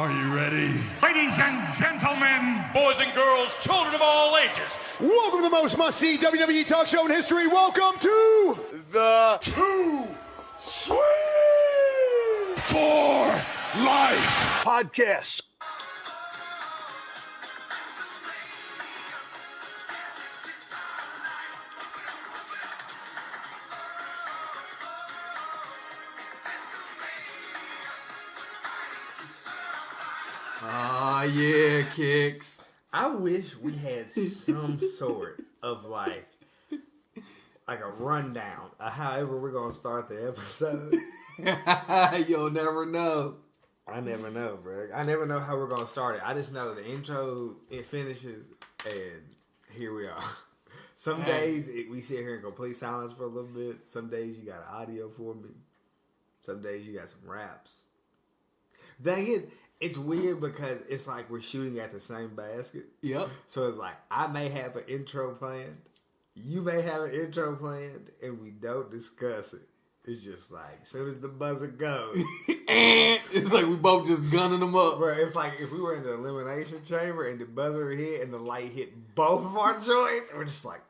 Are you ready? Ladies and gentlemen, boys and girls, children of all ages, welcome to the most must-see WWE talk show in history. Welcome to the Too Sweet For Life podcast. Ah, yeah, Kicks. I wish we had some sort of like a rundown of however we're gonna start the episode. You'll never know. I never know, bro. I never know how we're gonna start it. I just know the intro, it finishes, and here we are. Some days we sit here in complete silence for a little bit. Some days you got audio for me. Some days you got some raps. The thing is, it's weird because it's like we're shooting at the same basket. Yep. So it's like I may have an intro planned, you may have an intro planned, and we don't discuss it. It's just like as soon as the buzzer goes, it's like we both just gunning them up. bro. It's like if we were in the elimination chamber and the buzzer hit and the light hit both of our joints, and we're just like,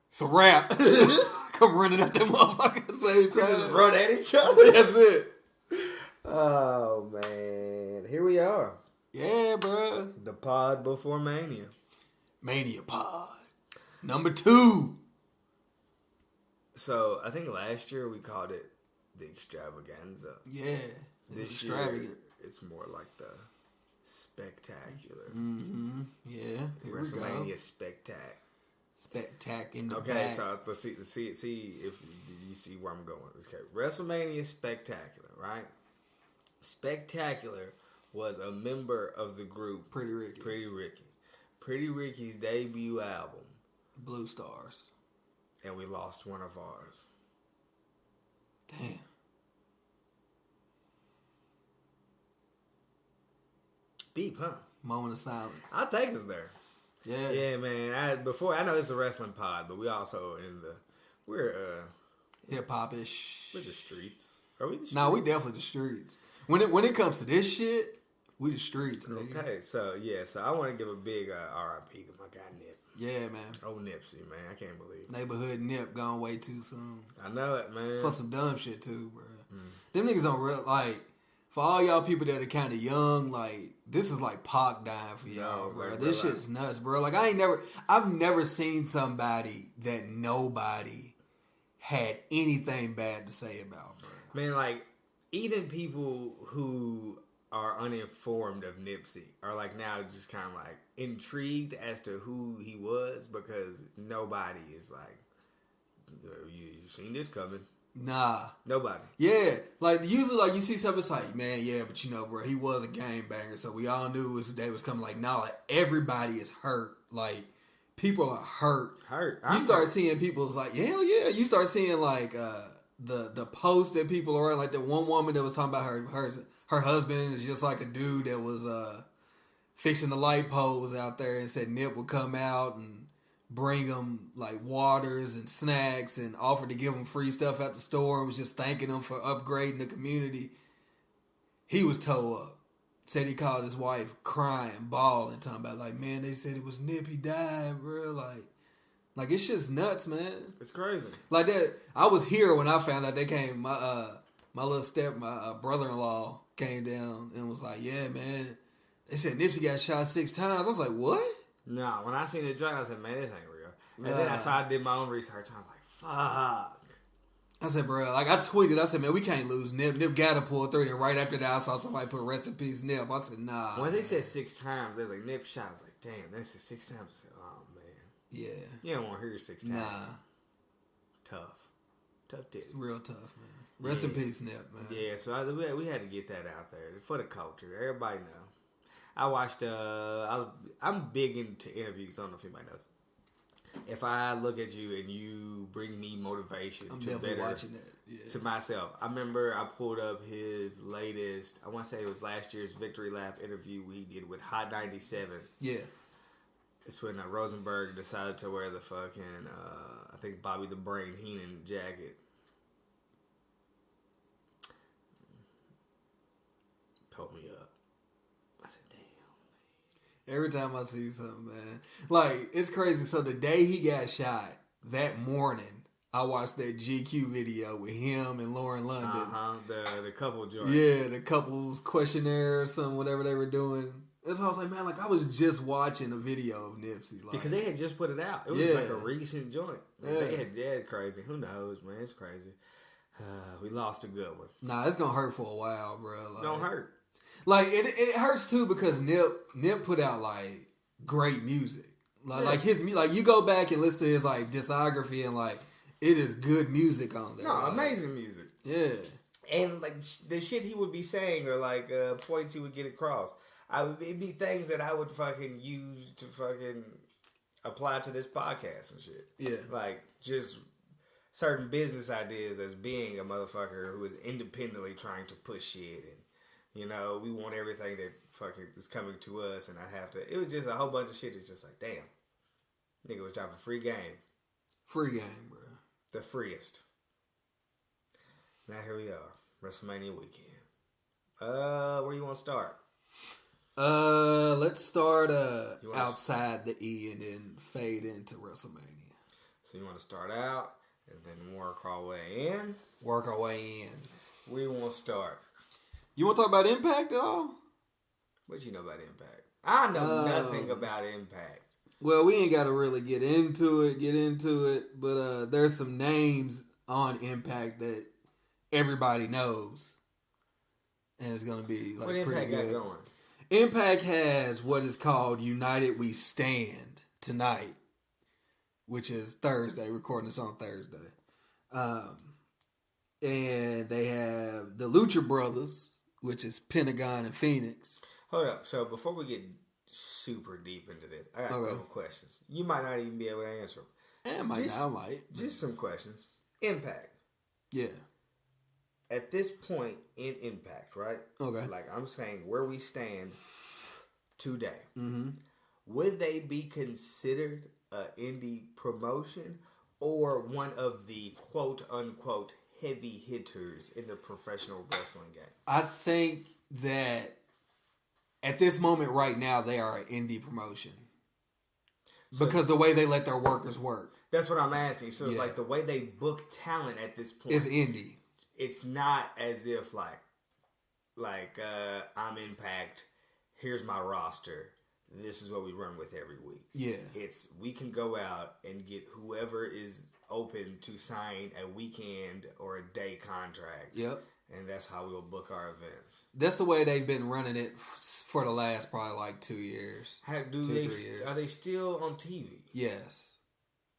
it's a wrap. Come running at that motherfucker at the same time. just run at each other. That's it. Oh man, here we are. Yeah, bro. The pod before Mania. Mania Pod. Number 2. So I think last year we called it the Extravaganza. Yeah. This extravagant. year it's more like the Spectacular. Mm-hmm. Yeah. Here WrestleMania Spectac. Spectac in the Okay, back. so let's see if you see where I'm going. Okay, WrestleMania Spectacular, right? Spectacular was a member of the group Pretty Ricky. Pretty Ricky's debut album, Blue Stars. and we lost one of ours. Damn. Deep, huh? Moment of silence. I'll take us there. Yeah. Yeah, man. I know this is a wrestling pod, but we also we're Hip hop-ish. the streets. Are we the streets? Nah, we definitely the streets. When it comes to this shit, we the streets, nigga. Okay, so I want to give a big RIP to my guy Nip. Yeah, man. Oh, Nipsey, man. I can't believe it. Neighborhood Nip gone way too soon. I know it, man. For some dumb shit too, bro. Them niggas don't real like. For all y'all people that are kind of young, like this is like Pac dying for y'all, No, bro. like, This relax. shit's nuts, bro. Like I've never seen somebody that nobody had anything bad to say about, bro. Man, like, even people who are uninformed of Nipsey are like now just kind of like intrigued as to who he was because nobody is like, you seen this coming. Nah. Nobody. Yeah, like usually, like you see something, it's like, man, yeah, but you know, bro, he was a game banger, so we all knew his day was coming. Like, now, like everybody is hurt. Like, people are hurt. You start seeing people's like, hell yeah. You start seeing like the posts that people are like. The one woman that was talking about her husband is just like a dude that was fixing the light poles out there and said Nip would come out and bring them like waters and snacks and offered to give them free stuff at the store and was just thanking them for upgrading the community. He was toe up. Said he called his wife crying, bawling, talking about like, man, they said it was Nip, he died, bro. Like it's just nuts, man. It's crazy. Like that. I was here when I found out they came. My my brother-in-law came down and was like, yeah, man. They said Nipsey got shot 6 times. I was like, what? No, when I seen the joint, I said, man, this ain't real. And then I did my own research. I was like, fuck. I said, bro, like I tweeted, I said, man, we can't lose Nip. Nip got to pull through. And right after that, I saw somebody put rest in peace Nip. I said, nah. When they said 6 times, they was like, Nip shot. I was like, damn, they said 6 times. I said, oh, man. Yeah. You don't want to hear 6 times. Nah. Tough titty. It's real tough, man. Rest in peace, Nip, man. Yeah, so we had to get that out there for the culture. Everybody know. I watched. I'm big into interviews. I don't know if anybody knows. If I look at you and you bring me motivation I'm to definitely better watching that. Yeah. to myself, I remember I pulled up his latest. I want to say it was last year's Victory Lap interview we did with Hot 97. Yeah. It's when Rosenberg decided to wear the fucking I think Bobby the Brain Heenan jacket. Told me up. Every time I see something, man. Like, it's crazy. So the day he got shot, that morning, I watched that GQ video with him and Lauren London. The couple joint. Yeah, the couples questionnaire or something, whatever they were doing. That's why I was like, man, like I was just watching a video of Nipsey. Like, because they had just put it out. It was like a recent joint. They had crazy. Who knows, man? It's crazy. We lost a good one. Nah, it's gonna hurt for a while, bro. Like, don't hurt. Like it hurts too because Nip put out like great music. Like his like you go back and listen to his like discography and like it is good music on there. No, like, amazing music. Yeah. And like the shit he would be saying or like points he would get across. It'd be things that I would fucking use to fucking apply to this podcast and shit. Yeah. Like just certain business ideas as being a motherfucker who is independently trying to push shit and you know, we want everything that fucking is coming to us and I have to. It was just a whole bunch of shit that's just like, damn. Nigga was dropping free game. Free game, bro. The freest. Now here we are. WrestleMania weekend. Where you want to start? Let's start outside the E and then fade into WrestleMania. So you want to start out and then work our way in? Work our way in. Where you want to start? You want to talk about Impact at all? What you know about Impact? I know nothing about Impact. Well, we ain't got to really get into it, but there's some names on Impact that everybody knows. And it's going to be like what Impact pretty good. got going? Impact has what is called United We Stand tonight, which is Thursday, recording this on Thursday. And they have the Lucha Brothers, which is Pentagon and Phoenix. Hold up. So before we get super deep into this, I got a couple questions. You might not even be able to answer them. I might. Just some questions. Impact. Yeah. At this point in Impact, right? Okay. Like I'm saying, where we stand today, Mm-hmm. would they be considered an indie promotion or one of the quote unquote heavy hitters in the professional wrestling game? I think that at this moment right now, they are an indie promotion. So because the way they let their workers work. That's what I'm asking. So it's like the way they book talent at this point. It's indie. It's not as if like I'm Impact, here's my roster, this is what we run with every week. Yeah. It's we can go out and get whoever is open to sign a weekend or a day contract. Yep. And that's how we'll book our events. That's the way they've been running it for the last probably like 2 years. 3 years. Are they still on TV? Yes.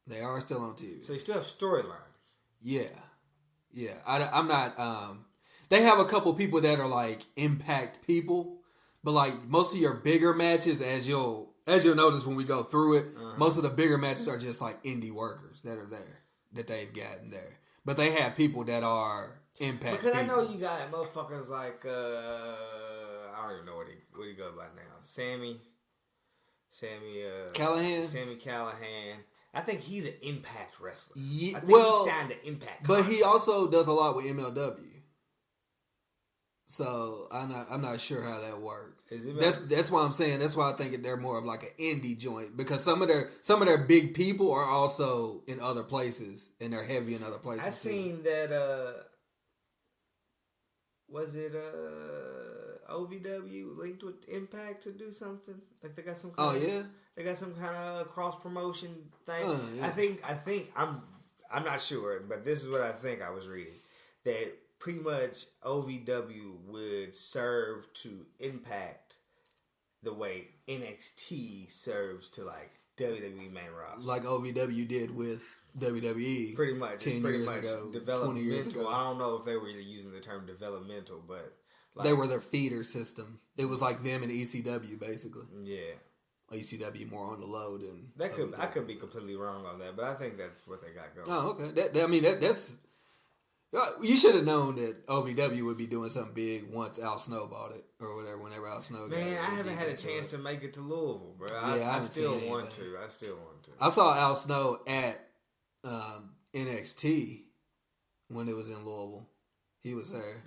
They are still on TV. So they still have storylines? Yeah. Yeah. I'm not... they have a couple people that are like Impact people, but like most of your bigger matches, as you'll notice when we go through it, most of the bigger matches are just like indie workers that are there, that they've gotten there. But they have people that are Impact because people. I know you got motherfuckers like I don't even know what he goes by now. Sammy Callahan. Sammy Callahan. I think he's an Impact wrestler. Yeah, I think he signed an Impact contract. But he also does a lot with MLW. So I'm not sure how that works. That's why I'm saying that's why I think they're more of like an indie joint, because some of their big people are also in other places and they're heavy in other places. I seen that was it OVW linked with Impact to do something? Like they got some kind they got some kind of cross promotion thing. Yeah. I think I'm not sure, but this is what I think I was reading, that pretty much OVW would serve to Impact the way NXT serves to like WWE main roster. Like OVW did with WWE. Pretty much. 10 years ago, 20 years ago. I don't know if they were either using the term developmental, but like, they were their feeder system. It was like them and ECW basically. Yeah. ECW more on the low than that could. OVW. I could be completely wrong on that, but I think that's what they got going. Oh, okay. That's. You should have known that OVW would be doing something big once Al Snow bought it or whatever. Whenever Al Snow got it, man, I haven't had a chance to make it to Louisville, bro. I still want to. I saw Al Snow at NXT when it was in Louisville. He was there,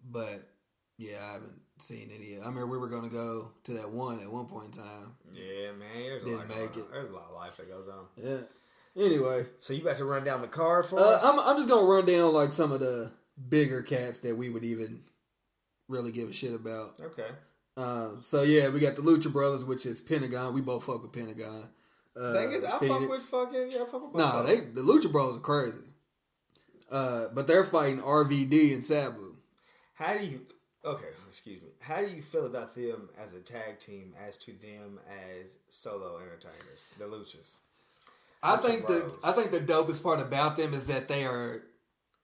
but yeah, I haven't seen any. I remember we were going to go to that one at one point in time. Yeah, man. Didn't make it. There's a lot of life that goes on. Yeah. Anyway. So you about to run down the card for us? I'm just going to run down like some of the bigger cats that we would even really give a shit about. Okay. So yeah, we got the Lucha Brothers, which is Pentagon. We both fuck with Pentagon. Thing is, I fuck with fucking... Yeah, I fuck with both. Nah, the Lucha Bros are crazy. But they're fighting RVD and Sabu. How do you... Okay, excuse me. How do you feel about them as a tag team as to them as solo entertainers, the Luchas? I think the dopest part about them is that they are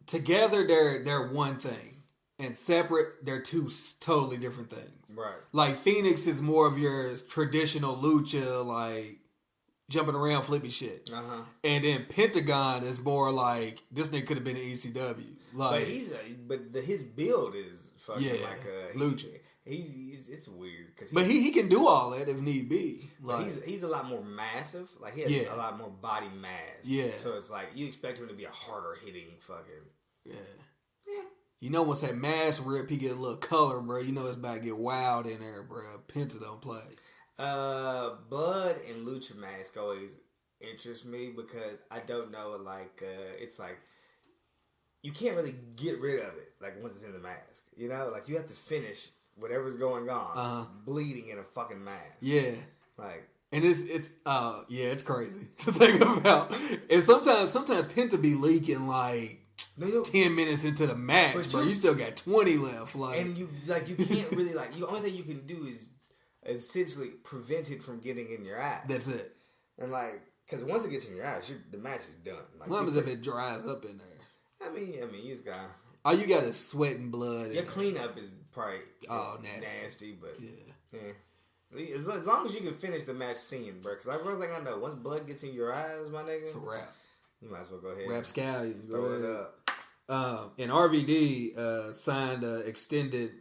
together. They're one thing, and separate they're two totally different things. Right. Like Phoenix is more of your traditional lucha, like jumping around, flippy shit. And then Pentagon is more like this nigga could have been an ECW. Like, but his build is fucking like a lucha. It's weird but he can do all that if need be. Like, he's a lot more massive. Like he has a lot more body mass. Yeah. So it's like you expect him to be a harder hitting fucking. Yeah. You know, once that mask rip, he get a little color, bro. You know it's about to get wild in there, bro. Penta don't play. Blood and Lucha Mask always interest me because I don't know, like, it's like, you can't really get rid of it, like, once it's in the mask. You know? Like, you have to finish whatever's going on, bleeding in a fucking mask. Yeah. Like. And it's crazy to think about. And sometimes Penta be leaking, like, 10 minutes into the match, but you still got 20 left. Like, and you can't really, like, the only thing you can do is essentially prevent it from getting in your eyes. That's it. And like, because once it gets in your eyes, the match is done. Like, what happens if it dries up in there? I mean, you just got. All you got is sweat and blood. Your cleanup is probably nasty, but yeah. As long as you can finish the match scene, bro. Because everything I know, once blood gets in your eyes, my nigga, it's a wrap. You might as well go ahead. Rapscallion. Throw it up. And RVD signed an extended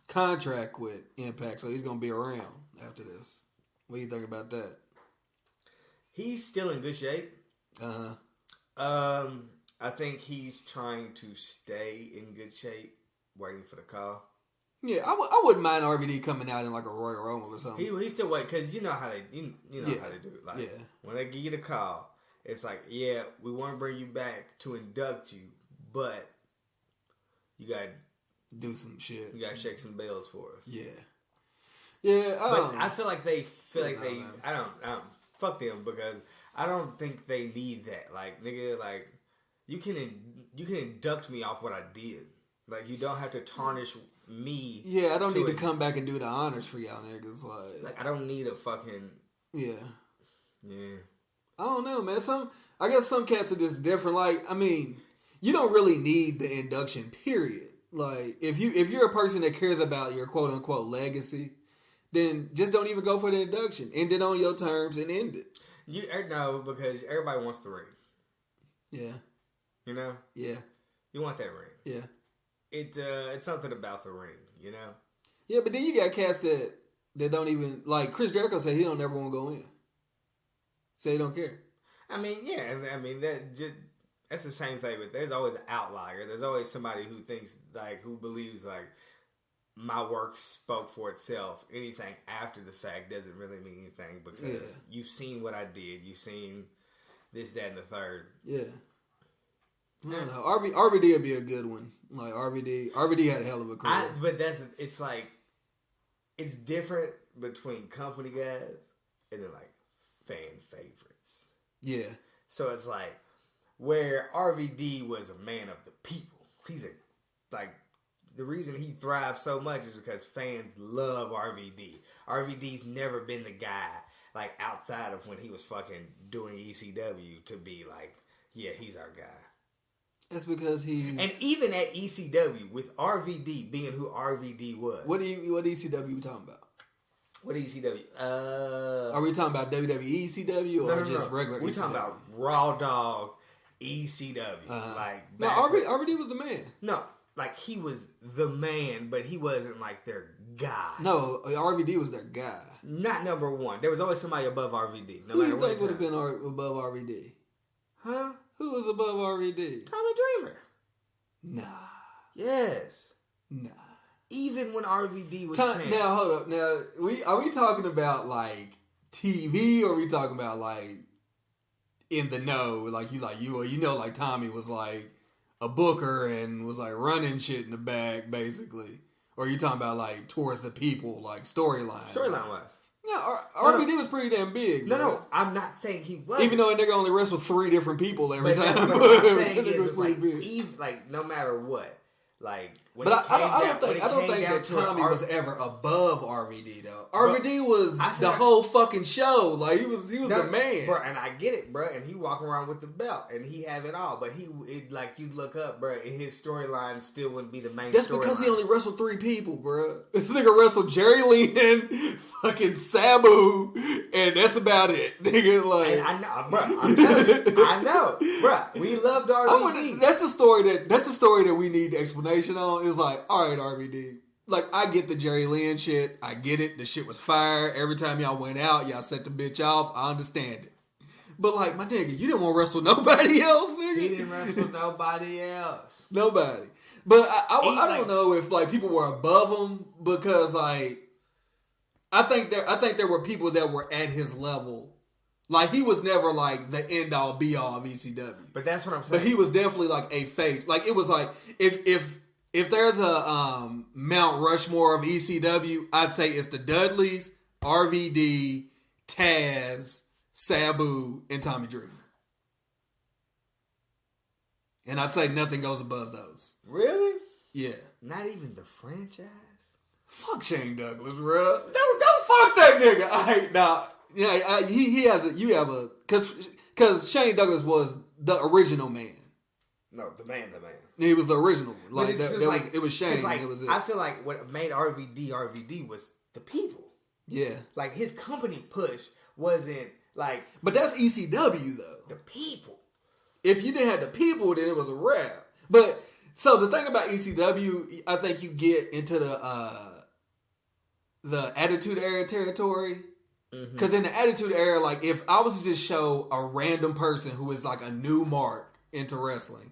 contract with Impact, so he's gonna be around after this. What do you think about that? He's still in good shape. I think he's trying to stay in good shape, waiting for the call. Yeah, I wouldn't mind RVD coming out in like a Royal Rumble or something. He still wait because you know how they you know how they do it. Like when they give you the call, it's like, yeah, we want to bring you back to induct you, but you got to do some shit. You got to shake some bells for us. Yeah. But I feel like they I don't fuck them because I don't think they need that. Like, nigga, like you can induct me off what I did. Like, you don't have to tarnish me. Yeah, I don't need to come back and do the honors for y'all niggas. Like I don't need a fucking yeah. I don't know, man. I guess some cats are just different. Like, I mean, you don't really need the induction, period. Like, if you're a person that cares about your quote unquote legacy, then just don't even go for the induction. End it on your terms and end it. No, because everybody wants the ring. Yeah. You know? Yeah. You want that ring. Yeah. It's something about the ring, you know? Yeah, but then you got cats that don't even, like Chris Jericho said he don't ever want to go in. Say he don't care. I mean, yeah, I mean that's the same thing. But there's always an outlier. There's always somebody who thinks who believes my work spoke for itself. Anything after the fact doesn't really mean anything because you've seen what I did. You've seen this, that, and the third. Yeah. I don't know. RVD would be a good one. Like RVD had a hell of a career. But it's different between company guys and then fan favorites. Yeah. So it's where RVD was a man of the people. He's the reason he thrives so much is because fans love RVD. RVD's never been the guy outside of when he was fucking doing ECW to be yeah, he's our guy. That's because he's... And even at ECW, with RVD being who RVD was... What ECW we talking about? What ECW? Are we talking about WWE ECW or just regular ECW? We're talking about Raw Dog ECW. No, RVD was the man. No, he was the man, but he wasn't their guy. No, RVD was their guy. Not number one. There was always somebody above RVD. Who do you think would have been above RVD? Huh? Who was above RVD? Tommy Dreamer. Nah. Yes. Nah. Even when RVD was champ. Now, hold up. Now, are we talking about, like, TV, or are we talking about, like, in the know? Like, like, Tommy was, like, a booker and was, like, running shit in the back, basically. Or are you talking about, like, towards the people, like, storyline? Storyline-wise. Yeah, RVD was pretty damn big. No, I'm not saying he was. Even though a nigga only wrestled 3 different people every time. What I'm saying is, like, no matter what. Like, when I don't think that Tommy was ever above RVD though. RVD was the whole fucking show. Like he was the man, bro. And I get it, bro. And he walking around with the belt, and he have it all. But like you look up, bro, and his storyline still wouldn't be the main. That's because he only wrestled 3 people, bro. This nigga wrestled Jerry Lynn, fucking Sabu, and that's about it, nigga. Like, and I know, bro. I'm telling you, I know, bro. We loved RVD. That's the story that we need explanation on. Is like, all right, RVD. Like, I get the Jerry Lynn shit. I get it. The shit was fire. Every time y'all went out, y'all set the bitch off. I understand it. But, like, my nigga, you didn't want to wrestle nobody else, nigga. He didn't wrestle nobody else. Nobody. But I don't know if, like, people were above him because, like, I think there were people that were at his level. Like, he was never, like, the end-all, be-all of ECW. But that's what I'm saying. But he was definitely, like, a face. Like, it was like, if there's a Mount Rushmore of ECW, I'd say it's the Dudleys, RVD, Taz, Sabu, and Tommy Dreamer. And I'd say nothing goes above those. Really? Yeah. Not even the franchise? Fuck Shane Douglas, bro. Don't fuck that nigga. Because Shane Douglas was the original man. No, the man. He was the original one. Like, it was Shane. Like, it was it. I feel like what made RVD was the people. Yeah. Like, his company push wasn't like... But that's ECW, though. The people. If you didn't have the people, then it was a wrap. But, so the thing about ECW, I think you get into the Attitude Era territory. Because in the Attitude Era, like, if I was to just show a random person who is like a new mark into wrestling,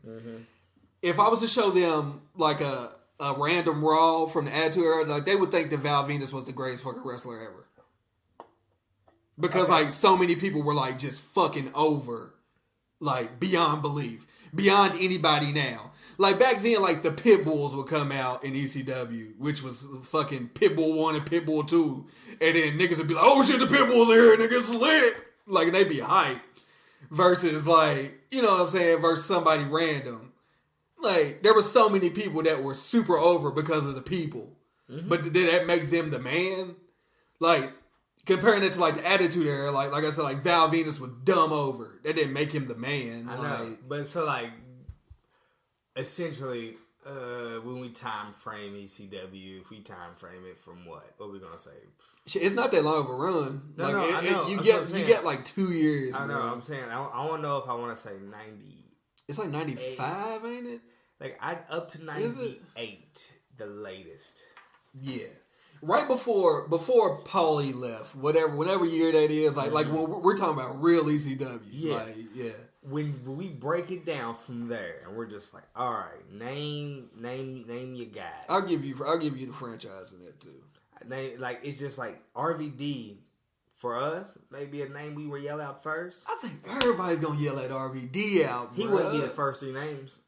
if I was to show them like a random Raw from the Attitude Era, like, they would think that Val Venus was the greatest fucking wrestler ever. Because like so many people were like just fucking over, like beyond belief, beyond anybody now. Like back then, like the Pit Bulls would come out in ECW, which was fucking Pitbull 1 and Pitbull 2. And then niggas would be like, oh shit, the Pit Bulls are here, niggas lit. Like, and they'd be hyped. Versus like, you know what I'm saying, versus somebody random. Like, there were so many people that were super over because of the people. But did that make them the man? Like, comparing it to like the Attitude Era, like I said, like Val Venus was dumb over. That didn't make him the man. I know. But so like, essentially, when we time frame ECW, if we time frame it from what are we gonna say? It's not that long of a run. No, like, I know. You get like 2 years. I know. Bro. I'm saying I want to know if I want to say 90. It's like 95, ain't it? Like up to 98, the latest. Yeah, right before Paulie left, whatever year that is. Like when we're talking about real ECW. Yeah, like, yeah. When we break it down from there, and we're just like, all right, name your guys. I'll give you the franchise in that too. Like it's just like RVD for us, maybe a name we were yell out first. I think everybody's gonna yell at RVD out. He wouldn't be the first 3 names.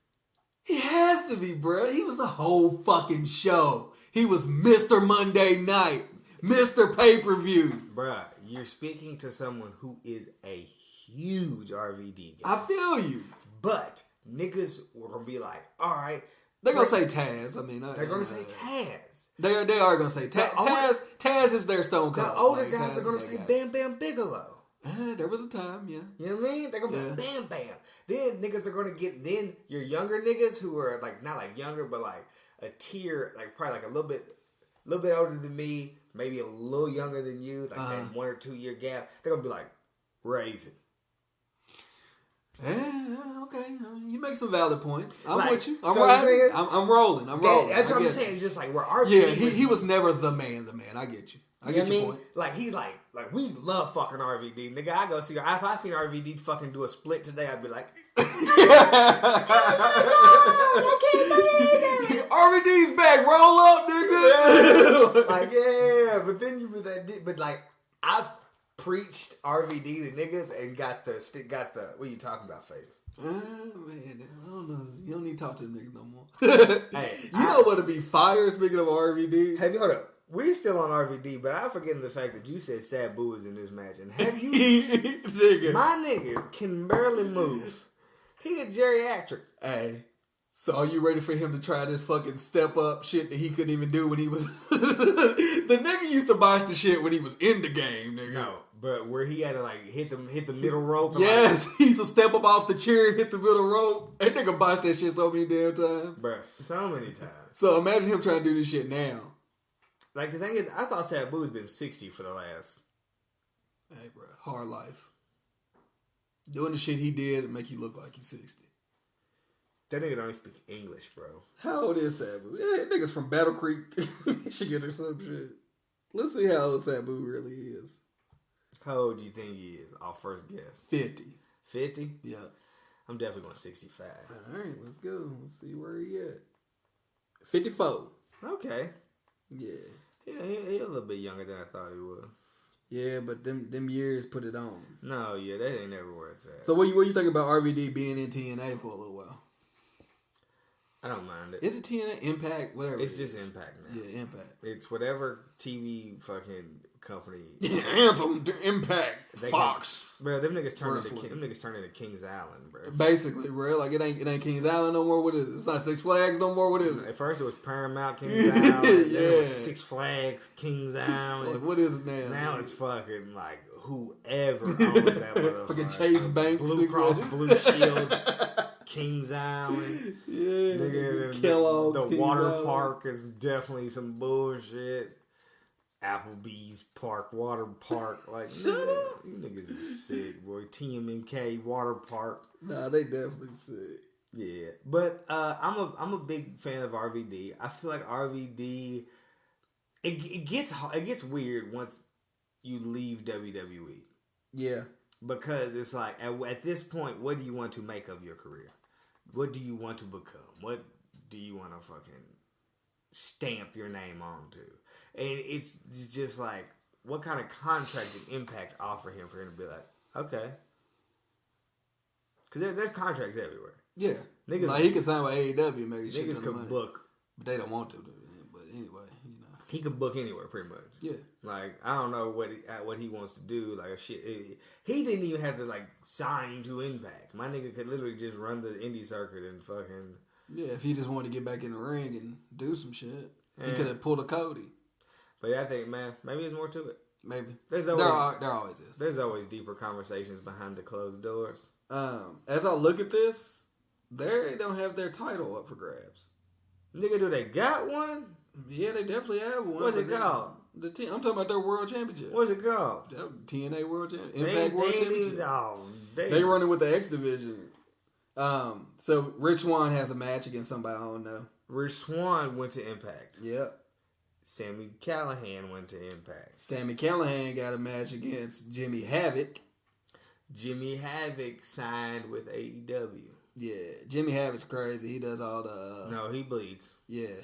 He has to be, bro. He was the whole fucking show. He was Mr. Monday Night, Mr. Pay-Per-View. Bruh, you're speaking to someone who is a huge RVD guy. I feel you. But niggas were going to be like, all right. They're going to say Taz. I mean, they're going to say Taz. They are going to say Taz. Taz is their Stone Cold. The older guys are going to say Bam Bam Bigelow. There was a time, yeah. You know what I mean? They're going to be like, Bam Bam. Then niggas are going to get, then your younger niggas who are like, not like younger, but like a tier, like probably like a little bit older than me, maybe a little younger than you, like that 1 or 2 year gap. They're going to be like, Raven. Yeah, okay. You make some valid points. I'm like, with you. I'm so rolling. I'm rolling. That's what I'm saying. It's just like, we're RVD. Yeah, he was never the man. I get you. I get your point. Like, he's like we love fucking RVD. Nigga, I go see her. If I seen RVD fucking do a split today, I'd be like, oh my God, I can't believe it. RVD's back, roll up, nigga. Like, yeah, but then you be that, but like, I've preached RVD to niggas and got the, what are you talking about, face? Man, I don't know. You don't need to talk to them niggas no more. Hey, you know what would be fire, speaking of RVD? Have you, hold up. We're still on RVD, but I'm forgetting the fact that you said Sabu is in this match. And have you... nigga. My nigga can barely move. He a geriatric. Hey, so are you ready for him to try this fucking step up shit that he couldn't even do when he was... The nigga used to botch the shit when he was in the game, nigga. No, but where he had to like hit the middle rope. Yes, he used to step up off the chair and hit the middle rope. That nigga botched that shit so many damn times. Bruh, so many times. So imagine him trying to do this shit now. Like, the thing is, I thought Sabu's been 60 for the last... Hey, bro, hard life. Doing the shit he did and make you look like he's 60. That nigga don't even speak English, bro. How old is Sabu? Yeah, nigga's from Battle Creek, Michigan or some shit. Let's see how old Sabu really is. How old do you think he is? Our first guess. 50. 50? Yeah. I'm definitely going 65. All right, let's go. Let's see where he at. 54. Okay. Yeah. Yeah, he a little bit younger than I thought he would. Yeah, but them years put it on. No, yeah, that ain't never where it's at. So what you think about RVD being in TNA for a little while? I don't mind it. Is it TNA? Impact? Whatever. It's just Impact now. Yeah, Impact. It's whatever TV fucking company. Anthem, Impact, Fox. Bro, them niggas turn into Kings Island, bro. Basically, bro. Like, it ain't Kings Island no more. What is it? It's not Six Flags no more. What is it? At first it was Paramount Kings Island. Yeah. Then it was Six Flags Kings Island. Like, what is it now? Now it's fucking like whoever owns that motherfucker. Fucking Chase Bank, Blue Cross Blue Shield, Kings Island. Yeah. Nigga, Kellogg's, the Kings water Island. park is definitely some bullshit. Applebee's Park, Water Park. Like, nigga, you niggas is sick, boy. TMMK, Water Park. Nah, they definitely sick. Yeah. But I'm a big fan of RVD. I feel like RVD, it gets weird once you leave WWE. Yeah. Because it's like, at this point, what do you want to make of your career? What do you want to become? What do you want to fucking stamp your name onto? And it's just like, what kind of contract did Impact offer him for him to be like, okay. Because there's contracts everywhere. Yeah. Niggas, like, he can sign with AEW, maybe. Niggas could book. But they don't want to. But anyway, you know. He could book anywhere, pretty much. Yeah. Like, I don't know what he wants to do. Like, shit. He didn't even have to, like, sign to Impact. My nigga could literally just run the indie circuit and fucking... Yeah, if he just wanted to get back in the ring and do some shit. He could have pulled a Cody. But yeah, I think, man, maybe there's more to it. Maybe. There always is. There's always deeper conversations behind the closed doors. As I look at this, they don't have their title up for grabs. Nigga, do they got one? Yeah, they definitely have one. What's it called? I'm talking about their world championship. What's it called? TNA World Championship. Impact World Championship. They running with the X Division. So Rich Swann has a match against somebody I don't know. Rich Swann went to Impact. Yep. Sammy Callahan went to Impact. Sammy Callahan got a match against Jimmy Havoc. Jimmy Havoc signed with AEW. Yeah, Jimmy Havoc's crazy. He does all the... No, he bleeds. Yeah.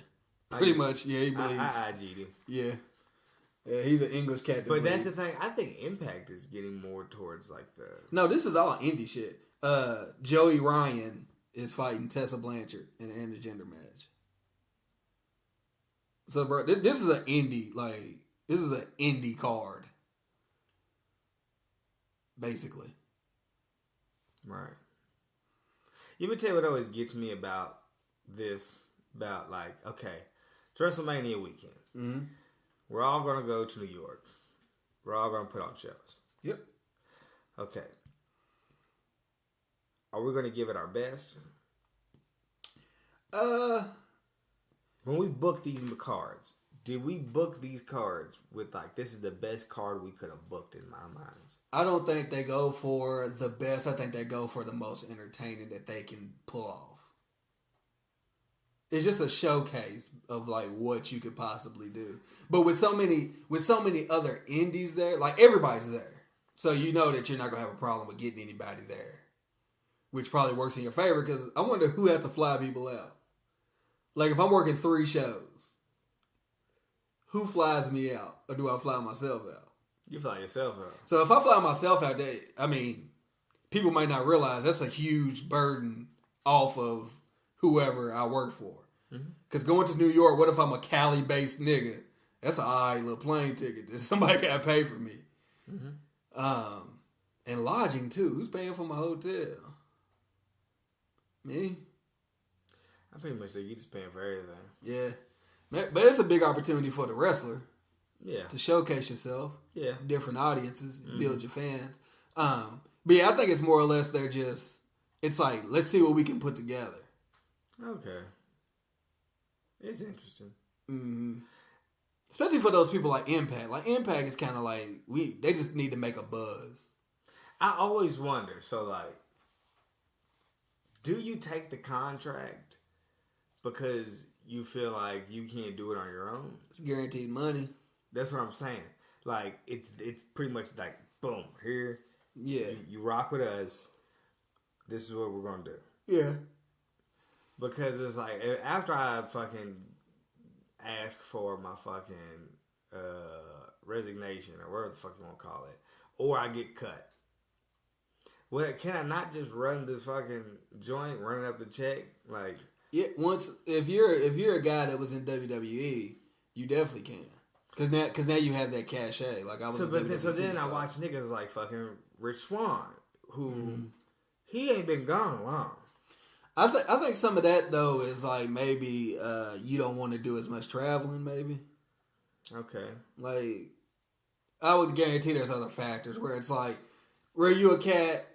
Pretty much, yeah, he bleeds. I IG'd him. Yeah. Yeah, he's an English cat that But bleeds. that's the thing. I think Impact is getting more towards like the... No, this is all indie shit. Joey Ryan is fighting Tessa Blanchard in an intergender match. So, bro, this is an indie, this is an indie card. Basically. Right. You me tell you what always gets me about this, like, okay, it's WrestleMania weekend. Mm-hmm. We're all going to go to New York. We're all going to put on shows. Yep. Okay. Are we going to give it our best? When we book these cards, did we book these cards with like, this is the best card we could have booked in my minds? I don't think they go for the best. I think they go for the most entertaining that they can pull off. It's just a showcase of like what you could possibly do. But with so many other indies there, like everybody's there. So you know that you're not gonna have a problem with getting anybody there. Which probably works in your favor because I wonder who has to fly people out. Like if I'm working 3 shows, who flies me out? Or do I fly myself out? You fly yourself out. So if I fly myself out, people might not realize that's a huge burden off of whoever I work for. Because going to New York, what if I'm a Cali-based nigga? That's an alright little plane ticket. Somebody got to pay for me. And lodging, too. Who's paying for my hotel? Me? I pretty much say you just paying for everything. Yeah. But it's a big opportunity for the wrestler. Yeah. To showcase yourself. Yeah. Different audiences. Build your fans. But yeah, I think it's more or less it's like, let's see what we can put together. Okay. It's interesting. Mm-hmm. Especially for those people like Impact. Like Impact is kind of like they just need to make a buzz. I always wonder. So like, do you take the contract because you feel like you can't do it on your own? It's guaranteed money. That's what I'm saying. Like it's pretty much like boom here. Yeah, you rock with us. This is what we're gonna do. Yeah. Because it's like, after I fucking ask for my fucking resignation or whatever the fuck you want to call it, or I get cut, well, can I not just run this fucking joint, run up the check? Like, yeah, if you're a guy that was in WWE, you definitely can. Because now you have that cachet. Like I was. So then I watch niggas like fucking Rich Swann, who he ain't been gone long. I think some of that though is like maybe you don't want to do as much traveling. Maybe. Okay. Like I would guarantee there's other factors where it's like where you a cat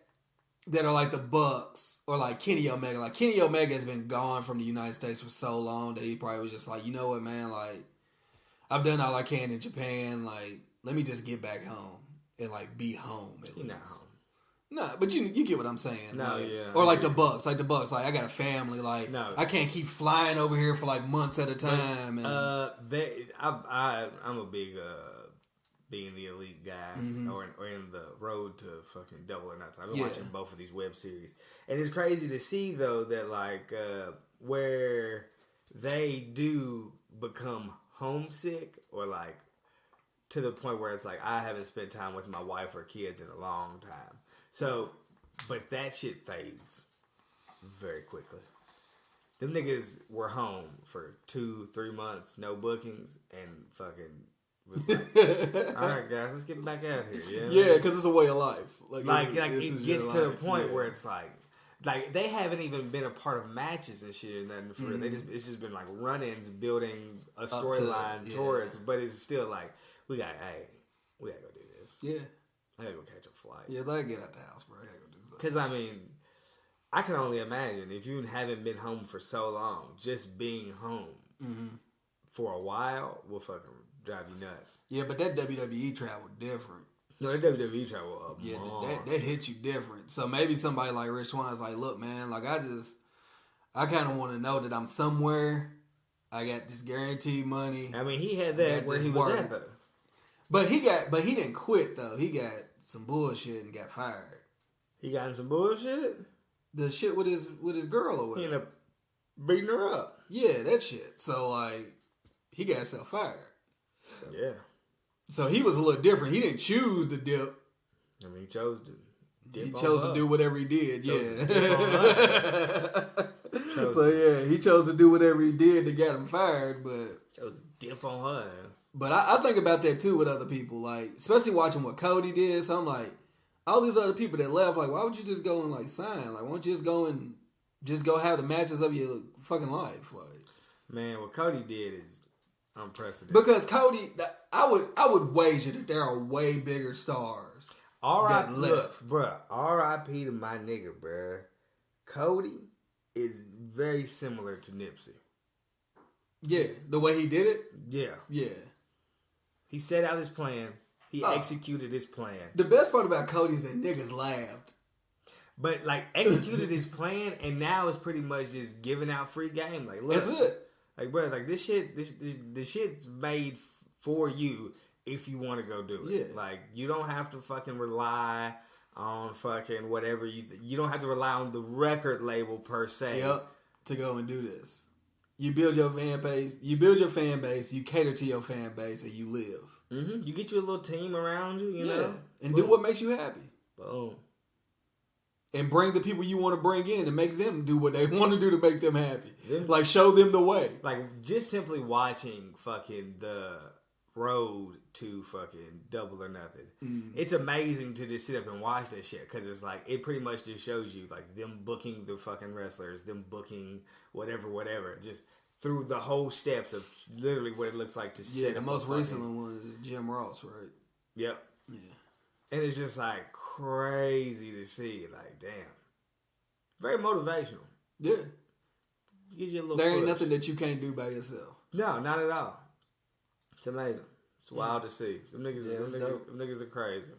that are like the Bucks or like Kenny Omega. Like Kenny Omega has been gone from the United States for so long that he probably was just like, you know what, man, like I've done all I can in Japan. Like let me just get back home and like be home at least. Not home. No, but you get what I'm saying. No, like, yeah. Or like the Bucks. Like I got a family. Like no. I can't keep flying over here for like months at a time. I'm a big being the elite guy or in the road to fucking Double or Nothing. I've been watching both of these web series, and it's crazy to see though that like where they do become homesick or like to the point where it's like I haven't spent time with my wife or kids in a long time. So, but that shit fades very quickly. Them niggas were home for 2-3 months, no bookings, and fucking was like, all right, guys, let's get back out here. Yeah, because it's a way of life. Like it gets to the point where it's like they haven't even been a part of matches and shit or nothing for real. It's just been like run-ins, building a storyline towards, but it's still like we gotta go do this. Yeah. I gotta go catch a flight. Yeah, I gotta get out the house, bro. I gotta go do something. Because, I mean, I can only imagine if you haven't been home for so long, just being home for a while will fucking drive you nuts. Yeah, but that WWE travel different. No, that WWE travel up. Yeah, that hit you different. So maybe somebody like Rich Swann's like, look, man, like I kind of want to know that I'm somewhere. I got this guaranteed money. I mean, he had that where he was at, though. But he didn't quit though. He got some bullshit and got fired. He got in some bullshit? The shit with his girl or whatever. He ended up beating her up. Yeah, that shit. So like he got himself fired. Yeah. So he was a little different. He didn't choose to dip. I mean, he chose to dip. He chose to do whatever he did. He chose to do whatever he did to get him fired, but chose to dip on her. But I think about that too with other people, like especially watching what Cody did. So I'm like, all these other people that left, like, why would you just go and like sign? Like, why don't you just go have the matches of your fucking life? Like, man, what Cody did is unprecedented. Because Cody, I would wager that there are way bigger stars. R.I.P. Look, bruh, R.I.P. to my nigga, bruh. Cody is very similar to Nipsey. Yeah, the way he did it. Yeah. He set out his plan. He executed his plan. The best part about Cody is that niggas laughed. But like executed his plan, and now it's pretty much just giving out free game. Like, look, that's it. Like, bro, like this shit's made for you if you want to go do it. Yeah. Like, you don't have to fucking rely on fucking whatever you don't have to rely on the record label per se. Yep. To go and do this. You build your fan base. You cater to your fan base, and you live. Mm-hmm. You get you a little team around you, you know, and do what makes you happy. Boom. And bring the people you want to bring in and make them do what they want to do to make them happy. Yeah. Like, show them the way. Like, just simply watching fucking the road to fucking Double or Nothing. Mm. It's amazing to just sit up and watch that shit, because it's like, it pretty much just shows you like them booking the fucking wrestlers, them booking whatever, just through the whole steps of literally what it looks like to set the most recent one is Jim Ross, right? Yep. Yeah. And it's just like crazy to see. Like, damn. Very motivational. Yeah. Gives you a little There ain't push. nothing that you can't do by yourself. No, not at all. It's amazing. It's wild to see. Them niggas are crazy.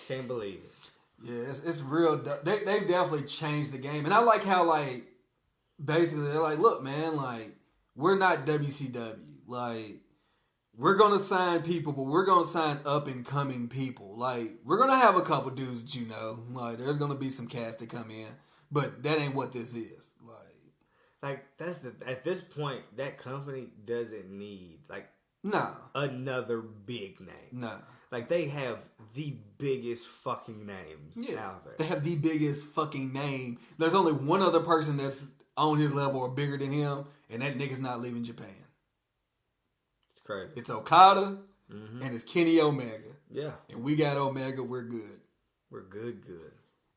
Can't believe it. Yeah, it's real. They've definitely changed the game. And I like how, like, basically they're like, look, man, like, we're not WCW. Like, we're going to sign people, but we're going to sign up-and-coming people. Like, we're going to have a couple dudes that you know. Like, there's going to be some cats that come in. But that ain't what this is. Like, at this point, that company doesn't need, like, another big name. Nah. Like, they have the biggest fucking names out there. They have the biggest fucking name. There's only one other person that's on his level or bigger than him, and that nigga's not leaving Japan. It's crazy. It's Okada, and it's Kenny Omega. Yeah. And we got Omega, we're good. We're good.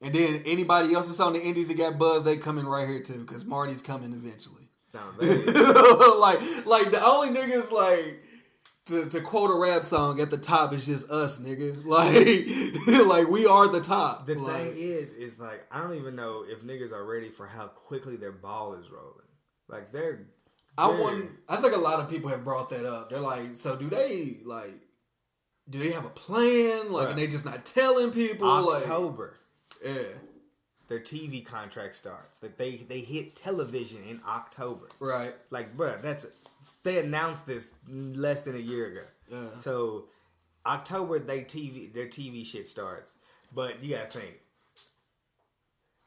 And then anybody else that's on the indies that got buzz, they coming right here too, because Marty's coming eventually. No, like the only niggas, like, to quote a rap song, at the top is just us, nigga. Like we are the top. The thing is like, I don't even know if niggas are ready for how quickly their ball is rolling. Like, I think a lot of people have brought that up. They're like, so do they have a plan? Like, and they just not telling people? October. Yeah. Their TV contract starts. Like, they hit television in October. Right. Like, bruh, they announced this less than a year ago. Yeah. So, October, their TV shit starts. But you gotta think.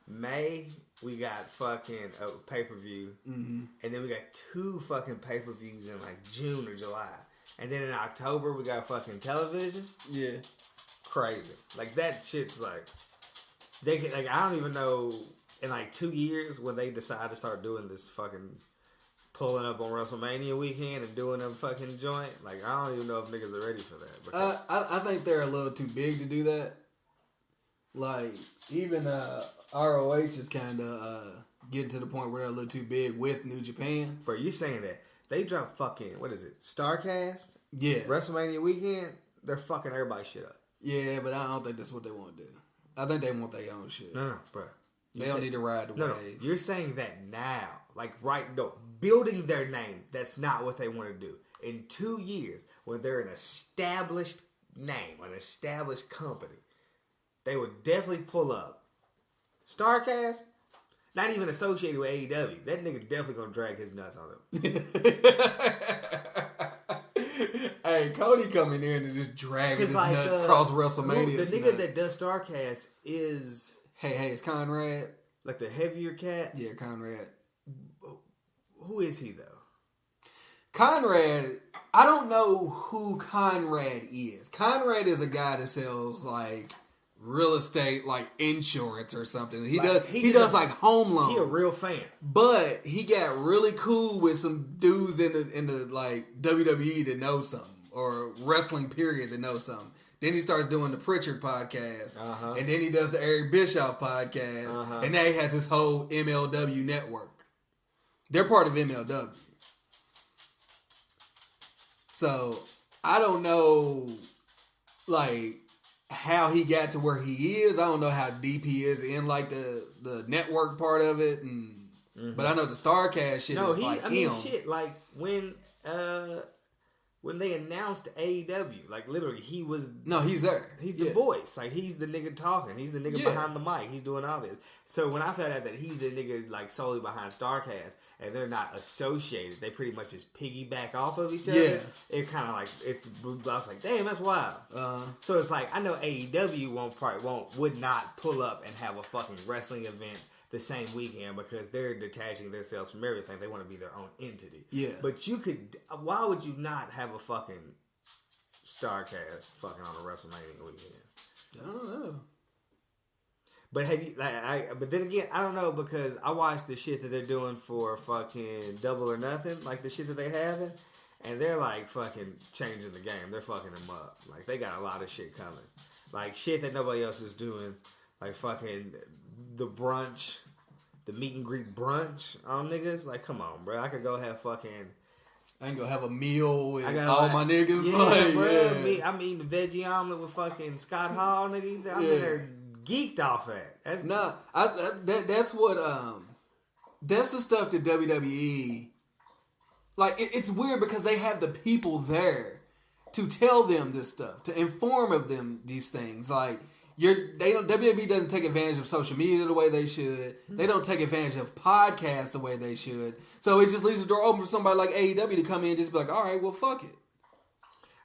May, we got fucking a pay-per-view. Mm-hmm. And then we got 2 fucking pay-per-views in, like, June or July. And then in October, we got fucking television. Yeah. Crazy. Like, that shit's like... They can, like, I don't even know, in like 2 years, when they decide to start doing this fucking pulling up on Wrestlemania weekend and doing a fucking joint, like, I don't even know if niggas are ready for that. Because I think they're a little too big to do that. Like, even ROH is kind of getting to the point where they're a little too big with New Japan. Bro, you saying that? They dropped fucking, what is it, Starcast? Yeah. Wrestlemania weekend, they're fucking everybody shit up. Yeah, but I don't think that's what they want to do. I think they want their own shit. No, bro. They don't need to ride the wave. No, you're saying that now. Like, building their name, that's not what they want to do. In 2 years, when they're an established name, an established company, they would definitely pull up. Starcast, not even associated with AEW. That nigga definitely gonna drag his nuts on them. Hey, Cody coming in and just dragging his nuts across WrestleMania. The nigga that does Starcast is... Hey, it's Conrad. Like the heavier cat? Yeah, Conrad. Who is he, though? Conrad, I don't know who Conrad is. Conrad is a guy that sells, like, real estate, like insurance or something. He does like home loans. He a real fan. But he got really cool with some dudes in the like WWE that know something, or wrestling period that know something. Then he starts doing the Pritchard podcast, and then he does the Eric Bischoff podcast, and now he has his whole MLW network. They're part of MLW. So I don't know, like, how he got to where he is. I don't know how deep he is in like the network part of it, but I know the Starcast shit is like him. Shit, like when when they announced AEW, like literally, he's there. He's the voice. Like he's the nigga talking. He's the nigga behind the mic. He's doing all this. So when I found out that he's the nigga like solely behind StarCast and they're not associated, they pretty much just piggyback off of each other. Yeah. It kind of like I was like, damn, that's wild. So it's like I know AEW would not pull up and have a fucking wrestling event the same weekend because they're detaching themselves from everything. They want to be their own entity. Yeah. But why would you not have a fucking StarCast fucking on a WrestleMania weekend? I don't know. But have you but then again, I don't know because I watched the shit that they're doing for fucking Double or Nothing, like the shit that they having, and they're like fucking changing the game. They're fucking them up. Like they got a lot of shit coming. Like shit that nobody else is doing. Like fucking the brunch, the meet and greet brunch on niggas. Like, come on, bro. I could go have fucking. I ain't gonna have a meal with all my niggas. Yeah, like, bro. Yeah. I'm eating the veggie omelet with fucking Scott Hall, nigga. I'm in there geeked off at. That's the stuff that WWE. Like, it's weird because they have the people there to tell them this stuff, to inform of them these things. Like. WWE doesn't take advantage of social media the way they should. They don't take advantage of podcasts the way they should. So it just leaves the door open for somebody like AEW to come in and just be like, all right, well, fuck it.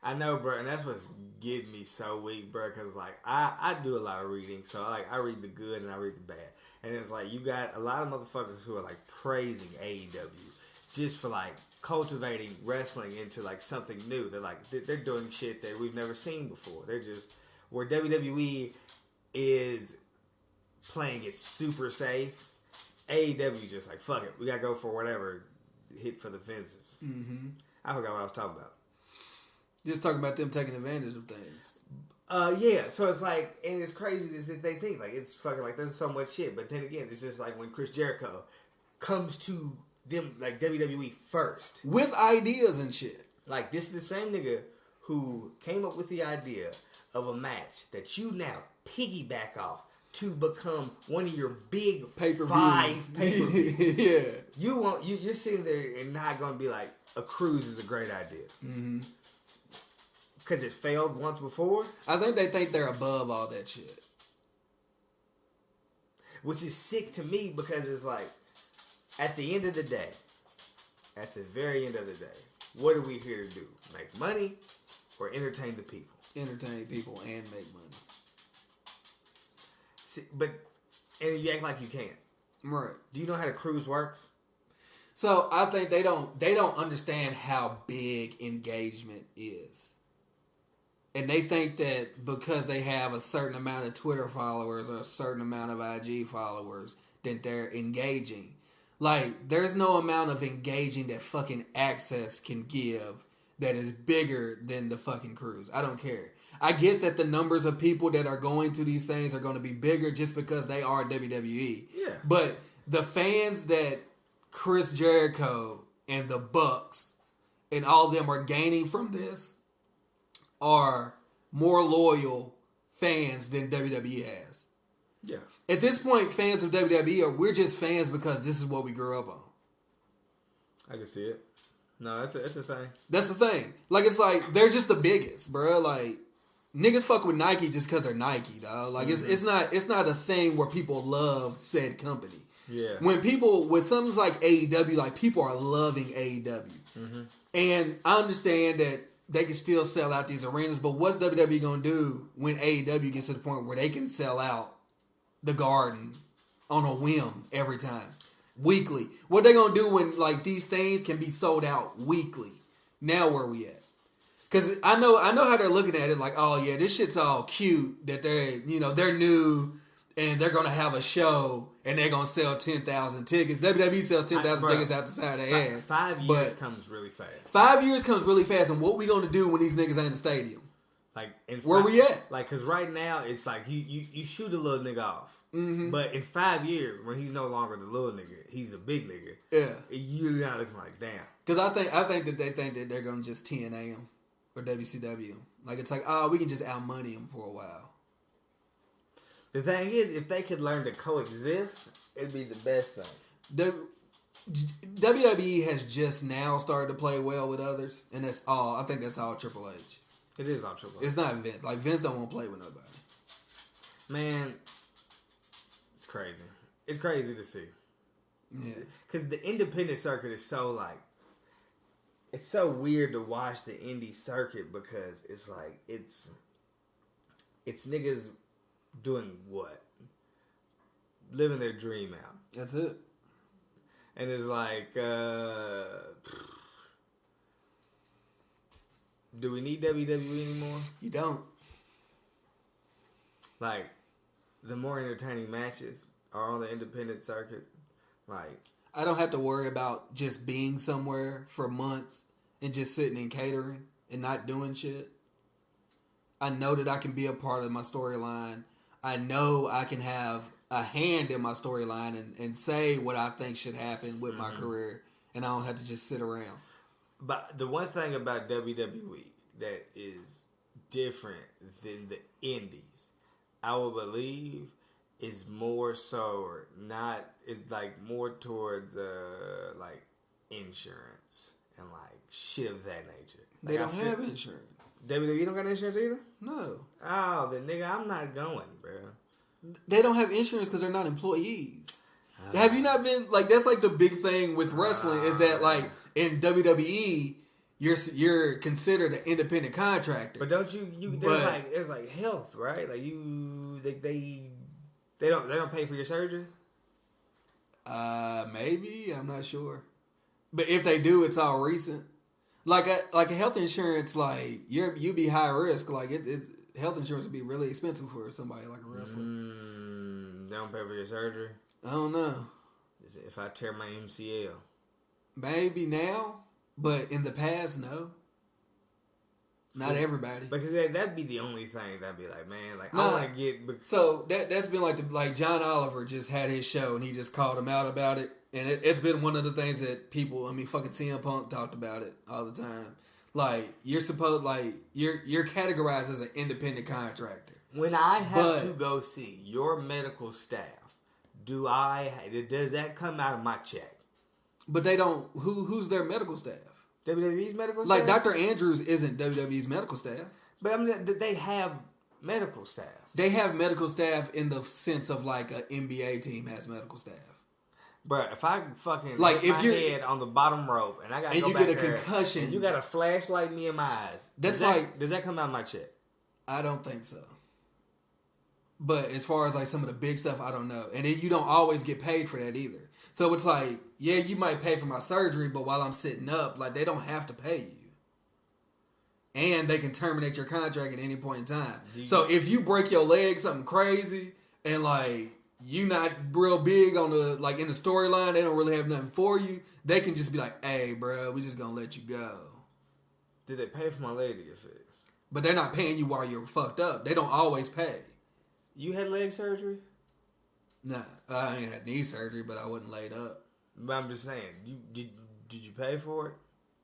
I know, bro, and that's what's getting me so weak, bro, because, like, I do a lot of reading. So, like, I read the good and I read the bad. And it's like, you got a lot of motherfuckers who are, like, praising AEW just for, like, cultivating wrestling into, like, something new. They're, like, they're doing shit that we've never seen before. They're just... Where WWE is playing it super safe, AEW just like, fuck it. We got to go for whatever. Hit for the fences. Mm-hmm. I forgot what I was talking about. Just talking about them taking advantage of things. Yeah. So it's like, and it's crazy that they think, like, it's fucking like, there's so much shit. But then again, it's just like when Chris Jericho comes to them, like, WWE first. With ideas and shit. Like, this is the same nigga who came up with the idea of a match that you now piggyback off to become one of your big pay-per-views. Yeah. You're sitting there and not going to be like, a cruise is a great idea. Mm-hmm. Because it failed once before? I think they think they're above all that shit. Which is sick to me because it's like, at the end of the day, at the very end of the day, what are we here to do? Make money or entertain the people? Entertain people and make money. See, and you act like you can't. Right. Do you know how the cruise works? So I think they don't understand how big engagement is. And they think that because they have a certain amount of Twitter followers or a certain amount of IG followers that they're engaging. Like, there's no amount of engaging that fucking Access can give that is bigger than the fucking cruise. I don't care. I get that the numbers of people that are going to these things are going to be bigger just because they are WWE. Yeah. But the fans that Chris Jericho and the Bucks and all of them are gaining from this are more loyal fans than WWE has. Yeah. At this point, fans of WWE we're just fans because this is what we grew up on. I can see it. No, that's a thing. That's the thing. Like, it's like, they're just the biggest, bro. Like, niggas fuck with Nike just because they're Nike, dog. Like, it's not a thing where people love said company. Yeah. With something like AEW, like, people are loving AEW. Mm-hmm. And I understand that they can still sell out these arenas, but what's WWE going to do when AEW gets to the point where they can sell out the Garden on a whim every time? Weekly. What they gonna do when like these things can be sold out weekly? Now where we at? Because I know how they're looking at it. Like, oh yeah, this shit's all cute that they're new and they're gonna have a show and they're gonna sell 10,000 tickets. WWE sells 10,000 tickets out the side of their ass. 5 years comes really fast. 5 years comes really fast. And what we gonna do when these niggas ain't in the stadium? Like, where we at? Like, because right now it's like you shoot a little nigga off. Mm-hmm. But in 5 years, when he's no longer the little nigga, he's the big nigga. Yeah, you're not looking like damn. Because I think that they think that they're gonna just TNA him or WCW. Like, it's like, we can just out money him for a while. The thing is, if they could learn to coexist, it'd be the best thing. WWE has just now started to play well with others, and that's all. I think that's all Triple H. It is all Triple H. It's not Vince. Like, Vince don't want to play with nobody. Man, it's crazy. It's crazy to see. Yeah. Because the independent circuit is so, like, it's so weird to watch the indie circuit because it's like, it's niggas doing what? Living their dream out. That's it. And it's like, do we need WWE anymore? You don't. Like, the more entertaining matches are on the independent circuit. Like, I don't have to worry about just being somewhere for months and just sitting and catering and not doing shit. I know that I can be a part of my storyline. I know I can have a hand in my storyline and say what I think should happen with my career, and I don't have to just sit around. But the one thing about WWE that is different than the indies, I would believe, is more so not. It's like more towards like insurance and like shit of that nature. They Like, don't have insurance. WWE don't got insurance either. No. Oh, then nigga, I'm not going, bro. They don't have insurance because they're not employees. Have you not been like that's like the big thing with wrestling is that like in WWE you're considered an independent contractor. But don't you there's like health, right? Like they don't pay for your surgery? Maybe, I'm not sure. But if they do, it's all recent. Like a health insurance, like you be high risk. Like it's health insurance would be really expensive for somebody like a wrestler. They don't pay for your surgery? I don't know. If I tear my MCL. Maybe now, but in the past, no. Not everybody. Because that'd be the only thing that'd be like, man, like Nah. I want to get. So that's been like John Oliver just had his show and he just called him out about it, and it's been one of the things that people, I mean, fucking CM Punk talked about it all the time. Like you're supposed, like you're categorized as an independent contractor. When I have to go see your medical staff, does that come out of my check? But they don't. Who's their medical staff? WWE's medical staff? Like Dr. Andrews isn't WWE's medical staff. But I mean, they have medical staff. They have medical staff in the sense of like an NBA team has medical staff. Bruh, if I fucking like hit if my head on the bottom rope and I got to go you back get a there concussion, and you got a flashlight me in my eyes. That's does that come out of my check? I don't think so. But as far as like some of the big stuff, I don't know. And then you don't always get paid for that either. So it's like, yeah, you might pay for my surgery, but while I'm sitting up, like they don't have to pay you. And they can terminate your contract at any point in time. So if you break your leg, something crazy, and like you not real big on the like in the storyline, they don't really have nothing for you. They can just be like, "Hey, bro, we just gonna let you go." Did they pay for my leg to get fixed? But they're not paying you while you're fucked up. They don't always pay. You had leg surgery? Nah, I ain't had knee surgery, but I wasn't laid up. But I'm just saying, did you pay for it?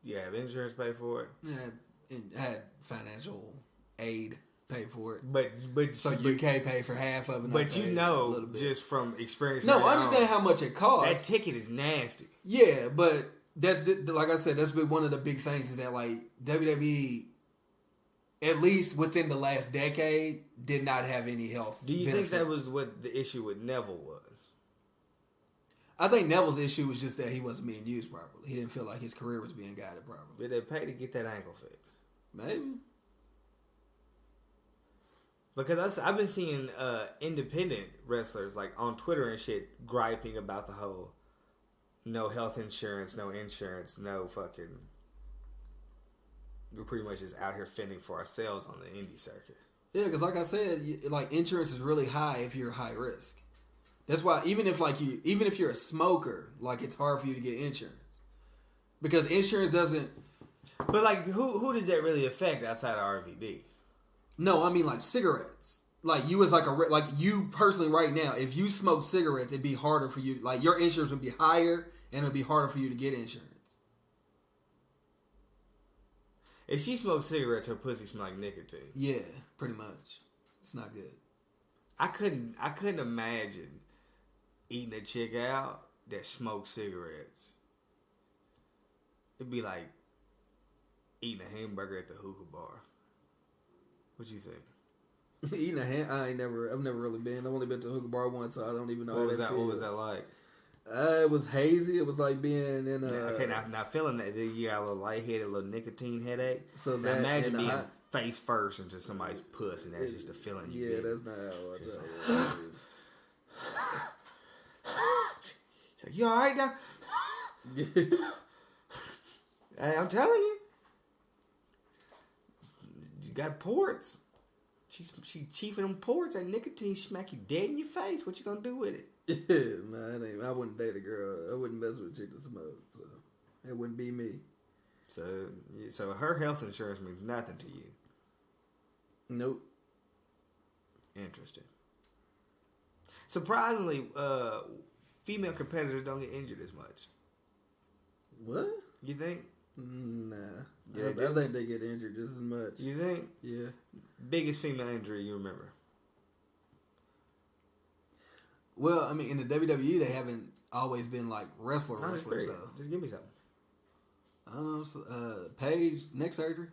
You have insurance pay for it? Yeah, I had financial aid pay for it. But so UK pay for half of it. But you know, just from experience. No, I understand how much it costs. That ticket is nasty. Yeah, but that's like I said, that's been one of the big things is that like WWE, at least within the last decade, did not have any health. Do you think that was what the issue with Neville was? I think Neville's issue was just that he wasn't being used properly. He didn't feel like his career was being guided properly. Did they pay to get that ankle fixed? Maybe. Because I've been seeing independent wrestlers like on Twitter and shit griping about the whole no health insurance, no insurance, no fucking. We're pretty much just out here fending for ourselves on the indie circuit. Yeah, because like I said, like insurance is really high if you're high risk. That's why even if you're a smoker, like it's hard for you to get insurance because insurance doesn't. But like, who does that really affect outside of RVD? No, I mean like cigarettes. Like you as like you personally right now, if you smoke cigarettes, it'd be harder for you. Like your insurance would be higher, and it'd be harder for you to get insurance. If she smokes cigarettes, her pussy smell like nicotine. Yeah, pretty much. It's not good. I couldn't imagine eating a chick out that smoke cigarettes. It'd be like eating a hamburger at the hookah bar. What you think? Eating I've never really been. I've only been to a hookah bar once, so I don't even know What how that feels. What was that like? It was hazy. It was like being in a... Okay, now feeling that you got a little lightheaded, a little nicotine headache. So now imagine being face first into somebody's puss, and that's just a feeling you get. Yeah, that's not how I just do She's like, you alright now? Hey, I'm telling you. You got ports. She's chiefing them ports. That nicotine smack you dead in your face. What you gonna do with it? Yeah, man, I wouldn't date a girl. I wouldn't mess with a chick that smoked. So it wouldn't be me. So her health insurance means nothing to you. Nope. Interesting. Surprisingly, female competitors don't get injured as much. What? You think? Nah. Yeah, I think they get injured just as much. You think? Yeah. Biggest female injury you remember? Well, I mean, in the WWE, they haven't always been like wrestlers, though. Just give me something. I don't know. Paige, neck surgery.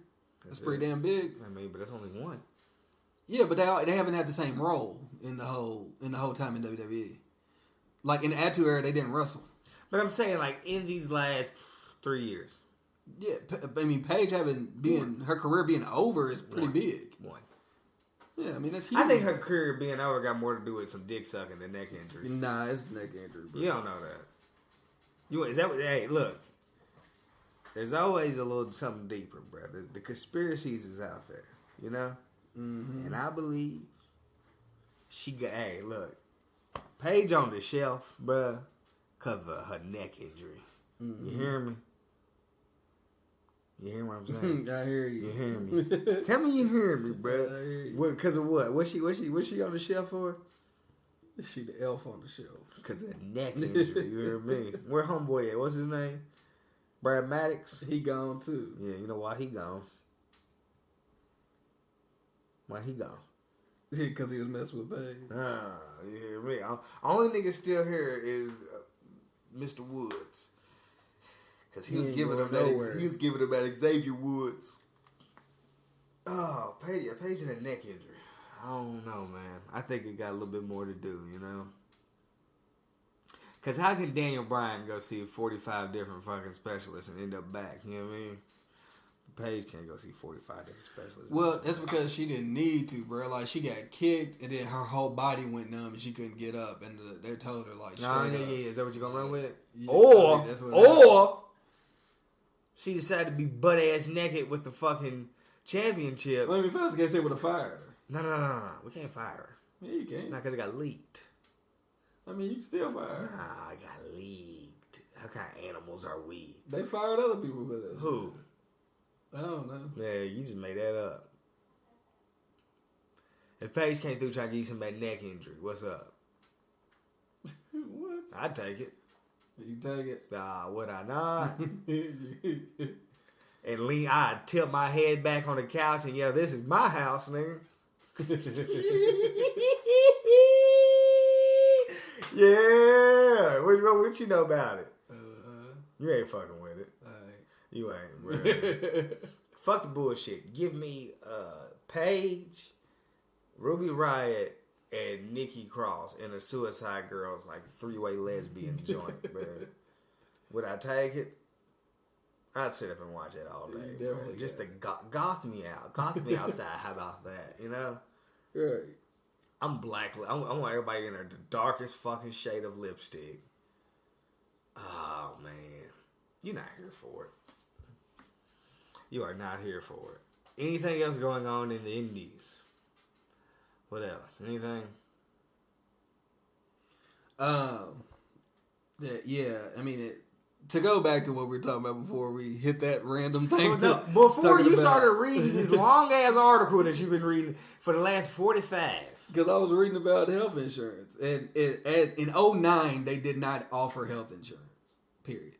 That's pretty damn big. I mean, but that's only one. Yeah, but they haven't had the same role in the whole time in WWE. Like in the Attitude Era, they didn't wrestle. But I'm saying, like in these last 3 years. Yeah, I mean, Paige her career being over is pretty big. One. Yeah, I mean that's huge. I think her career being over got more to do with some dick sucking than neck injuries. Nah, it's neck injury, bro. You don't know that. Is that what? Hey, look. There's always a little something deeper, bro. The conspiracies is out there, you know. Mm-hmm. And I believe she got. Hey, look, Paige on the shelf, bro, because of her neck injury. Mm-hmm. You hear me? You hear what I'm saying? I hear you. You hear me? Tell me you hear me, bro. I hear you. Because of what? What's she on the shelf for? She the elf on the shelf. Because of the neck injury. You hear me? Where homeboy at? What's his name? Brad Maddox? He gone too. Yeah, you know why he gone? Why he gone? Yeah, because he was messing with Paige. You hear me? Only nigga still here is Mr. Woods. Because he was giving him that Xavier Woods. Oh, Paige in a neck injury. I don't know, man. I think it got a little bit more to do, you know? Because how can Daniel Bryan go see 45 different fucking specialists and end up back? You know what I mean? Paige can't go see 45 different specialists. Well, that's because she didn't need to, bro. Like, she got kicked, and then her whole body went numb, and she couldn't get up, and they told her, like, yeah. Is that what you're going to run with? Yeah, or she decided to be butt-ass naked with the fucking championship. Well, I mean, first, I guess they would have fired her. No. We can't fire her. Yeah, you can. Not because it got leaked. I mean, you can still fire her. Nah, it got leaked. How kind of animals are we? They fired other people with it. Who? I don't know. Yeah, you just made that up. If Paige came through trying to get you some bad neck injury, what's up? What? I'd take it. You take it? Nah, would I not? And I'd tilt my head back on the couch and yell, "This is my house, nigga." Yeah. What you know about it? You ain't fucking with it. You ain't, bro. Fuck the bullshit. Give me Paige, Ruby Riott, and Nikki Cross in a Suicide Girls like 3-way lesbian joint, bro. Would I take it? I'd sit up and watch it all day. Just to goth me out. Goth me outside. How about that? You know? Right. I'm black. I want everybody in there the darkest fucking shade of lipstick. Oh, man. You're not here for it. You are not here for it. Anything else going on in the Indies? What else? Anything? Yeah. I mean, to go back to what we were talking about before we hit that random thing. No, before you started reading this long ass article that you've been reading for the last 45. Because I was reading about health insurance, and in 2009 they did not offer health insurance. Period.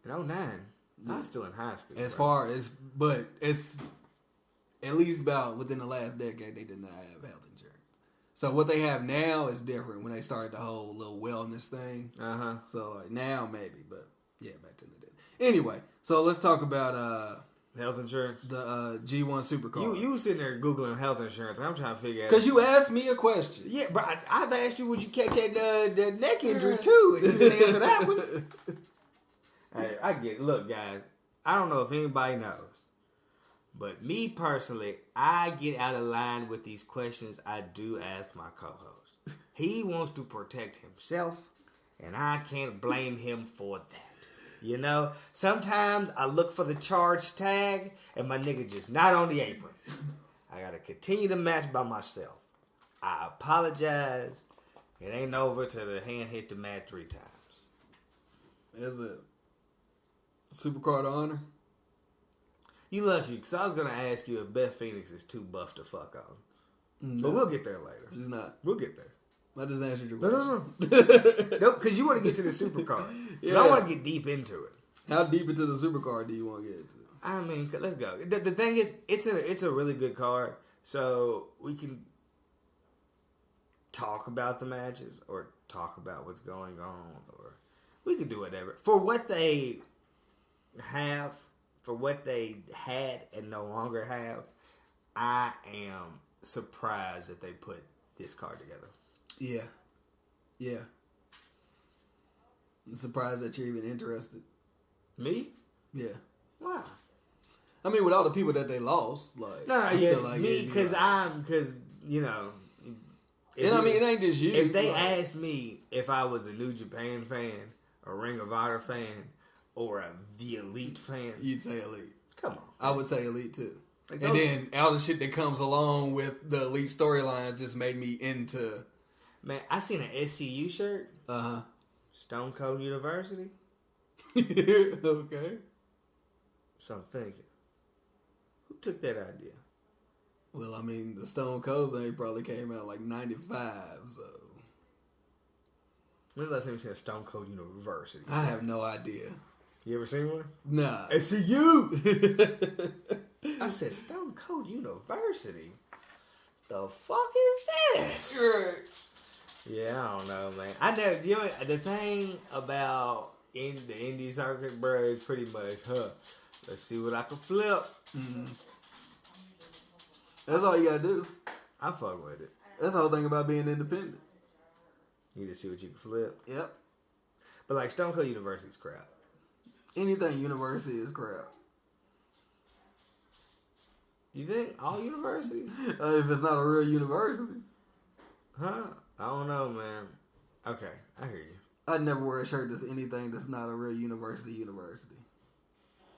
In 2009. I was still in high school. But it's at least about within the last decade they did not have health insurance. So what they have now is different when they started the whole little wellness thing. So like now maybe, but yeah, back then they did. Anyway, so let's talk about health insurance. The G1 Supercar. You sitting there Googling health insurance. I'm trying to figure out. Because you asked me a question. Yeah, but I've asked you, would you catch that neck injury too? And you didn't answer that one. Hey, I get it. Look, guys, I don't know if anybody knows, but me personally, I get out of line with these questions I do ask my co-host. He wants to protect himself, and I can't blame him for that. You know, sometimes I look for the charge tag, and my nigga just not on the apron. I gotta continue the match by myself. I apologize. It ain't over till the hand hit the mat 3 times. Is it Supercar to honor? You lucky, because I was going to ask you if Beth Phoenix is too buff to fuck on. No. But we'll get there later. She's not. We'll get there. I just answered your question. No, because you want to get to the supercar. Yeah. I want to get deep into it. How deep into the supercar do you want to get into? I mean, let's go. The thing is, it's a really good card, so we can talk about the matches or talk about what's going on, or we can do whatever. For what they have, for what they had and no longer have, I am surprised that they put this card together. Yeah. Yeah. I'm surprised that you're even interested. Me? Yeah. Why? I mean, with all the people that they lost, like yes, like me, because you know. And I mean, it ain't just you. If they asked me if I was a New Japan fan, a Ring of Honor fan, or the Elite fan, you'd say Elite. Come on, I would say Elite too. Like and then all the shit that comes along with the Elite storyline just made me into. Man, I seen an SCU shirt. Stone Cold University. Okay. So I'm thinking, who took that idea? Well, I mean, the Stone Cold thing probably came out like 95, so. When's the last time you seen a Stone Cold University? I have no idea. You ever seen one? Nah. SCU! I said, Stone Cold University? The fuck is this? Yeah, I don't know, man. I know, you know, the thing about in the indie circuit, bro, is pretty much, let's see what I can flip. Mm-hmm. That's all you gotta do. I fuck with it. That's the whole thing about being independent. You just see what you can flip. Yep. But like Stone Cold University's crap. Anything university is crap. You think all universities? If it's not a real university. Huh? I don't know, man. Okay, I hear you. I'd never wear a shirt that's anything that's not a real university.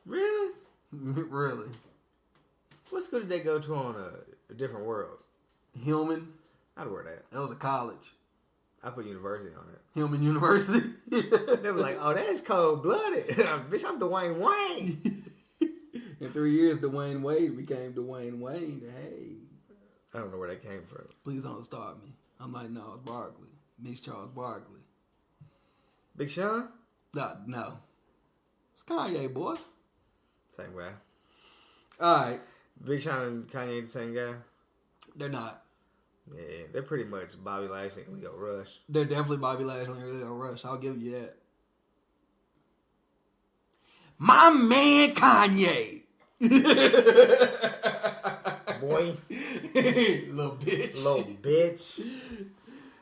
Really? Really. What school did they go to on a different world? Hillman. I'd wear that. That was a college. I put university on it. Hillman University. They were like, oh, that's cold-blooded. Bitch, I'm Dwayne Wayne. In 3 years, Dwayne Wade became Dwayne Wayne. Hey. I don't know where that came from. Please don't start me. I'm like, no, it's Barkley. Meets Charles Barkley. Big Sean? No. It's Kanye, boy. Same guy. Alright. Big Sean and Kanye the same guy? They're not. Yeah, they're pretty much Bobby Lashley and Leo Rush. They're definitely Bobby Lashley and Leo Rush. I'll give you that. My man Kanye. Boy. Little bitch. Little bitch.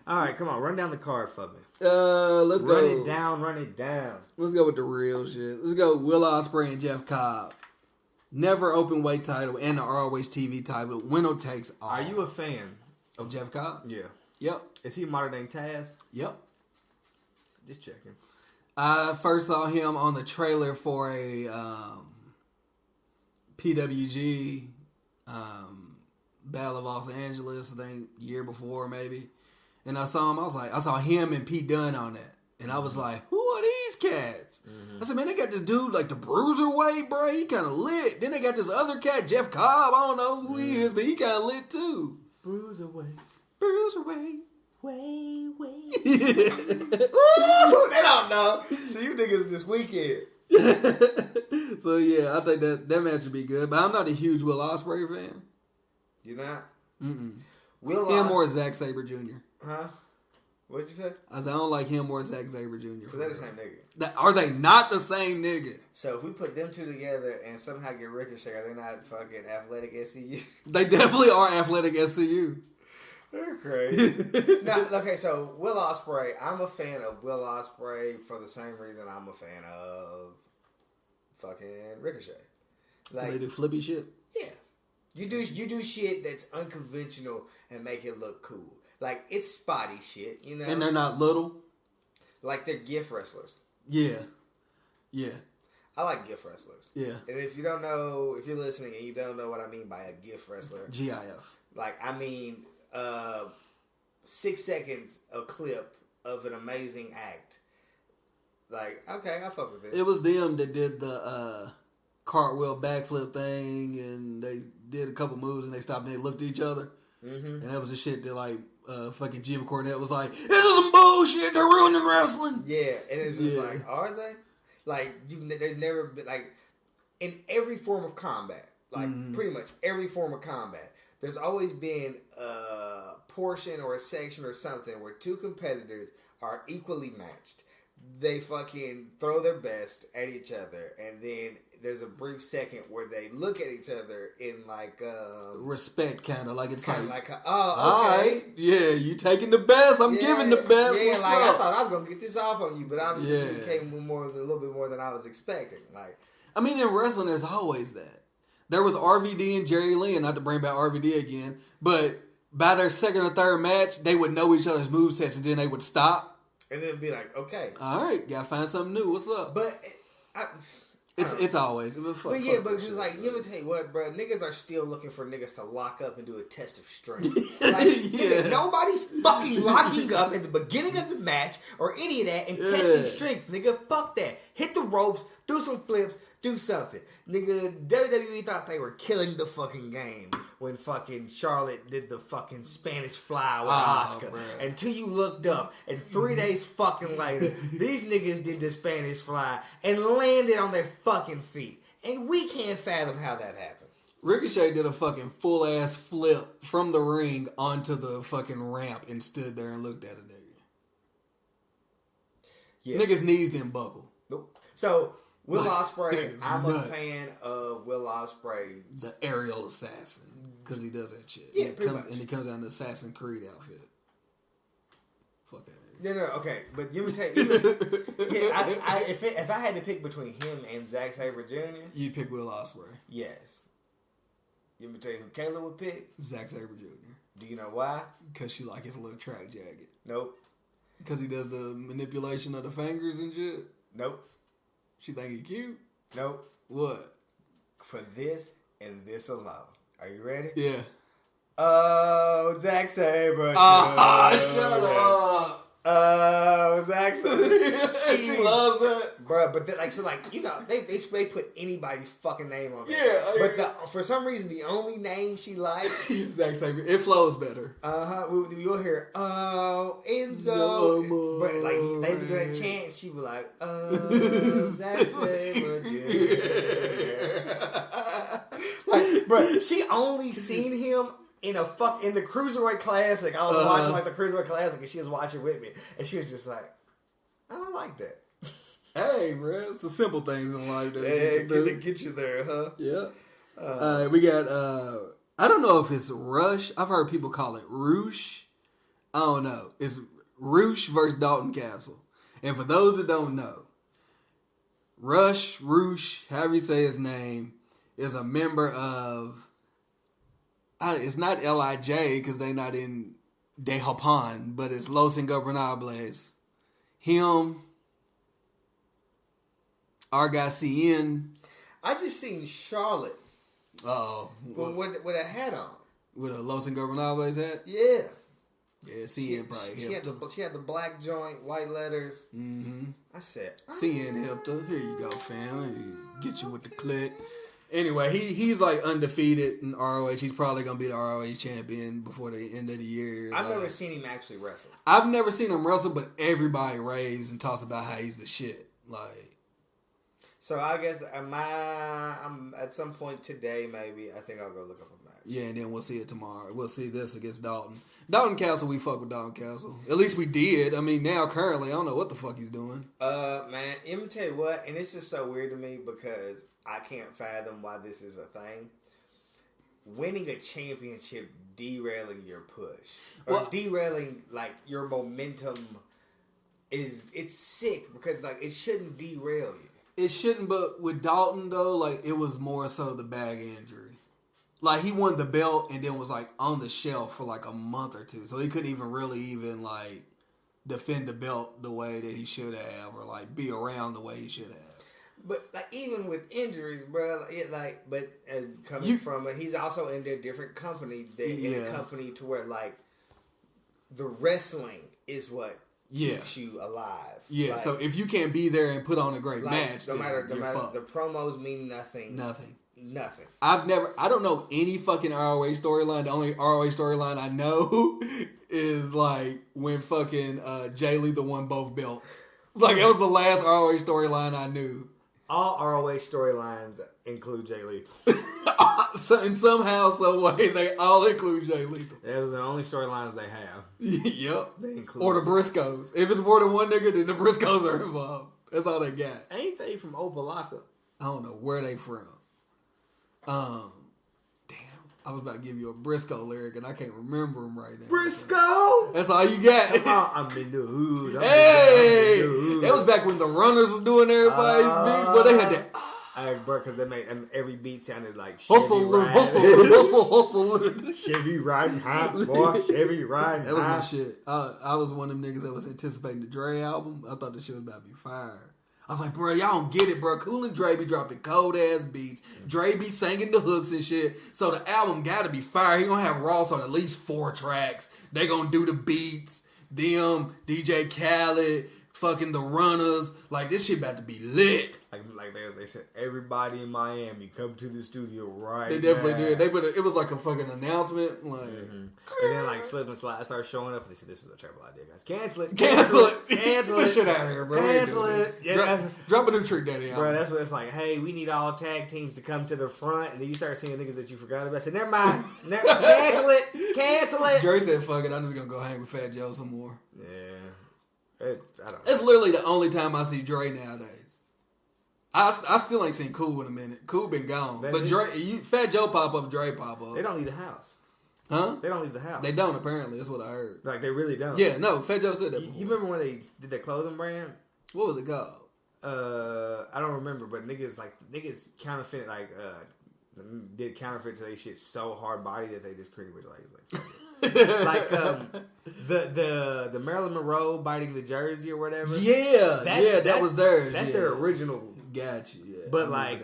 Alright, come on. Run down the card for me. Let's go. Run it down. Let's go with the real shit. Let's go Will Ospreay and Jeff Cobb. Never open weight title and the ROH TV title. Winner takes all. Are you a fan of Jeff Cobb? Yeah. Yep. Is he modern day Taz? Yep. Just checking. I first saw him on the trailer for a PWG Battle of Los Angeles, I think year before maybe. And I saw him and Pete Dunne on that. And I was like, who are these cats? I said, man, they got this dude like the Bruiserweight, bro. He kind of lit. Then they got this other cat, Jeff Cobb. I don't know who he is, but he kind of lit too. Bruiserweight. Way. Ooh, they don't know. See, you niggas this weekend. So, yeah, I think that match would be good. But I'm not a huge Will Ospreay fan. You not? Mm-mm. Him or Zack Sabre Jr. Huh? What'd you say? I said, I don't like him or Zack Sabre Jr. Because they're the same nigga. Are they not the same nigga? So if we put them two together and somehow get Ricochet, are they not fucking athletic SCU? They definitely are athletic SCU. They're crazy. Now, okay, so Will Ospreay, I'm a fan of Will Ospreay for the same reason I'm a fan of fucking Ricochet. Like, They do flippy shit. yeah. You do shit that's unconventional and make it look cool. Like, it's spotty shit, you know? And they're not little. Like, they're gift wrestlers. Yeah. Yeah. I like gift wrestlers. Yeah. And if you don't know, if you're listening and you don't know what I mean by a gift wrestler, GIF. like, I mean, 6 seconds a clip of an amazing act. Like, okay, I fuck with it. It was them that did the cartwheel backflip thing, and they did a couple moves, and they stopped and they looked at each other. Mm-hmm. And that was the shit that, like, fucking Jim Cornette was like, this is some bullshit, they're ruining wrestling. Yeah, and it's just like, are they? Like, there's never been, like, in every form of combat, like, pretty much every form of combat, there's always been a portion or a section or something where two competitors are equally matched. They fucking throw their best at each other, and then there's a brief second where they look at each other in like respect, kind of like it's kind of like, okay, all right, yeah, you taking the best, I'm giving the best. Yeah, what's like up? I thought I was gonna get this off on you, but obviously Yeah. it came with a little bit more than I was expecting. Like, I mean, in wrestling, there's always that. There was RVD and Jerry Lynn, not to bring back RVD again, but by their second or third match, they would know each other's movesets, and then they would stop. and then be like, okay, All right, gotta find something new. What's up? but It's always. But yeah, but it's like, you know, tell you what, bro, niggas are still looking for niggas to lock up and do a test of strength. Like, nigga, nobody's fucking locking up at the beginning of the match or any of that and testing strength, nigga. Fuck that. Hit the ropes, do some flips, do something. Nigga, WWE thought they were killing the fucking game when fucking Charlotte did the fucking Spanish fly with Asuka. Bruh. Until you looked up, and 3 days fucking later, these niggas did the Spanish fly and landed on their fucking feet. And we can't fathom how that happened. Ricochet did a fucking full ass flip from the ring onto the fucking ramp and stood there and looked at a nigga. Yeah. Niggas' knees didn't buckle. Nope. So, Will Ospreay, niggas I'm nuts. a fan of Will Ospreay. The aerial assassin. Because he does that shit. Yeah, and pretty much. And he comes out in the Assassin's Creed outfit. Fuck that nigga. No, okay, but you tell you, yeah, if I had to pick between him and Zack Sabre Jr., You pick Will Ospreay. yes. You me tell you who Kayla would pick? Zack Sabre Jr. Do you know why? Because she like his little track jacket. Nope. Because he does the manipulation of the fingers and shit. Nope. She think he cute. Nope. What? For this and this alone. Are you ready? Yeah. Oh, Zack Sabre. Shut up. Oh, Zack Sabre. She loves that. Bruh, but you know, they put anybody's fucking name on it. Yeah. But for some reason, the only name she likes, Zack Sabre. It flows better. you'll hear, oh, Enzo. No, But like they be doing that chant, she be like, oh, Zack Sabre Jr. Like, bruh, she only seen him in the Cruiserweight Classic. I was watching like the Cruiserweight Classic, and she was watching with me, and she was just like, I don't like that. Hey, bro, it's the simple things in life that Get you there, huh? Yeah. We got, I don't know if it's Rush. I've heard people call it Roosh. I don't know. It's Roosh versus Dalton Castle. And for those that don't know, Roosh, however you say his name, is a member of, it's not LIJ because they're not in De Japan, but it's Los Ingobernables. Him, our guy CN. I just seen Charlotte with a hat on. With a Los Ingobernables hat? Yeah. Yeah, CN probably she had the black joint, white letters. Mm-hmm. I said, CN helped her. Here you go, fam. Get you with the click. Anyway, he's like undefeated in ROH. He's probably going to be the ROH champion before the end of the year. I've never seen him actually wrestle. I've never seen him wrestle, but everybody raves and talks about how he's the shit. Like, so I guess I'm at some point today, maybe, I think I'll go look up a match. Yeah, and then we'll see it tomorrow. We'll see this against Dalton. Dalton Castle, we fuck with Dalton Castle. At least we did. I mean, now currently, I don't know what the fuck he's doing. Man, let me tell you what, and it's just so weird to me because I can't fathom why this is a thing. Winning a championship derailing your push. Or derailing, like, your momentum it's sick because, like, it shouldn't derail you. It shouldn't, but with Dalton, though, like, it was more so the bag injury. Like, he won the belt and then was, like, on the shelf for, like, a month or two. So he couldn't even, like, defend the belt the way that he should have or, like, be around the way he should have. But, like, even with injuries, bro, he's also in a different company. In a company to where, like, the wrestling is what keeps you alive. Yeah, like, so if you can't be there and put on a great match, no matter the promos mean nothing. Nothing. I don't know any fucking ROH storyline. The only ROH storyline I know is like when fucking Jay Lethal won both belts. Like that was the last ROH storyline I knew. All ROH storylines include Jay Lethal. So in somehow, some way, they all include Jay Lethal. That was the only storylines they have. Yep. They include or the Briscoes. If it's more than one nigga, then the Briscoes are involved. That's all they got. Ain't they from Opalaka? I don't know where they from. Damn, I was about to give you a Briscoe lyric and I can't remember him right now. Briscoe? That's all you got. I'm in the hood. Hey! That was back when the Runners was doing everybody's beat, but they had that. Bro, because they made every beat sounded like Hustle. Chevy riding high, boy. Chevy riding high. That was my shit. I was one of them niggas that was anticipating the Dre album. I thought the shit was about to be fire. I was like, bro, y'all don't get it, bro. Cool and Dre be dropping cold-ass beats. Dre be singing the hooks and shit. So the album gotta be fire. He gonna have Ross on at least 4 tracks. They gonna do the beats. Them, DJ Khaled, fucking the Runners. Like, this shit about to be lit. Like they said, everybody in Miami, come to the studio right now. They definitely did. It was like a fucking announcement. Like, and then like Slip and Slide started showing up. And they said, this is a terrible idea, guys. Cancel it. Get this shit out of here, bro. Cancel it. Yeah, drop a new Trick Daddy album. Bro, that's what it's like. Hey, we need all tag teams to come to the front. And then you start seeing niggas that you forgot about. I said, never mind. Cancel it. Dre said, fuck it. I'm just going to go hang with Fat Joe some more. Yeah. It's literally the only time I see Dre nowadays. I still ain't seen Cool in a minute. Cool been gone. But Fat Joe pop up, Dre pop up. They don't leave the house. Huh? They don't leave the house. They don't, apparently. That's what I heard. Like, they really don't. Yeah, no, Fat Joe said that before. You remember when they did that clothing brand? What was it called? I don't remember, but niggas counterfeit, did counterfeit to their shit so hard body that they just pretty much the Marilyn Monroe biting the jersey or whatever. Yeah, that was theirs. That's their original. Got you. Yeah, but like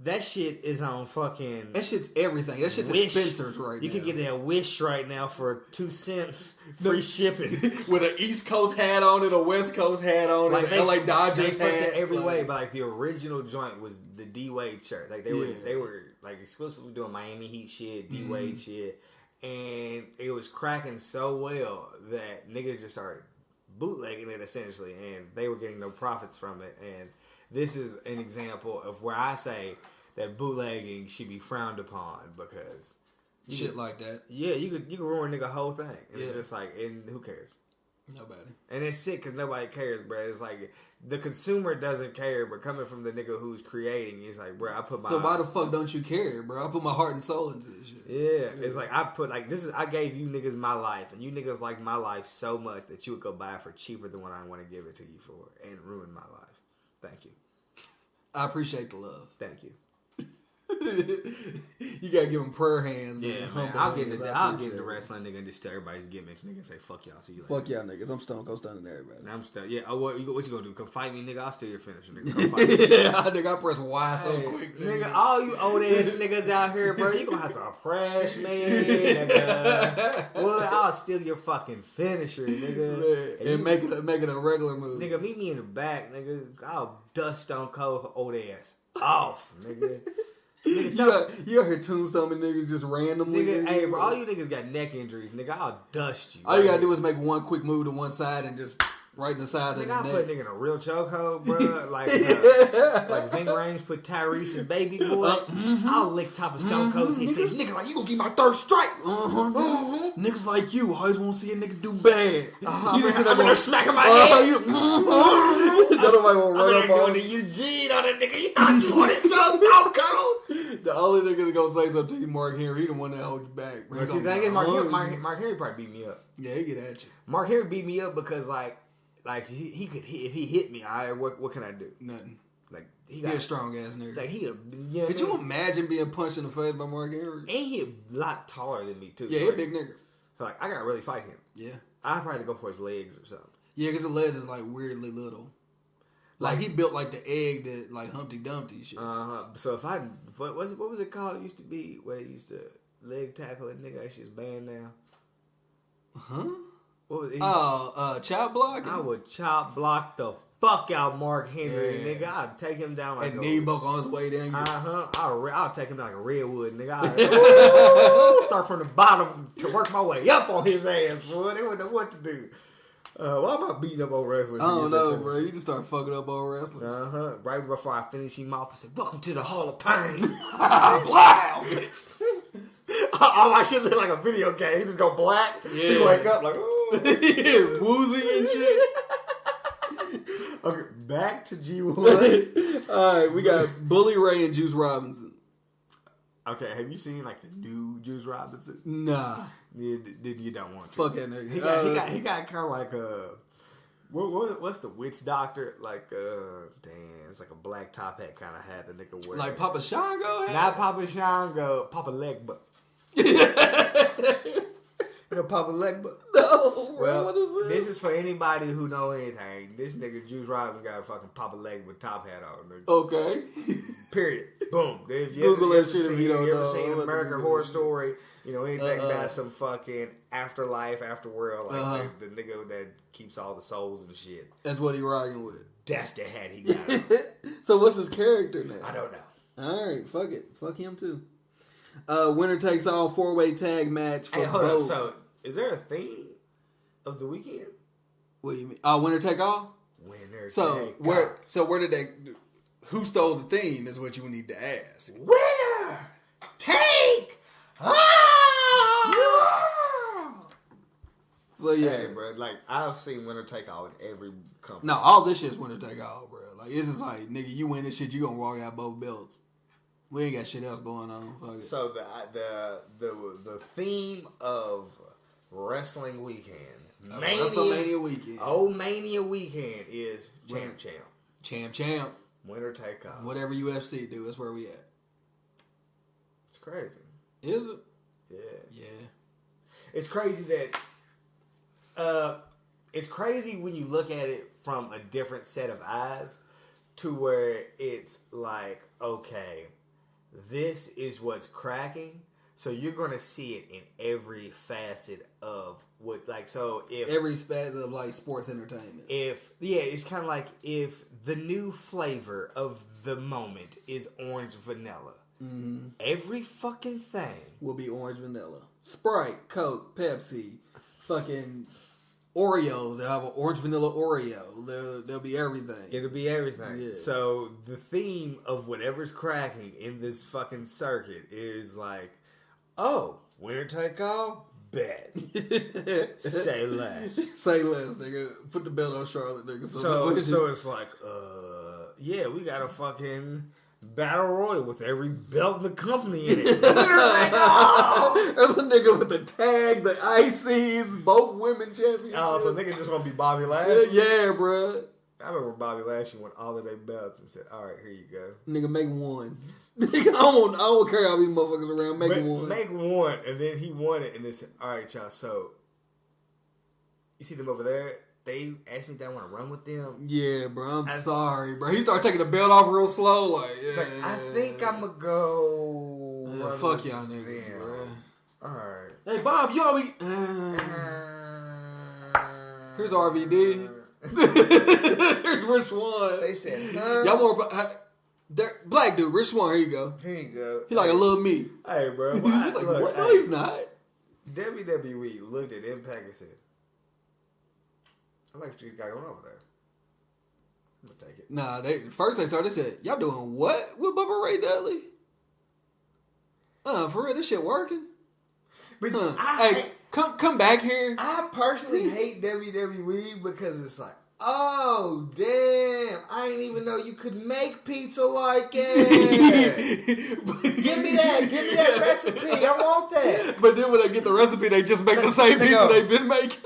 that shit is on fucking. That shit's everything. That shit's Wish. at Spencer's right now. You can get that Wish right now for 2 cents free shipping with an East Coast hat on it, a West Coast hat on it, LA Dodgers hat. Every way, but like the original joint was the D Wade shirt. Like they were like exclusively doing Miami Heat shit, D Wade shit. And it was cracking so well that niggas just started bootlegging it essentially, and they were getting no profits from it. And this is an example of where I say that bootlegging should be frowned upon because shit like that. Yeah, you could ruin a nigga whole thing. And it's just like, and who cares? Nobody. And it's sick because nobody cares, bro. It's like the consumer doesn't care, but coming from the nigga who's creating, it's like, bro, I put my. So why the fuck don't you care, bro? I put my heart and soul into this shit. Yeah, it's like I put like this is. I gave you niggas my life, and you niggas like my life so much that you would go buy it for cheaper than what I want to give it to you for, and ruin my life. Thank you. I appreciate the love. Thank you. You gotta give them prayer hands, man. Yeah, man. I'll get the wrestling nigga and just tell everybody's gimmicks, nigga. Say fuck y'all, see you later. Fuck y'all niggas. I'm Stone Cold Stunning everybody. I'm Stone. Yeah. Oh, what you gonna do? Come fight me, nigga. I'll steal your finisher, nigga. Come fight me. Yeah, nigga. I press Y so quick, nigga. All you old ass niggas out here, bro. You gonna have to press me, nigga. Well, I'll steal your fucking finisher, nigga. And make it a regular move, nigga. Meet me in the back, nigga. I'll dust Stone Cold old ass off, nigga. Nigga, you out here tombstoning niggas just randomly. Nigga, hey, bro, all you niggas got neck injuries, nigga. I'll dust you. All you gotta do is make one quick move to one side and just right in the side of the I neck. put nigga in a real chokehold, bro. Like Ving Rhames put Tyrese and Baby Boy. I'll lick top of Stone Cold. He says, nigga, like, you gonna get my third strike. Niggas like you always want to see a nigga do bad. You just sit up there smacking my head. Nobody want to run up on the Eugene on that nigga. You thought you wanted some Stone Cold? The only nigga that's gonna say something to you, Mark Henry, he the one that hold you back. Well, see, the thing is, Mark Henry probably beat me up. Yeah, he get at you. Mark Henry beat me up because like he could hit, if he hit me, what can I do? Nothing. Like He a strong ass nigga. Like Could you imagine being punched in the face by Mark Henry? And he a lot taller than me too. Yeah, he a big nigga. So like I gotta really fight him. Yeah, I'd probably go for his legs or something. yeah, because the legs is like weirdly little. Like he built like the egg that like Humpty Dumpty shit. So if what was it called? It used to be where they used to leg tackle a nigga. Actually, it's banned now. Huh? What was it? Chop block. I would chop block the fuck out Mark Henry, nigga. I'd take him down like a knee buck on his way down. I'll take him like a redwood, nigga. I'll start from the bottom to work my way up on his ass, boy. They wouldn't know what to do. Why am I beating up on wrestlers? I don't know, bro. You just start fucking up on wrestlers. Right before I finish him off, I said, "Welcome to the Hall of Pain." Wow, bitch. I should look like a video game. He just go black. Yeah. He wake up like, ooh. Woozy and shit. Okay, back to G1. All right, we got Bully Ray and Juice Robinson. Okay, have you seen like the new Juice Robinson? Nah. You don't want to. Fuck that nigga. He got kind of like what's the witch doctor? Like damn, it's like a black top hat kind of hat the nigga wear. Like Papa Shango hat? Not Papa Shango, Papa Legba. You know Papa Legba? No, well, what is this is for anybody who know anything. This nigga Juice Robinson got a fucking Papa Legba top hat on. Nigga. Okay. Period. Boom. If you Google that shit if you don't know. You ever seen American Horror Story? You know, anything about some fucking afterlife, afterworld, like the nigga that keeps all the souls and shit. That's what he rocking with. That's the hat he got on. So what's his character now? I don't know. Alright, fuck it. Fuck him too. Winner takes all 4-way tag match for hold both. up. So, is there a theme of the weekend? What do you mean? Winner take all? Winner take all. So where did they... Who stole the theme is what you need to ask. Winner take all! So yeah, hey, bro. Like I've seen winner take all in every company. No, all this shit's winner take all, bro. Like it's just like nigga, you win this shit, you gonna walk out both belts. We ain't got shit else going on. Fuck it. So the theme of Wrestling Weekend, Wrestlemania Weekend, Mania Weekend is champ, winner take all. Whatever UFC do, that's where we at. It's crazy. Is it? Yeah. It's crazy that it's crazy when you look at it from a different set of eyes to where it's like, okay, this is what's cracking. So you're going to see it in every facet of what, like, so if... Every facet of, like, sports entertainment. It's kind of like if the new flavor of the moment is orange vanilla. Mm-hmm. Every fucking thing will be orange vanilla. Sprite, Coke, Pepsi, fucking Oreos. They'll have an orange vanilla Oreo. They'll be everything. It'll be everything. Yeah. So the theme of whatever's cracking in this fucking circuit is like, oh, winner take all? Bet. Say less. Say less, nigga. Put the belt on Charlotte, nigga. So it's like, yeah, we got a fucking battle royal with every belt in the company in it. There's a nigga with the tag, the IC, both women champions. Oh, so nigga just want to be Bobby Lashley? Yeah, bro. I remember Bobby Lashley won all of their belts and said, all right, here you go. Nigga, make one. Nigga, I don't carry all these motherfuckers around. Make one. Make one. And then he won it and then said, all right, y'all, so you see them over there? They asked me if I want to run with them. Yeah, bro. I'm sorry, bro. He started taking the belt off real slow. Like, yeah. I think I'm going to go. Yeah, fuck y'all niggas, them. Bro. All right. Hey, Bob, you always. Here's RVD. Here's Rich Swann. They said, huh? Y'all more. Black dude, Rich Swann. Here you go. Here you go. He like a little me. Hey, bro. He's like, look, what? No, he's not. WWE looked at Impact and said, I like what you got going over there. I'm gonna take it. Nah, first they said, y'all doing what with Bubba Ray Dudley? For real, this shit working? But come back here. I personally hate WWE because it's like, oh damn, I didn't even know you could make pizza like it. Give me that recipe. I want that. But then when they get the recipe, they just make the same pizza they've been making.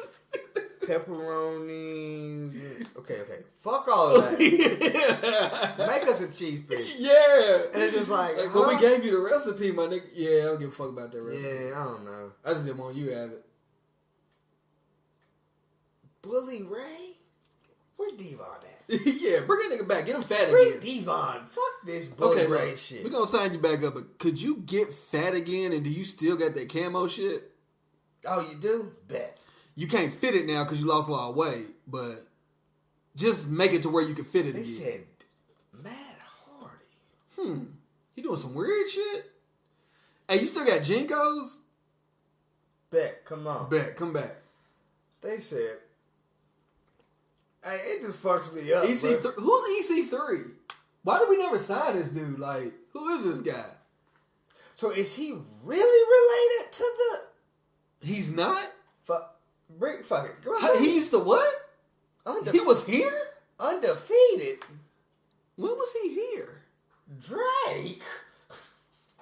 Pepperonis. Okay. Fuck all of that. Make us a cheese pizza. Yeah. And it's just like, when we gave you the recipe, my nigga. Yeah, I don't give a fuck about that recipe. Yeah, I don't know. I just didn't want you to have it. Bully Ray? Where's Devon at? Yeah, bring that nigga back. Get him fat Bring again. Devon. Fuck this Bully Ray shit. We're gonna sign you back up, but could you get fat again and do you still got that camo shit? Oh, you do? Bet. You can't fit it now because you lost a lot of weight, but just make it to where you can fit it again. They said Matt Hardy. He doing some weird shit? Hey, you still got Jinkos? Bet. Come on. Bet. Come back. They said, hey, it just fucks me up. EC3. Who's EC3? Why did we never sign this dude? Like, who is this guy? So is he really related to the... He's not? Fuck it. Go ahead. He used to what? He was here? Undefeated. When was he here? Drake.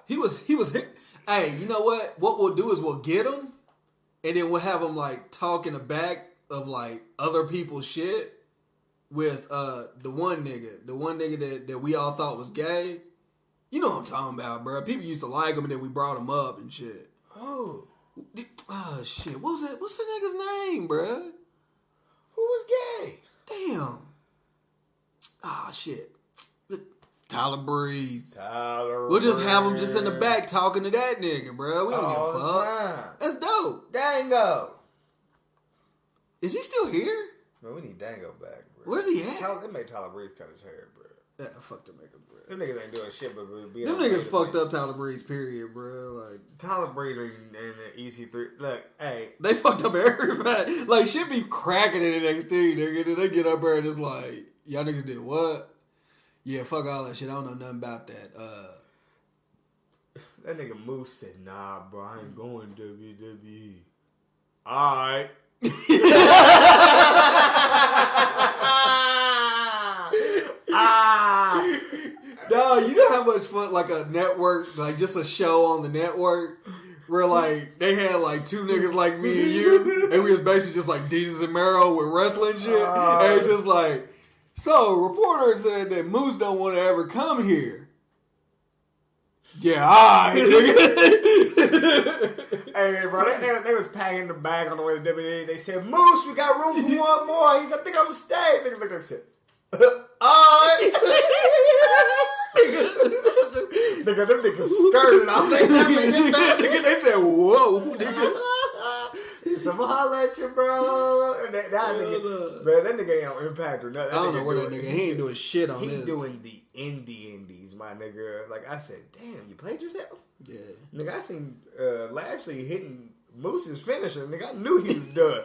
He was here. Hey, you know what? What we'll do is we'll get him, and then we'll have him like talk in the back of like other people's shit with the one nigga that we all thought was gay. You know what I'm talking about, bro. People used to like him, and then we brought him up and shit. Oh. Oh shit! What was that? What's the nigga's name, bruh? Who was gay? Damn. Ah shit. Tyler Breeze. We'll just have him just in the back talking to that nigga, bruh. We don't give a fuck. That's dope. Dango. Is he still here? Man, we need Dango back, bro. Where's he at? They made Tyler Breeze cut his hair, bro. Yeah, fuck them niggas, bro. Them niggas ain't doing shit, but being them niggas fucked up Tyler Breeze, period, bro. Like Tyler Breeze and the EC3. Look, hey, they fucked up everybody. Like shit be cracking in the NXT, nigga. Then they get up there and it's like, y'all niggas did what? Yeah, fuck all that shit. I don't know nothing about that. That nigga Moose said, nah, bro, I ain't going WWE. Alright. No, you know how much fun like a network, like just a show on the network where like they had like two niggas like me and you, and we was basically just like Jesus and Mero with wrestling shit. And it's just like, so reporter said that Moose don't want to ever come here. Yeah, alright, nigga. Hey, bro, they was packing the bag on the way to WWE. They said, Moose, we got room for one more. He said, I think I'm gonna stay. Nigga looked up and said, alright. Nigga, them niggas skirted off. They said, whoa, nigga. So I'm gonna holler at you, bro. And that nigga, man, that nigga ain't on Impact or nothing. I don't know where that nigga. He ain't doing shit on this. He doing the indies, my nigga. Like I said, damn, you played yourself. Yeah, nigga, I seen Lashley hitting Moose's finisher. Nigga, I knew he was done.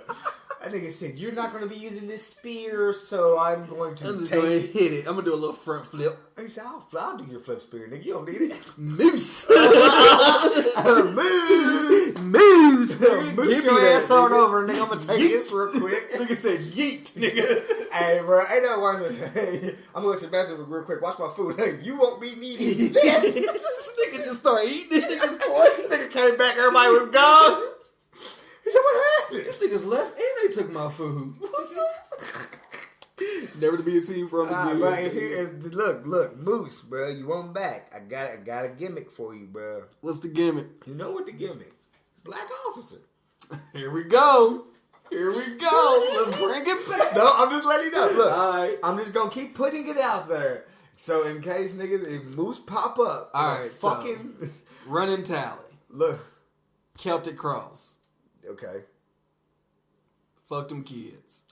That nigga said, "You're not going to be using this spear, so I'm going to just go ahead and hit it. I'm gonna do a little front flip." He said, "I'll do your flip spear, nigga. You don't need it." Moose, moose your ass on over, nigga. I'm gonna take this real quick. Nigga said, "Yeet, nigga." Hey, bro, ain't no worse than I'm gonna go to the bathroom real quick. Watch my food. Hey, you won't be needing this. This nigga just started eating it. Nigga came back. Everybody was gone. He said, "What happened?" These niggas left and they took my food. Never to be seen from his bro, look, Moose, bro, you want back? I got a gimmick for you, bro. What's the gimmick? You know what the gimmick? Black officer. Here we go. Let's bring it back. No, I'm just letting you know. Look, I'm just gonna keep putting it out there. So in case niggas, if Moose pop up, alright, fucking so, running tally. Look, Celtic Cross. Okay. Fuck them kids.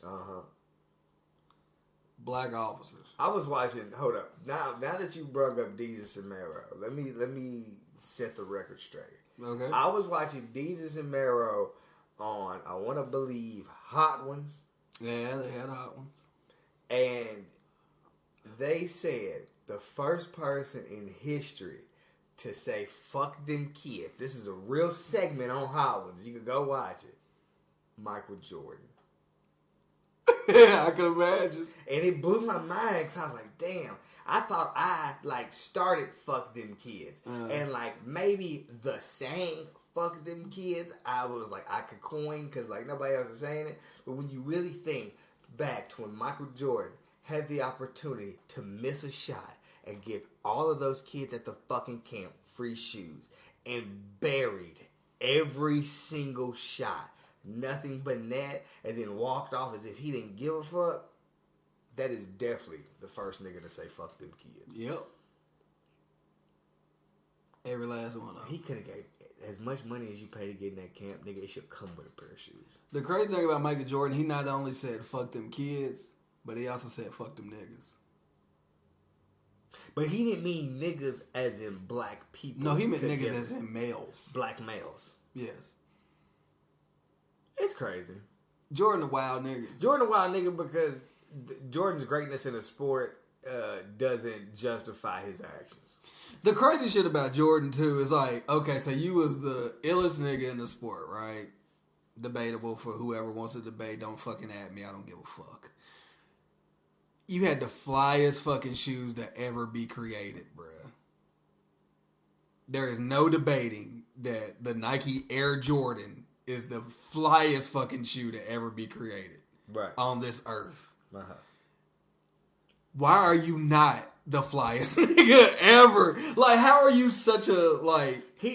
Black officers. I was watching. Hold up. Now that you brought up Desus and Mero, let me set the record straight. Okay. I was watching Desus and Mero on, I want to believe, Hot Ones. Yeah, they had hot ones. And they said the first person in history to say "fuck them kids." This is a real segment on Hot Ones. You can go watch it. Michael Jordan. Yeah, I can imagine. And it blew my mind because I was like, damn. I thought I started "fuck them kids," and maybe the saying "fuck them kids" I was like I could coin because nobody else is saying it. But when you really think back to when Michael Jordan had the opportunity to miss a shot and give all of those kids at the fucking camp free shoes and buried every single shot, nothing but net, and then walked off as if he didn't give a fuck, that is definitely the first nigga to say fuck them kids. Yep. Every last one of them. He could have gave as much money as you pay to get in that camp, nigga, it should come with a pair of shoes. The crazy thing about Michael Jordan, he not only said fuck them kids, but he also said fuck them niggas. But he didn't mean niggas as in black people. No, he meant niggas as in males. Black males. Yes. It's crazy. Jordan a wild nigga. Jordan a wild nigga because Jordan's greatness in the sport doesn't justify his actions. The crazy shit about Jordan, too, is okay, so you was the illest nigga in the sport, right? Debatable for whoever wants to debate. Don't fucking at me. I don't give a fuck. You had the flyest fucking shoes to ever be created, bruh. There is no debating that the Nike Air Jordan is the flyest fucking shoe to ever be created. Right. On this earth. Uh-huh. Why are you not the flyest nigga ever? How are you such a,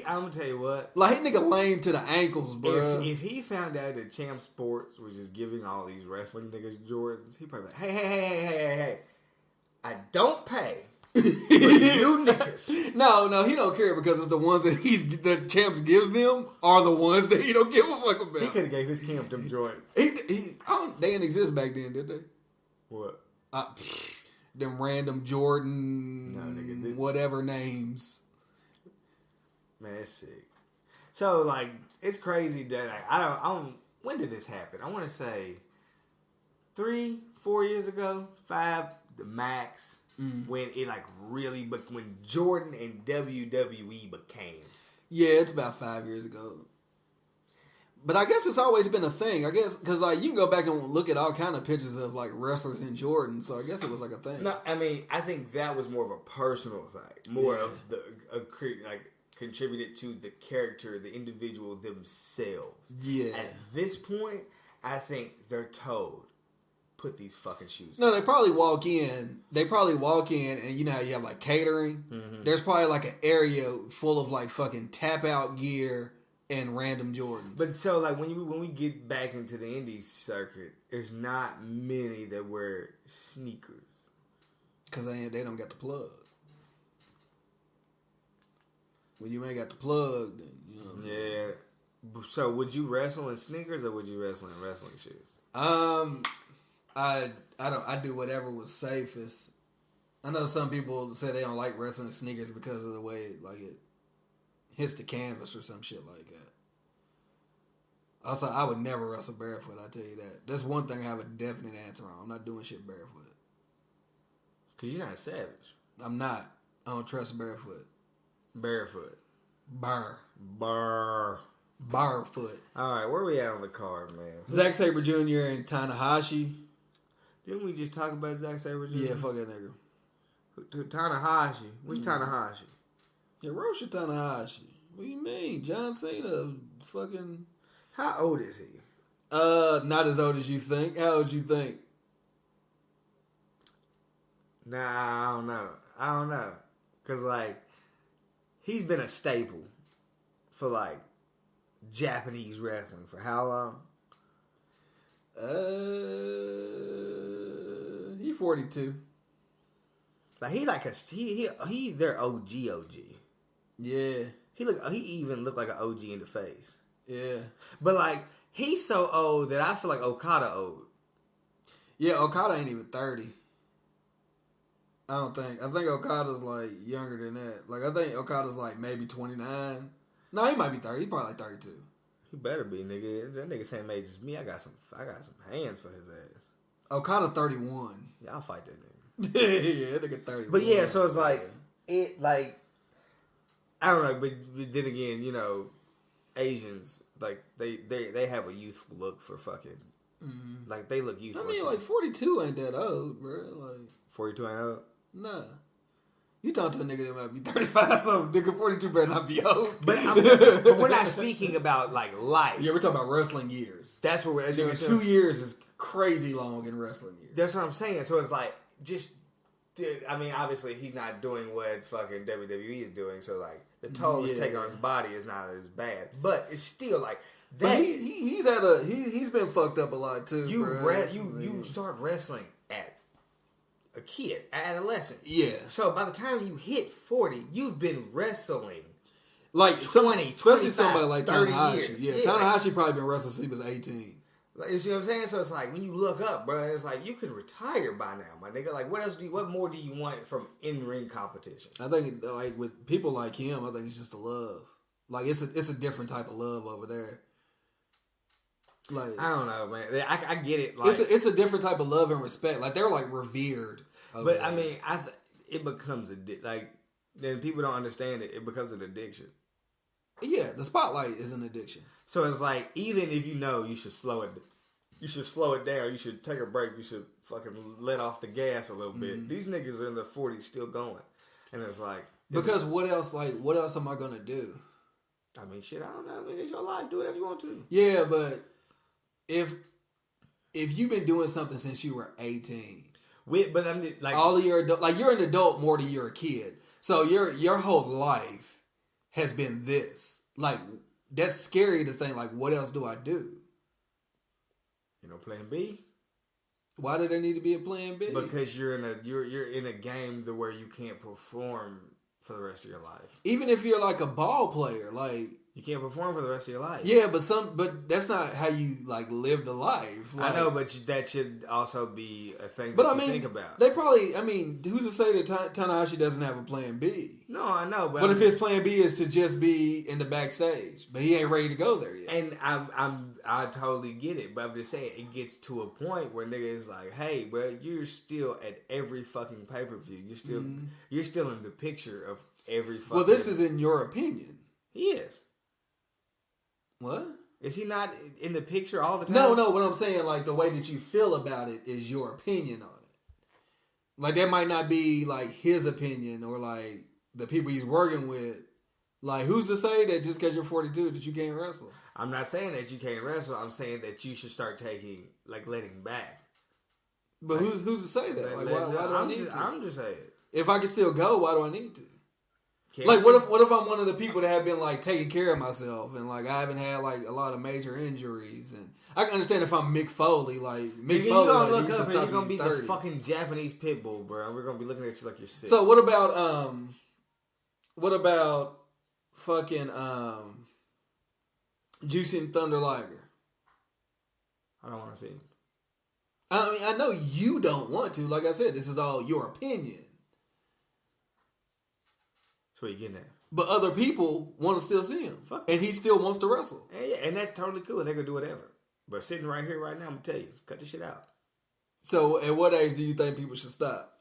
I'm gonna tell you what. he nigga lame to the ankles, bro. If he found out that Champ Sports was just giving all these wrestling niggas Jordans, he'd probably be like, hey. I don't pay for you niggas. No, he don't care because it's the ones that the Champs gives them are the ones that he don't give a fuck about. He could have gave his camp them Jordans. They didn't exist back then, did they? What? Them random Jordan, whatever names. Man, it's sick. So it's crazy that I don't. When did this happen? I want to say 3-4 years ago, 5, the max. When it really, but when Jordan and WWE became. Yeah, it's about 5 years ago. But I guess it's always been a thing. I guess because you can go back and look at all kind of pictures of wrestlers in Jordan. So I guess it was a thing. No, I mean I think that was more of a personal thing, more of the contributed to the character, the individual themselves. Yeah. At this point, I think they're told, put these fucking shoes on. No, they probably walk in. And you know how you have catering? Mm-hmm. There's probably an area full of fucking tap out gear and random Jordans. But so when we get back into the indies circuit, there's not many that wear sneakers. Because they don't got the plug. When you ain't got the plug, then you know. Yeah. So would you wrestle in sneakers or would you wrestle in wrestling shoes? I do whatever was safest. I know some people say they don't like wrestling in sneakers because of the way it hits the canvas or some shit like that. Also, I would never wrestle barefoot, I tell you that. That's one thing I have a definite answer on. I'm not doing shit barefoot. Because you're not a savage. I'm not. I don't trust barefoot. Barefoot. Barefoot. Alright, where we at on the card, man? Zack Sabre Jr. and Tanahashi. Didn't we just talk about Zack Sabre Jr.? Yeah, fuck that nigga. Tanahashi. Which Tanahashi? Hiroshi Tanahashi. What do you mean? John Cena fucking... How old is he? Not as old as you think. How old you think? Nah, I don't know. Because, he's been a staple for, Japanese wrestling for how long? He 42. He their OG. Yeah. He even looked like an OG in the face. Yeah. But he's so old that I feel like Okada old. Yeah, Okada ain't even 30. I don't think. I think Okada's younger than that. I think Okada's maybe 29. No, he might be 30. He's probably 32. He better be, nigga. That nigga same age as me. I got some hands for his ass. Okada 31. Yeah, I'll fight that nigga. Yeah, that nigga 31. But yeah, so it's like I don't know, but then again, you know, Asians like they have a youthful look for fucking like they look youthful. I mean, like 42 ain't that old, bro. Like 42 ain't old. Nah. You talking to a nigga that might be 35, so nigga 42 better not be old. But we're not speaking about like life. Yeah, we're talking about wrestling years. That's what we're. Nigga, 2 years is crazy long in wrestling years. That's what I'm saying. So it's like I mean, obviously he's not doing what fucking WWE is doing. So like the toll he's taking on his body is not as bad, but it's still like that. But he's been fucked up a lot too. You start wrestling at a kid, adolescent. Yeah. So by the time you hit 40, you've been wrestling like 20, especially somebody like 30 Tanahashi. years. Yeah, Tanahashi probably been wrestling since he was 18. Like, you see what I'm saying? So it's like when you look up, bro, it's like you can retire by now, my nigga. Like, what more do you want from in-ring competition? I think like with people like him, I think it's just a love. Like it's a different type of love over there. Like I don't know, man. I get it. Like it's a different type of love and respect. Like they're like revered. But there. I mean, it becomes like then people don't understand it. It becomes an addiction. Yeah, the spotlight is an addiction. So it's like even if you know you should slow it down. You should take a break. You should fucking let off the gas a little bit. These niggas are in their 40s still going, and it's like because what else? Like what else am I gonna do? I mean, shit. I don't know. I mean, it's your life. Do whatever you want to. Yeah, but if you've been doing something since you were 18. But I'm like all of your like you're an adult more than you're a kid. So your whole life has been this. Like that's scary to think. Like what else do I do? You know, plan B. Why do there need to be a plan B? Because you're in a game where you can't perform for the rest of your life. Even if you're like a ball player, like you can't perform for the rest of your life. Yeah, but that's not how you like live the life. Like, I know, but that should also be a thing but that I you mean, think about. They probably, I mean, who's to say that Tanahashi doesn't have a plan B? No, I know, but what if his plan B is to just be in the backstage, but he ain't ready to go there yet? And I totally get it, but I'm just saying it gets to a point where nigga is like, hey, bro, you're still at every fucking pay-per-view. You're still in the picture of every fucking. Well, this is in your opinion. He is. What? Is he not in the picture all the time? No. What I'm saying, like the way that you feel about it is your opinion on it. Like that might not be like his opinion or like the people he's working with. Like who's to say that just because you're 42 that you can't wrestle? I'm not saying that you can't wrestle. I'm saying that you should start letting back. But like, who's to say that? Like why do I need to? I'm just saying. If I can still go, why do I need to? Can't like what if I'm one of the people that have been like taking care of myself and like I haven't had like a lot of major injuries and I can understand if I'm Mick Foley like Mick Foley. You're gonna like, look up and you're gonna be 30. the fucking Japanese pit bull, bro. We're gonna be looking at you like you're sick. So what about fucking Juicy and Thunder Liger? I don't want to see him. I mean, I know you don't want to. Like I said, this is all your opinion. That's what you're getting at. But other people want to still see him. And he still wants to wrestle. And that's totally cool. They're going to do whatever. But sitting right here, right now, I'm going to tell you, cut this shit out. So at what age do you think people should stop?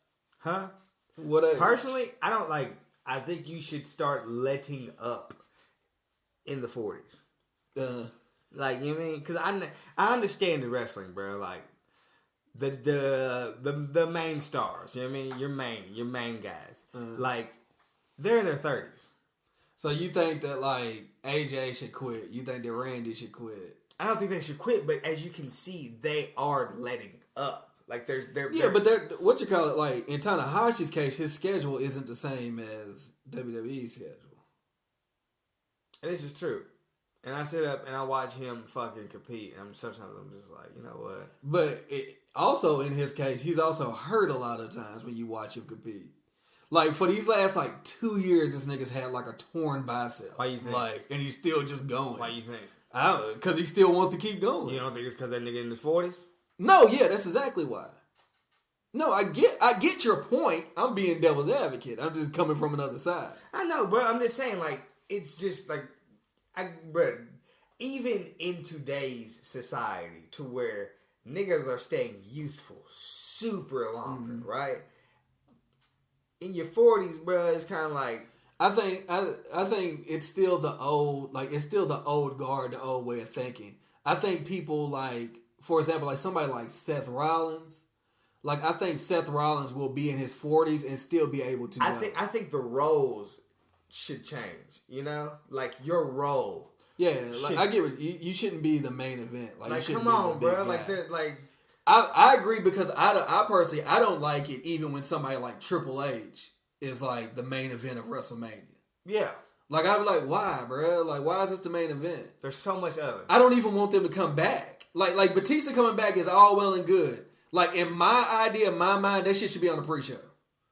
Huh? What age? Personally, I think you should start letting up in the 40s. Like, you know what I mean? Because I understand the wrestling, bro. Like, the main stars, you know what I mean? Your main guys. Like, they're in their 30s. So you think that, like, AJ should quit? You think that Randy should quit? I don't think they should quit, but as you can see, they are letting up. Like, but what you call it? Like, in Tanahashi's case, his schedule isn't the same as WWE's schedule. And this is true. And I sit up and I watch him fucking compete, and sometimes I'm just like, you know what? But also, in his case, he's also hurt a lot of times when you watch him compete. Like, for these last, 2 years, this nigga's had, a torn bicep. Why you think? And he's still just going. Why you think? I don't know, because he still wants to keep going. You don't think it's because that nigga in his 40s? No, yeah, that's exactly why. No, I get your point. I'm being devil's advocate. I'm just coming from another side. I know, bro. I'm just saying, it's just, bro, even in today's society, to where niggas are staying youthful super longer, right? In your 40s, bro, it's kind of like I think it's still the old, like it's still the old guard, the old way of thinking. I think people like, for example, like somebody like Seth Rollins. Like I think Seth Rollins will be in his 40s and still be able to. I think the roles should change. You know, like your role. Yeah, like I get it. You shouldn't be the main event. Like you come on, bro. Like guy. they're like. I agree because I personally I don't like it even when somebody like Triple H is like the main event of WrestleMania. Yeah. Like I'd be like, why, bro? Like why is this the main event? There's so much of it. I don't even want them to come back. Like Batista coming back is all well and good. Like in my idea, in my mind, that shit should be on the pre-show.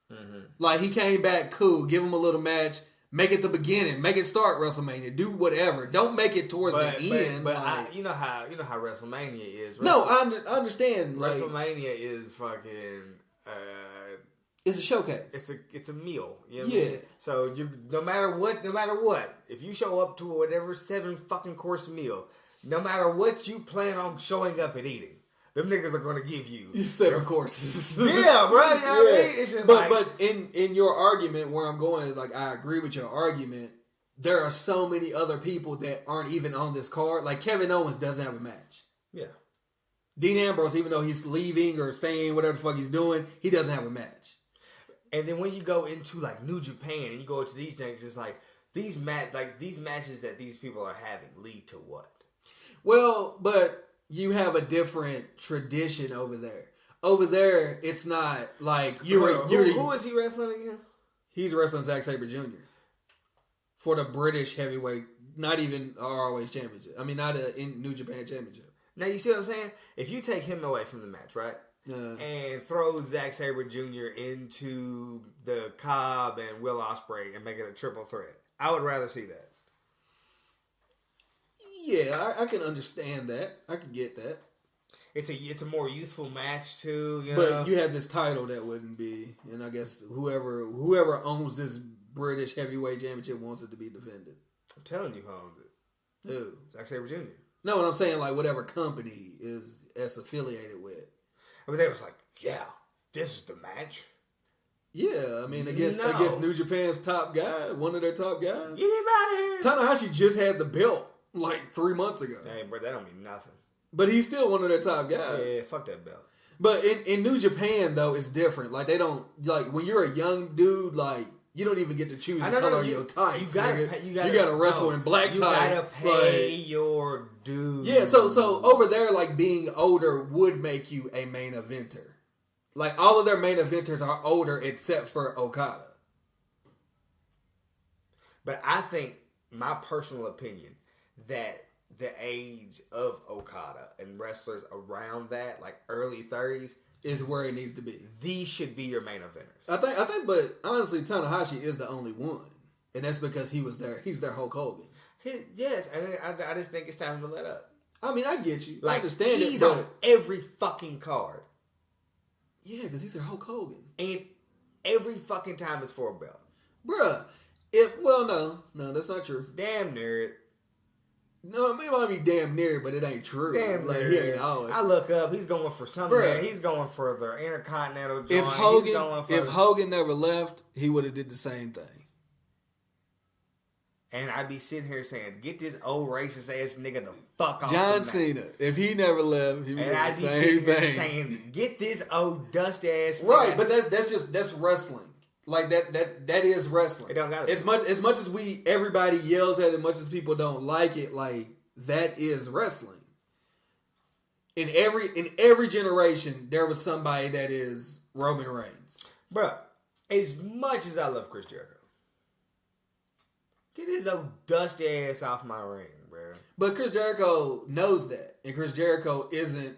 Mm-hmm. Like he came back, cool. Give him a little match. Make it the beginning. Make it start WrestleMania. Do whatever. Don't make it towards the end. But like, you know how WrestleMania is. No, I understand. WrestleMania is fucking. It's a showcase. It's a meal. You know what I mean? So no matter what, if you show up to whatever 7 fucking course meal, no matter what you plan on showing up and eating, them niggas are gonna give you 7 courses. Yeah, bro. You know what I mean? It's just but in your argument, where I'm going is like I agree with your argument. There are so many other people that aren't even on this card. Like Kevin Owens doesn't have a match. Yeah. Dean Ambrose, even though he's leaving or staying, whatever the fuck he's doing, he doesn't have a match. And then when you go into like New Japan and you go into these things, it's like these matches that these people are having lead to what? Well, but you have a different tradition over there. Over there, it's not like who is he wrestling again? He's wrestling Zack Sabre Jr. for the British heavyweight, not even ROH championship. I mean, not in New Japan championship. Now you see what I'm saying? If you take him away from the match, right? And throw Zack Sabre Jr. into the Cobb and Will Ospreay and make it a triple threat, I would rather see that. Yeah, I can understand that. I can get that. It's a more youthful match too, you know? But you have this title that wouldn't be, and I guess whoever owns this British heavyweight championship wants it to be defended. I'm telling you who owns it. Who? Zack Sabre Jr. No, what I'm saying, like whatever company is affiliated with. I mean, they was like, yeah, this is the match. Yeah, I mean, against New Japan's top guy, one of their top guys. Get him out of here. Tanahashi just had the belt like 3 months ago. Hey, bro, that don't mean nothing. But he's still one of their top guys. Yeah, fuck that belt. But in New Japan, though, it's different. Like, they don't, like, when you're a young dude, like, you don't even get to choose the color of your tights. You gotta wrestle in black tights. You gotta pay your dues. Yeah, so over there, like, being older would make you a main eventer. Like, all of their main eventers are older except for Okada. But I think, my personal opinion, that the age of Okada and wrestlers around that, like early 30s, is where it needs to be. These should be your main eventers. I think, but honestly, Tanahashi is the only one, and that's because he was there. He's their Hulk Hogan. Yes, and I just think it's time to let up. I mean, I get you. Like, I understand he's it, on every fucking card. Yeah, because he's their Hulk Hogan, and every fucking time it's for a belt, bruh. No, that's not true. Damn near it. No, it might be damn near, but it ain't true. Damn like, near. He ain't always. I look up. He's going for something. He's going for the Intercontinental joint. If Hogan never left, he would have did the same thing. And I'd be sitting here saying, "Get this old racist ass nigga the fuck off." John Cena. If he never left, he would do the same thing. Saying, "Get this old dust ass." Right, but that's wrestling. Like that is wrestling. It don't gotta as much as everybody yells at it, as much as people don't like it, like that is wrestling. In every generation, there was somebody that is Roman Reigns. Bruh, as much as I love Chris Jericho, get his old dusty ass off my ring, bruh. But Chris Jericho knows that, and Chris Jericho isn't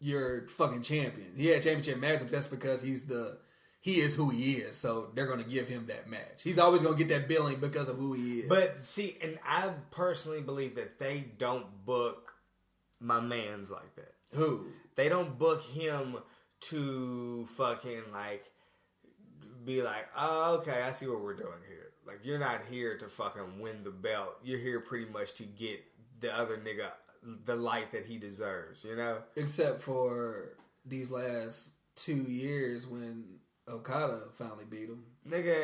your fucking champion. He had championship matchups. That's because he is who he is, so they're going to give him that match. He's always going to get that billing because of who he is. But see, and I personally believe that they don't book my mans like that. Who? They don't book him to fucking like be like, oh, okay, I see what we're doing here. Like, you're not here to fucking win the belt. You're here pretty much to get the other nigga the light that he deserves, you know? Except for these last 2 years when Okada finally beat him. Nigga,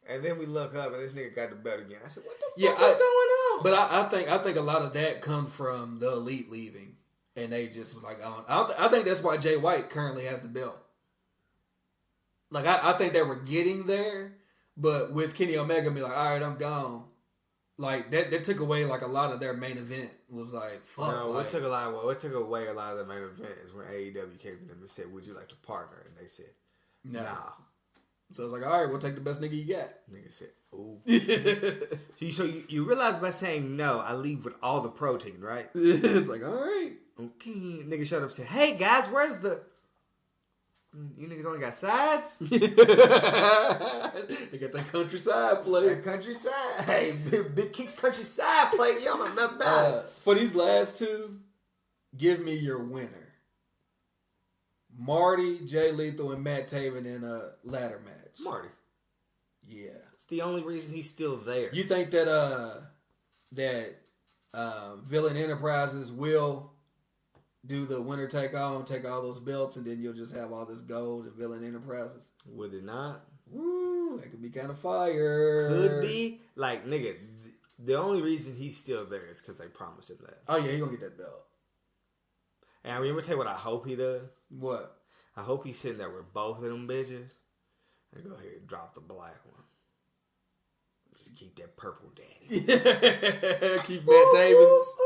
and then we look up and this nigga got the belt again. I said, what the fuck is going on? But I think a lot of that comes from the Elite leaving. And they just like, I think that's why Jay White currently has the belt. Like, I think they were getting there, but with Kenny Omega be like, all right, I'm gone. Like, that took away, like, a lot of their main event. Was like, fuck. No, like, what took away a lot of the main event is when AEW came to them and said, would you like to partner? And they said, nah. So I was like, all right, we'll take the best nigga you got. Nigga said, ooh. So you realize by saying no, I leave with all the protein, right? It's like, all right. Okay. Nigga showed up and said, hey, guys, where's the... You niggas only got sides? They got that countryside plate. That countryside. Hey, Big Kick's countryside plate. Y'all know nothing about it. For these last two, give me your winner. Marty, Jay Lethal, and Matt Taven in a ladder match. Marty. Yeah. It's the only reason he's still there. You think that Villain Enterprises will do the winner take all and take all those belts, and then you'll just have all this gold and Villain Enterprises? Would it not? Woo, that could be kind of fire. Could be. Like, nigga, the only reason he's still there is because they promised him that. Oh, yeah, he gonna get that belt. And I'm gonna tell you what I hope he does. What? I hope he's sitting there with both of them bitches and go ahead and drop the black one. Just keep that purple daddy. Keep Matt Taven's.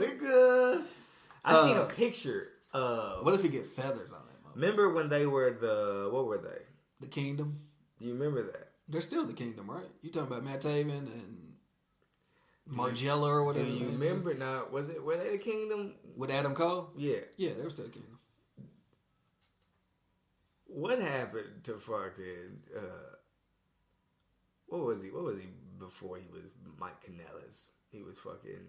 Nigga. I seen a picture of... What if he get feathers on that moment? Remember when they were what were they? The Kingdom. Do you remember that? They're still the Kingdom, right? You talking about Matt Taven and Margella or whatever? Do you remember? Now, were they the Kingdom? With Adam Cole? Yeah. Yeah, they were still the Kingdom. What happened to fucking... What was he before he was Mike Kanellis? He was fucking...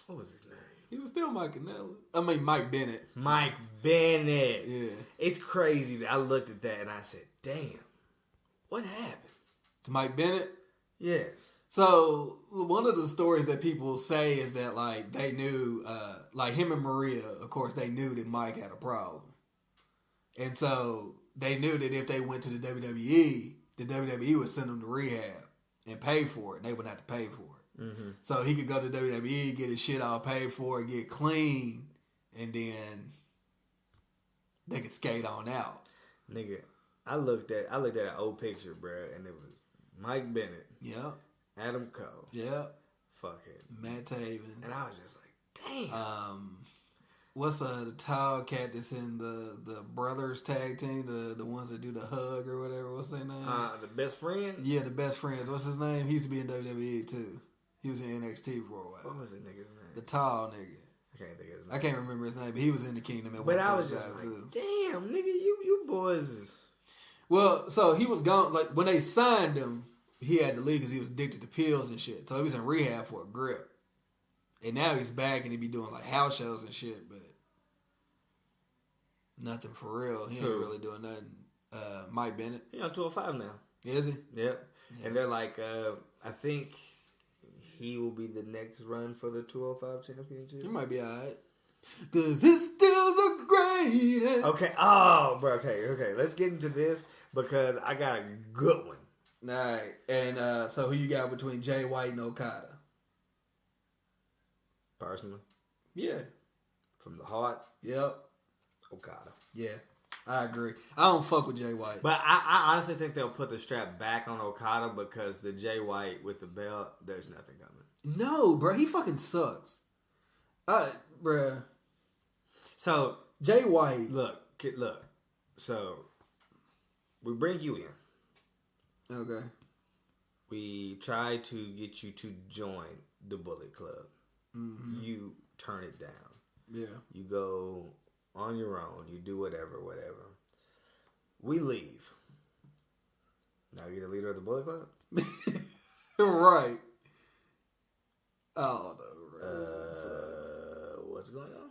What was his name? He was still Mike Kanellis. I mean, Mike Bennett. Mike Bennett. Yeah. It's crazy that I looked at that and I said, damn, what happened? To Mike Bennett? Yes. So, one of the stories that people say is that, like, they knew, like, him and Maria, of course, they knew that Mike had a problem. And so, they knew that if they went to the WWE would send them to rehab and pay for it. They wouldn't have to pay for it. Mm-hmm. So he could go to WWE, get his shit all paid for, get clean, and then they could skate on out. Nigga, I looked at an old picture, bro, and it was Mike Bennett. Yep. Adam Cole. Yep. Fucking Matt Taven. And I was just like, damn. What's the tall cat that's in the brothers tag team, the ones that do the hug or whatever? What's their name? The best friend? Yeah, the best friends. What's his name? He used to be in WWE too. He was in NXT for a while. What was the nigga's name? The tall nigga. I can't think of his name. I can't remember his name, but he was in the Kingdom at one But point. I was just like, too. damn, nigga, you boys is... Well, so he was gone. Like, when they signed him, he had to leave because he was addicted to pills and shit. So he was in rehab for a grip. And now he's back and he be doing, like, house shows and shit, but nothing for real. He ain't really doing nothing. Mike Bennett. He on 205 now. Is he? Yep. Yeah. And they're like, I think... he will be the next run for the 205 championship. It might be alright. Cause it's still the greatest. Okay. Oh, bro. Okay. Let's get into this because I got a good one. Alright. And so who you got between Jay White and Okada? Personally? Yeah. From the heart? Yep. Okada. Yeah. I agree. I don't fuck with Jay White. But I honestly think they'll put the strap back on Okada because the Jay White with the belt, there's nothing coming. No, bro. He fucking sucks. Bruh. So, Jay White. Look. So, we bring you in. Okay. We try to get you to join the Bullet Club. Mm-hmm. You turn it down. Yeah. You go on your own. You do whatever. We leave. Now you're the leader of the Bullet Club? Right. Oh, no. What's going on?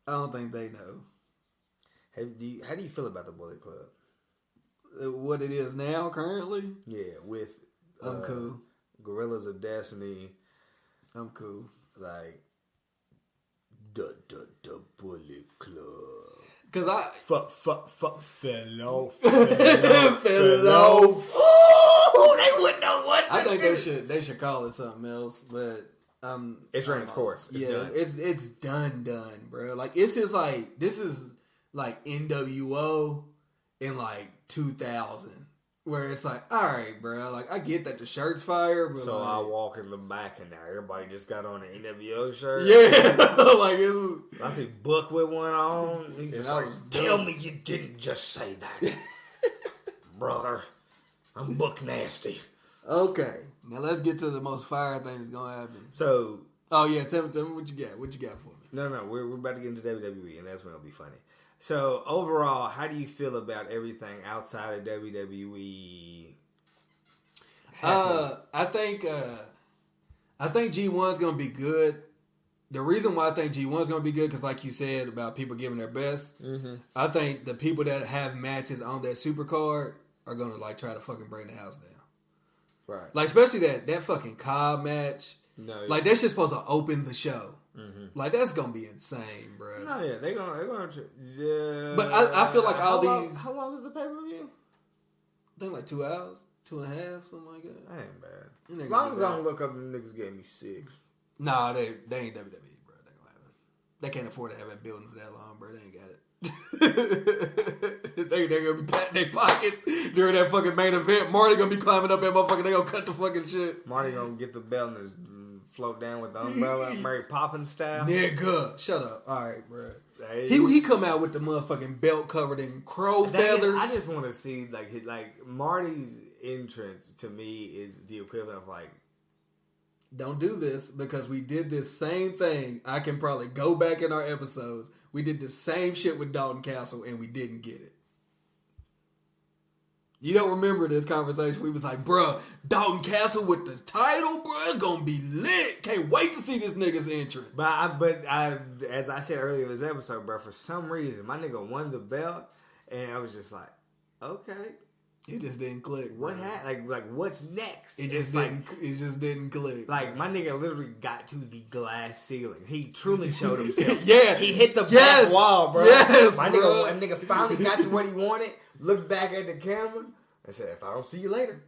I don't think they know. How do you feel about the Bullet Club? What it is now, currently? Yeah, with I'm cool. Gorillas of Destiny. I'm cool. Like the Bullet Club. Cause I fellow. Ooh, they wouldn't know what. I think they should call it something else, but it's ran its course. It's done. It's done, bro. Like this is like NWO in like 2000. Where it's like, all right, bro. Like, I get that the shirt's fire, but so like, I walk in the back and now everybody just got on an NWO shirt. Yeah, like I see Buck with one on. He's just like, Tell me you didn't just say that, brother. I'm Buck Nasty. Okay, now let's get to the most fire thing that's gonna happen. So, oh yeah, tell me what you got. What you got for me? No, we're about to get into WWE, and that's when it'll be funny. So overall, how do you feel about everything outside of WWE? I think G1's gonna be good. The reason why I think G1's gonna be good, because like you said about people giving their best, I think the people that have matches on that super card are gonna like try to fucking bring the house down. Right. Like especially that fucking Cobb match. No, like that's just supposed to open the show. Like that's gonna be insane, bro. No, yeah, they're gonna. Yeah. But I feel like all these. How long is the pay per view? I think like 2 hours, 2.5, something like that. That ain't bad. It As long as I don't look up and the niggas gave me 6. Nah, they ain't WWE, bro. They gonna have it. They can't afford to have that building for that long, bro. They ain't got it. They're gonna be patting their pockets during that fucking main event. Marty gonna be climbing up that motherfucker. They gonna cut the fucking shit. Marty gonna get the belt and just float down with the umbrella, Mary Poppins style. Nigga, shut up. All right, bro. Hey. He come out with the motherfucking belt covered in crow feathers. I just want to see like Marty's entrance to me is the equivalent of like, don't do this because we did this same thing. I can probably go back in our episodes. We did the same shit with Dalton Castle and we didn't get it. You don't remember this conversation? We was like, bruh, Dalton Castle with the title, bruh, it's gonna be lit. Can't wait to see this nigga's entrance. But as I said earlier in this episode, bro, for some reason my nigga won the belt, and I was just like, okay, it just didn't click. What happened? Like what's next? It just didn't click. Like my nigga literally got to the glass ceiling. He truly showed himself. Yeah, he hit the back wall, bro. Yes, my nigga finally got to what he wanted. Looked back at the camera and said, "If I don't see you later,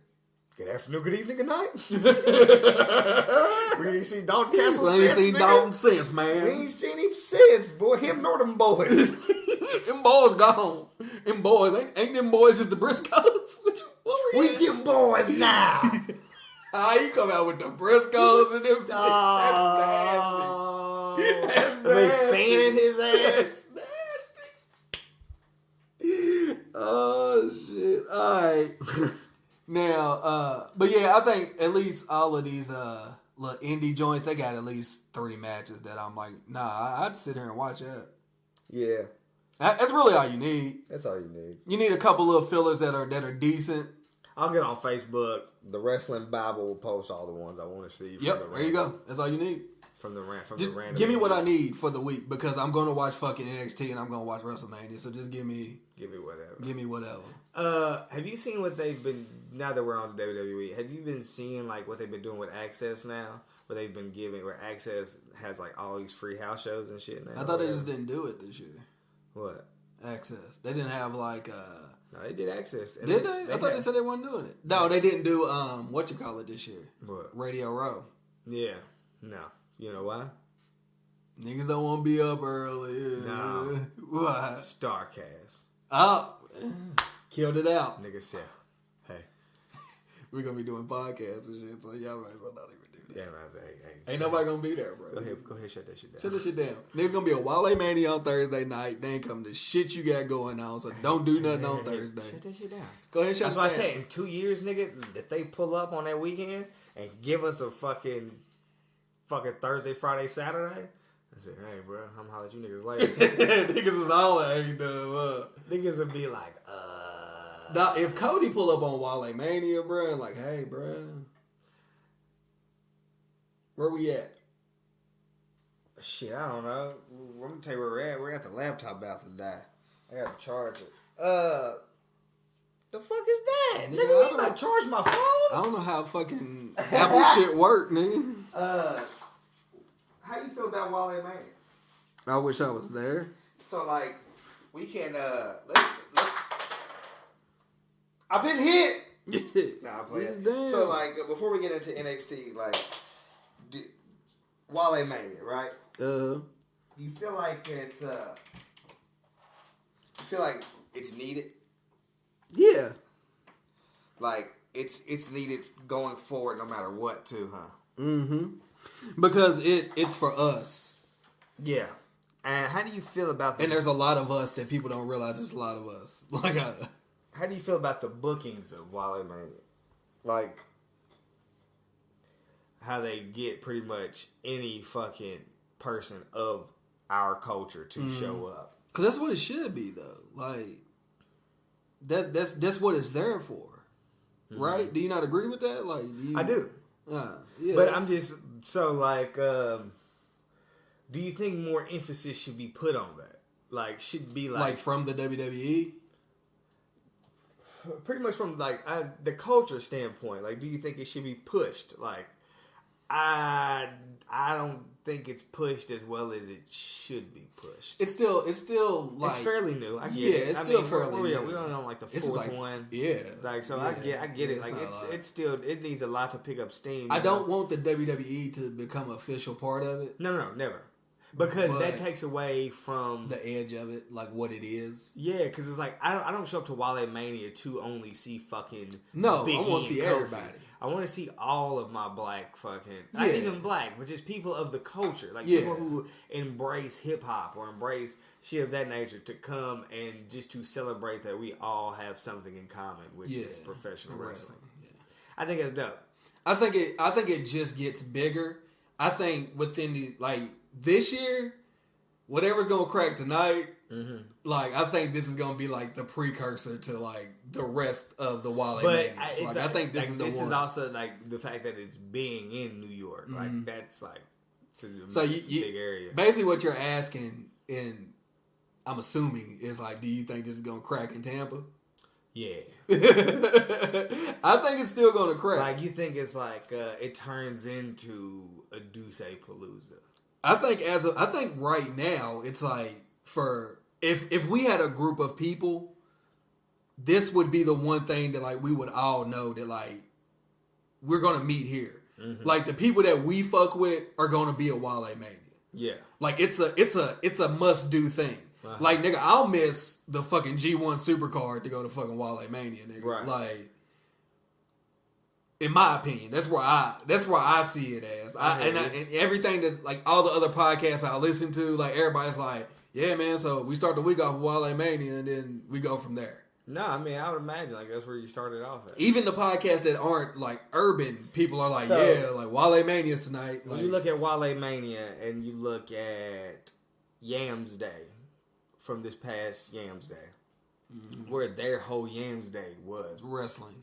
good afternoon, good evening, good night." We ain't seen Dalton Castle since. We ain't seen Dalton since, man. We ain't seen him since, boy. Him nor them boys. Them boys gone. Them boys ain't them boys just the Briscoes? What were you? We them boys now. You come out with the Briscoes and them. That's nasty. That's nasty. They fanning his ass. Oh shit! All right. Now, but yeah, I think at least all of these little indie joints, they got at least 3 matches that I'm like, nah, I'd sit here and watch that. Yeah, that's really all you need. that's all you need. You need a couple of fillers that are decent. I'll get on Facebook. The Wrestling Bible will post all the ones I want to see. Yep, there you go. That's all you need. From the random. Give me what I need for the week because I'm going to watch fucking NXT and I'm going to watch Wrestlemania. So just give me whatever. Give me whatever. Have you seen what they've been? Now that we're on WWE, have you been seeing like what they've been doing with Access now? Where they've been giving, where Access has like all these free house shows and shit now. I thought they just didn't do it this year. What? Access. They didn't have like. No, they did Access. Did they? I thought they said they weren't doing it. No, they didn't do what you call it this year. What? Radio Row. Yeah. No. You know why? Niggas don't want to be up early. No. Why? Starcast. Oh, killed it out. Niggas said, hey. We're going to be doing podcasts and shit, so y'all might as well not even do that. Yeah, man. Hey. Ain't nobody going to be there, bro. Go ahead, shut that shit down. Shut that shit down. There's going to be a Walemania on Thursday night. They ain't come to shit you got going on, so don't do nothing on Thursday. Shut that shit down. Go ahead and shut That's why I said, in 2 years, nigga, if they pull up on that weekend and give us a fucking Thursday, Friday, Saturday, I said, hey, bro, I'm holler at you niggas later. Niggas is all that ain't done. Niggas would be like, Now, if Cody pull up on Walemania, bro, like, hey, bro, where we at? Shit, I don't know. I'm gonna tell you where we're at. We're at the laptop about to die. I gotta charge it. The fuck is that? Nigga, Nigga, you about to charge my phone? I don't know how fucking Apple shit work, nigga. How you feel about Walemania? I wish I was there. So like, we can let's I've been hit. Nah, I'm playing. So like, before we get into NXT, like, Walemania, right? You feel like it's you feel like it's needed? Yeah. Like it's needed going forward no matter what too, huh? Mm-hmm. Because it's for us. Yeah. And how do you feel about and there's a lot of us that people don't realize there's a lot of us. Like how do you feel about the bookings of Walemania? Like how they get pretty much any fucking person of our culture to show up. Cause that's what it should be though. Like that's what it's there for. Right? Do you not agree with that? Like I do. Yeah. But I'm just so like do you think more emphasis should be put on that? Like should be like from the WWE? Pretty much from like the culture standpoint. Like do you think it should be pushed? Like I don't think it's pushed as well as it should be pushed. It's still like it's fairly new. I get it. It's still fairly new. We're only on like the fourth one. Yeah. Like so I get it. Like it's still it needs a lot to pick up steam. I don't want the WWE to become an official part of it. No, never. Because that takes away from the edge of it, like what it is. Yeah, because it's like I don't show up to Walemania to only see fucking no. Big I want to see everybody. I want to see all of my black fucking not even black, but just people of the culture, like people who embrace hip hop or embrace shit of that nature to come and just to celebrate that we all have something in common, which is professional wrestling. Yeah. I think it's dope. I think it just gets bigger. I think within the this year, whatever's gonna crack tonight, like I think this is gonna be like the precursor to like the rest of the Walemania. Like I think this is the one. This is also like the fact that it's being in New York. Like that's like it's a big area. Basically, what you're asking, and I'm assuming, is like, do you think this is gonna crack in Tampa? Yeah, I think it's still gonna crack. Like you think it's like it turns into a Duce Palooza. I think right now it's like for if we had a group of people, this would be the one thing that like we would all know that like we're gonna meet here. Like the people that we fuck with are gonna be at Walemania. Yeah, like it's a must do thing. Like nigga, I'll miss the fucking G1 Supercard to go to fucking Walemania, nigga. Right. Like. In my opinion, that's where I see it as. And everything that like all the other podcasts I listen to, like everybody's like, yeah, man. So we start the week off with Walemania, and then we go from there. No, I mean I would imagine like that's where you started off at. Even the podcasts that aren't like urban, people are like, yeah, like Walemania's tonight. When you look at Walemania and you look at Yams Day from this past Yams Day, where their whole Yams Day was wrestling,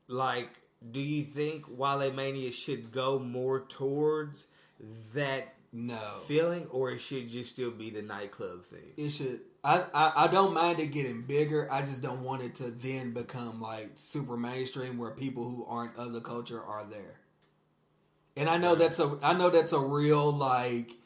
like. Do you think Walemania should go more towards that feeling, or it should just still be the nightclub thing? It should. I don't mind it getting bigger. I just don't want it to then become like super mainstream where people who aren't of the culture are there. And I know that's a real like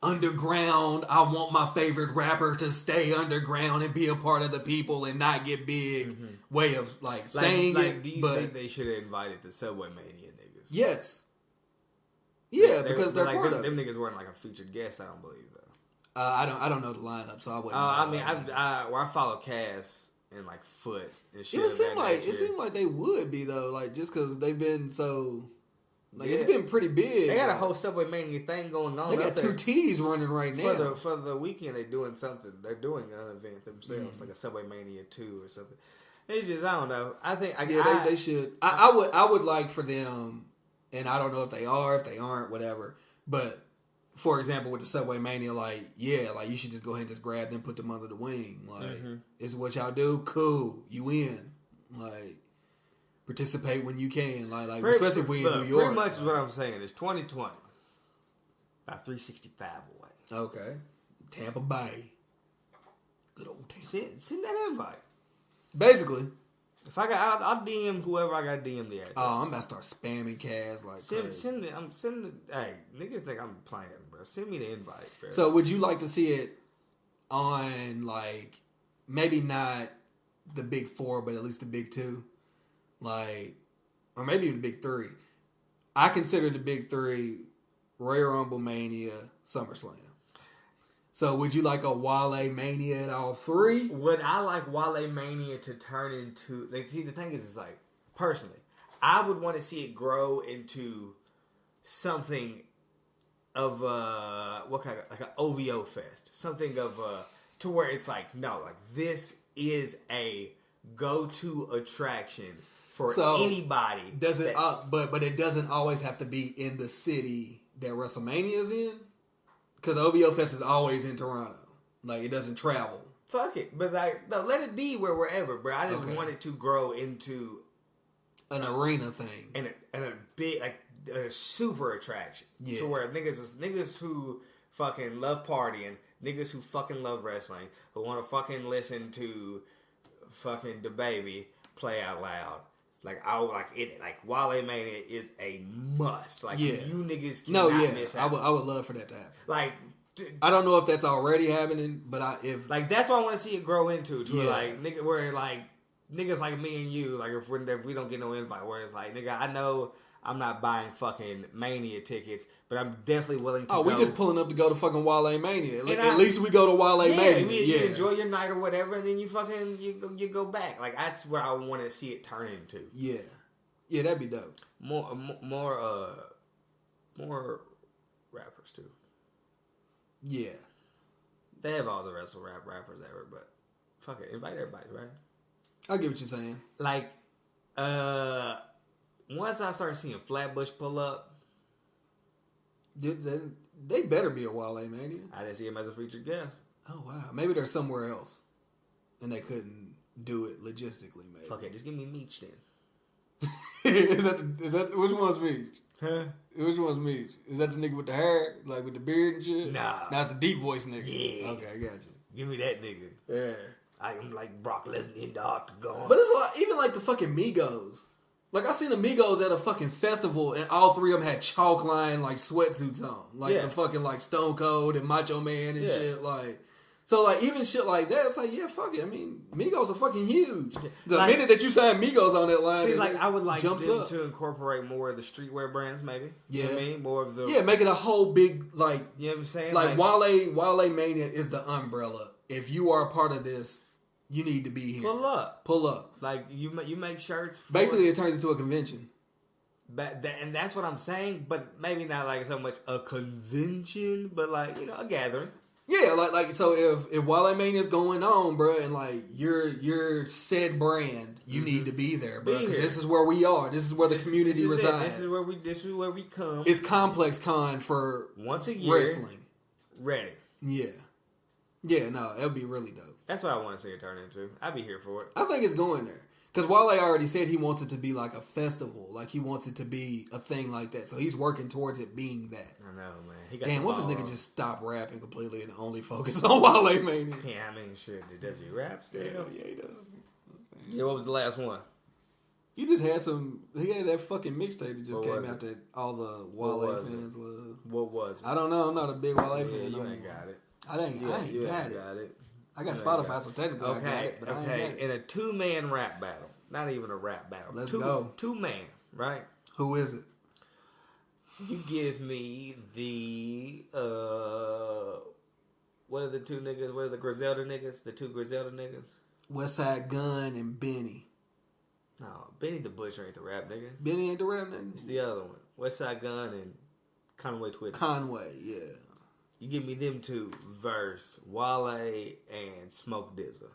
underground. I want my favorite rapper to stay underground and be a part of the people and not get big way of like saying it. Do you think they should have invited the Subway Mania niggas? Yes. Yeah, because they're like part of them niggas weren't like a featured guest. I don't believe though. I don't know the lineup, so I wouldn't. I mean, I follow Cass and like Foot and shit. It seemed like they would be though, like just because they've been so. Like it's been pretty big. They got a whole Subway Mania thing going on. They got 2 T's running right now. For the weekend, they're doing something. They're doing an event themselves, like a Subway Mania 2 or something. It's just I don't know. I think they should. I would like for them, and I don't know if they are, if they aren't, whatever. But for example, with the Subway Mania, like you should just go ahead and just grab them, put them under the wing. Like, is what y'all do? Cool, you in? Like. Participate when you can, like especially if we in New York. Pretty much is what I'm saying. It's 2020, about 365 away. Okay, Tampa Bay, good old Tampa. Send that invite. Basically, If I got, I'll DM whoever I got DM the address. Oh, I'm about to start spamming Kaz like crazy. Send it. I'm sending. Hey, niggas think I'm playing, bro. Send me the invite, bro. So, would you like to see it on like maybe not the big 4, but at least the big 2, like, or maybe even the big 3? I consider the big 3 Royal Rumble, Mania, SummerSlam. So would you like a Walemania at all 3? Would I like Walemania to turn into... Like, see, the thing is like, personally, I would want to see it grow into something of what kind of... Like an OVO fest. Something of... to where it's like, no, like, this is a go-to attraction for anybody. Does it? But it doesn't always have to be in the city that WrestleMania is in. Because OVO Fest is always in Toronto. Like, it doesn't travel. Fuck it. But, like, no, let it be wherever, bro. I just want it to grow into... An arena thing. And a big, like, a super attraction. Yeah. To where niggas who fucking love partying, niggas who fucking love wrestling, who want to fucking listen to fucking DaBaby play out loud. Like, Walemania is a must. Like, you niggas cannot miss out. I would love for that to happen. Like, I don't know if that's already happening, but like, that's what I want to see it grow into. Like, nigga, where like niggas like me and you, like, if we don't get no invite, where it's like, nigga, I know I'm not buying fucking Mania tickets, but I'm definitely willing to. Oh, we just pulling up to go to fucking Walemania. At least we go to Walemania. You enjoy your night or whatever, and then you fucking you go back. Like, that's where I want to see it turn into. Yeah, that'd be dope. More rappers too. Yeah, they have all the rappers ever, but fuck it, invite everybody, right? I get what you're saying. Like, once I start seeing Flatbush pull up, they better be a Walemania. I didn't see him as a featured guest. Oh wow, maybe they're somewhere else, and they couldn't do it logistically. Maybe. Fuck it, just give me Meech then. is that which one's Meech? Huh? Which one's Meech? Is that the nigga with the hair, like with the beard and shit? Nah, that's the deep voice nigga. Yeah. Okay, I got you. Give me that nigga. Yeah. I am like Brock Lesnar in the octagon. But it's like, even like the fucking Migos. Like, I seen the Migos at a fucking festival, and all 3 of them had chalk line like sweatsuits on, like the fucking like Stone Cold and Macho Man and shit. Like, so like even shit like that, it's like, yeah, fuck it. I mean, Migos are fucking huge. The minute that you sign Migos on that line, see, like, I would like them up to incorporate more of the streetwear brands, maybe. You know what I mean? More of the make it a whole big like. You know what I'm saying? Like Walemania is the umbrella. If you are a part of this, you need to be here. Pull up. Like, you make shirts. Basically, it turns into a convention. And that's what I'm saying. But maybe not like so much a convention, but like, you know, a gathering. Yeah, like so if Walemania is going on, bro, and like you're said brand, you need to be there, bro. Because this is where we are. This is where the community resides. This is where we come. It's Complex Con for once a year. Wrestling. Ready. Yeah. Yeah, no, it would be really dope. That's what I want to see it turn into. I'd be here for it. I think it's going there. Because Wale already said he wants it to be like a festival. Like, he wants it to be a thing like that. So he's working towards it being that. I know, man. Damn, what if this nigga just stop rapping completely and only focus on Walemania? Yeah, I mean, shit. Does he rap still? Yeah, he does. Yeah, what was the last one? He just had he had that fucking mixtape that just came out that all the Wale fans love. What was it? I don't know. I'm not a big Wale fan. You ain't got it. I ain't got it. I got Spotify, so technically I got it. But I ain't got it. In a 2-man rap battle. Not even a rap battle. Let's go. 2-man, right? Who is it? You give me the what are the 2 niggas? What are the Griselda niggas? The 2 Griselda niggas? Westside Gun and Benny. No, Benny the Butcher ain't the rap nigga. Benny ain't the rap nigga? It's the other one. Westside Gun and Conway Twitty. Conway, yeah. You give me them 2 verse Wale and Smoke DZA.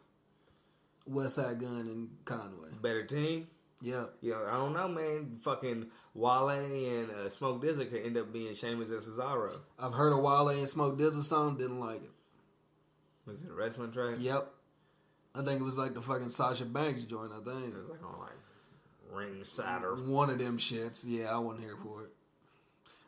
Westside Gun and Conway. Better team? Yeah. You know, I don't know, man. Fucking Wale and Smoke DZA could end up being Sheamus and Cesaro. I've heard a Wale and Smoke DZA song, didn't like it. Was it a wrestling track? Yep. I think it was like the fucking Sasha Banks joint, I think. It was like on like Ringside or one of them shits. Yeah, I wasn't here for it.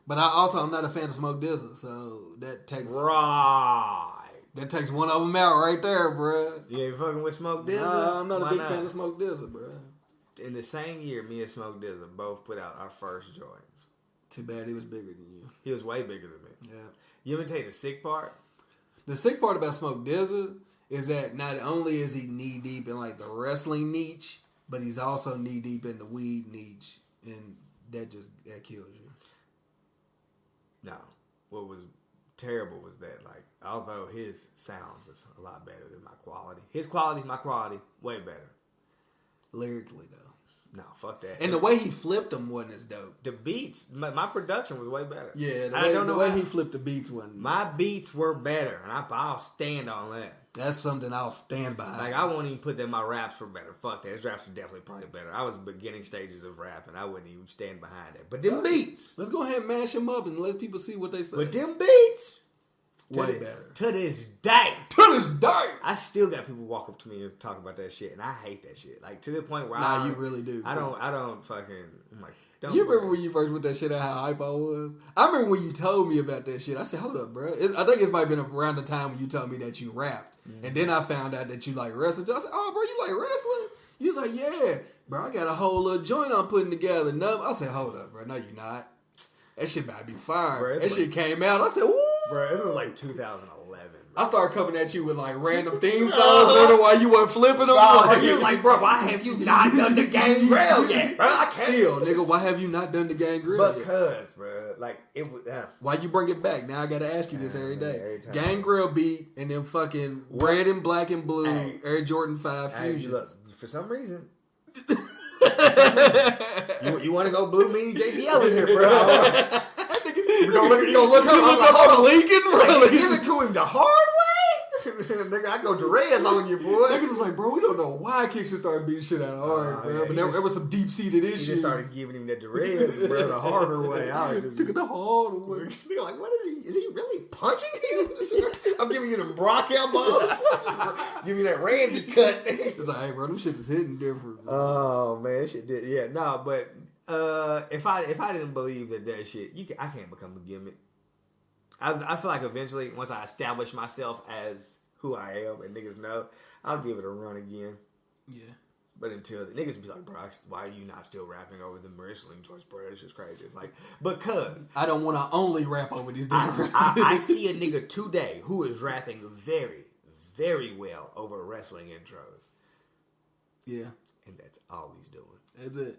But I'm not a fan of Smoke DZA, so that takes... Right. That takes one of them out right there, bro. You ain't fucking with Smoke Dizzle? Nah, I'm not a big fan of Smoke Dizzle, bro. In the same year, me and Smoke Dizzle both put out our first joints. Too bad he was bigger than you. He was way bigger than me. Yeah. You ever take the sick part? The sick part about Smoke Dizzle is that not only is he knee deep in like the wrestling niche, but he's also knee deep in the weed niche, and that kills you. No. What was terrible was that, like, although his sound was a lot better than my quality, his quality, my quality, way better. Lyrically, though. No, fuck that. And the way he flipped them wasn't as dope. The beats, my production was way better. Yeah, the way he flipped the beats wasn't. My beats were better, and I'll stand on that. That's something I'll stand by. Like, I won't even put that my raps were better. Fuck that. His raps were definitely probably better. I was beginning stages of rap, and I wouldn't even stand behind that. But them beats. Let's go ahead and mash them up and let people see what they say. But them beats. Way better. To this day. To this day. I still got people walk up to me and talk about that shit, and I hate that shit. Like, to the point where you really do. I don't fucking, I'm like, don't. You remember when you first put that shit out, how hype I was? I remember when you told me about that shit. I said, hold up, bro. I think it might have been around the time when you told me that you rapped. Mm-hmm. And then I found out that you like wrestling. I said, oh, bro, you like wrestling? You was like, yeah. Bro, I got a whole little joint I'm putting together. No, I said, hold up, bro. No, you not. That shit about to be fire. Bro, that shit came out. I said, ooh. Bro, it was like 2011. I started coming at you with like random theme songs, wondering why you weren't flipping them. He was like, bro, why have you not done the Gang Grill yet? Bro, I can't. Still, nigga, why have you not done the Gang Grill yet? Because, bro, like, it was... Why you bring it back? Now I gotta ask you this every day. Gang Grill beat and then fucking red and black and blue Air Jordan 5 Fusion. Look, for some reason... you want to go Blue Meanie JBL in here, bro? You gonna look up Lincoln, bro. Give it to him the hard way? Nigga, I go Jerez on you, boy. Niggas was like, bro, we don't know why Kingston started beating shit out of hard, bro. Yeah, but there was some deep-seated issues. He just started giving him the Jerez, bro, the harder way. I was just... Took it the harder way. Nigga, like, what is he? Is he really punching him? I'm giving you them Brock elbows. Give you that Randy cut. It's like, hey, bro, them shits is hitting different. Bro. Oh, man, shit did. Yeah, no, but... if I didn't believe that shit, I can't become a gimmick. I feel like eventually, once I establish myself as who I am and niggas know, I'll give it a run again. Yeah. But until the niggas be like, bro, why are you not still rapping over the wrestling joints, bro? It's just crazy. It's like, because I don't want to only rap over these niggas. I see a nigga today who is rapping very, very well over wrestling intros. Yeah. And that's all he's doing. That's it.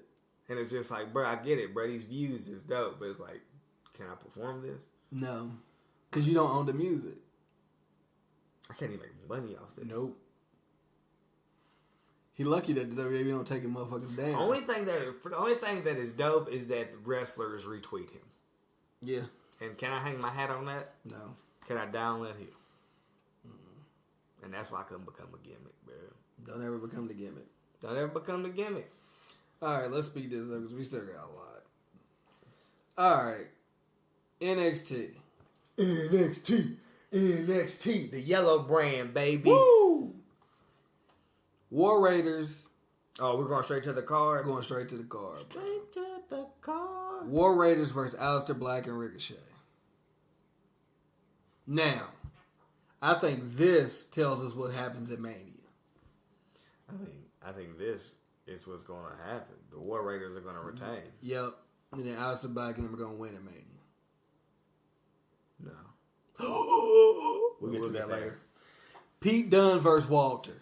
And it's just like, bro, I get it, bro. These views is dope, but it's like, can I perform this? No, because you don't own the music. I can't even make money off this. Nope. He lucky that the WWE don't take him motherfuckers down. The only thing that is dope is that wrestlers retweet him. Yeah. And can I hang my hat on that? No. Can I download him? And that's why I couldn't become a gimmick, bro. Don't ever become the gimmick. Don't ever become the gimmick. All right, let's speed this up because we still got a lot. All right. NXT, the yellow brand, baby. Woo! War Raiders. Oh, we're going straight to the card? Going straight to the card. Straight to the card. War Raiders versus Aleister Black and Ricochet. Now, I think this tells us what happens at Mania. I think this is what's going to happen. The War Raiders are going to retain. Yep. And then Aleister Black and them are going to win at Mania. No. We'll get to that later. Pete Dunne versus Walter.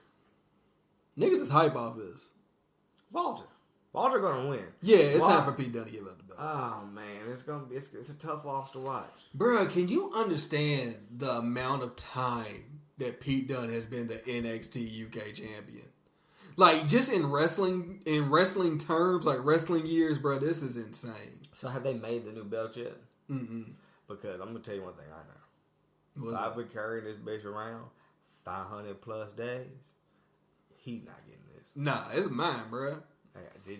Niggas is hype off this. Walter gonna win. Yeah, it's time for Pete Dunne to give up the belt. Oh man, it's a tough loss to watch. Bruh, can you understand the amount of time that Pete Dunne has been the NXT UK champion? Like, just in wrestling terms, like wrestling years, bro, this is insane. So have they made the new belt yet? Mm-mm. Because I'm going to tell you one thing I know. What's I've that? been carrying this bitch around 500 plus days. He's not getting this. Nah, it's mine, bro.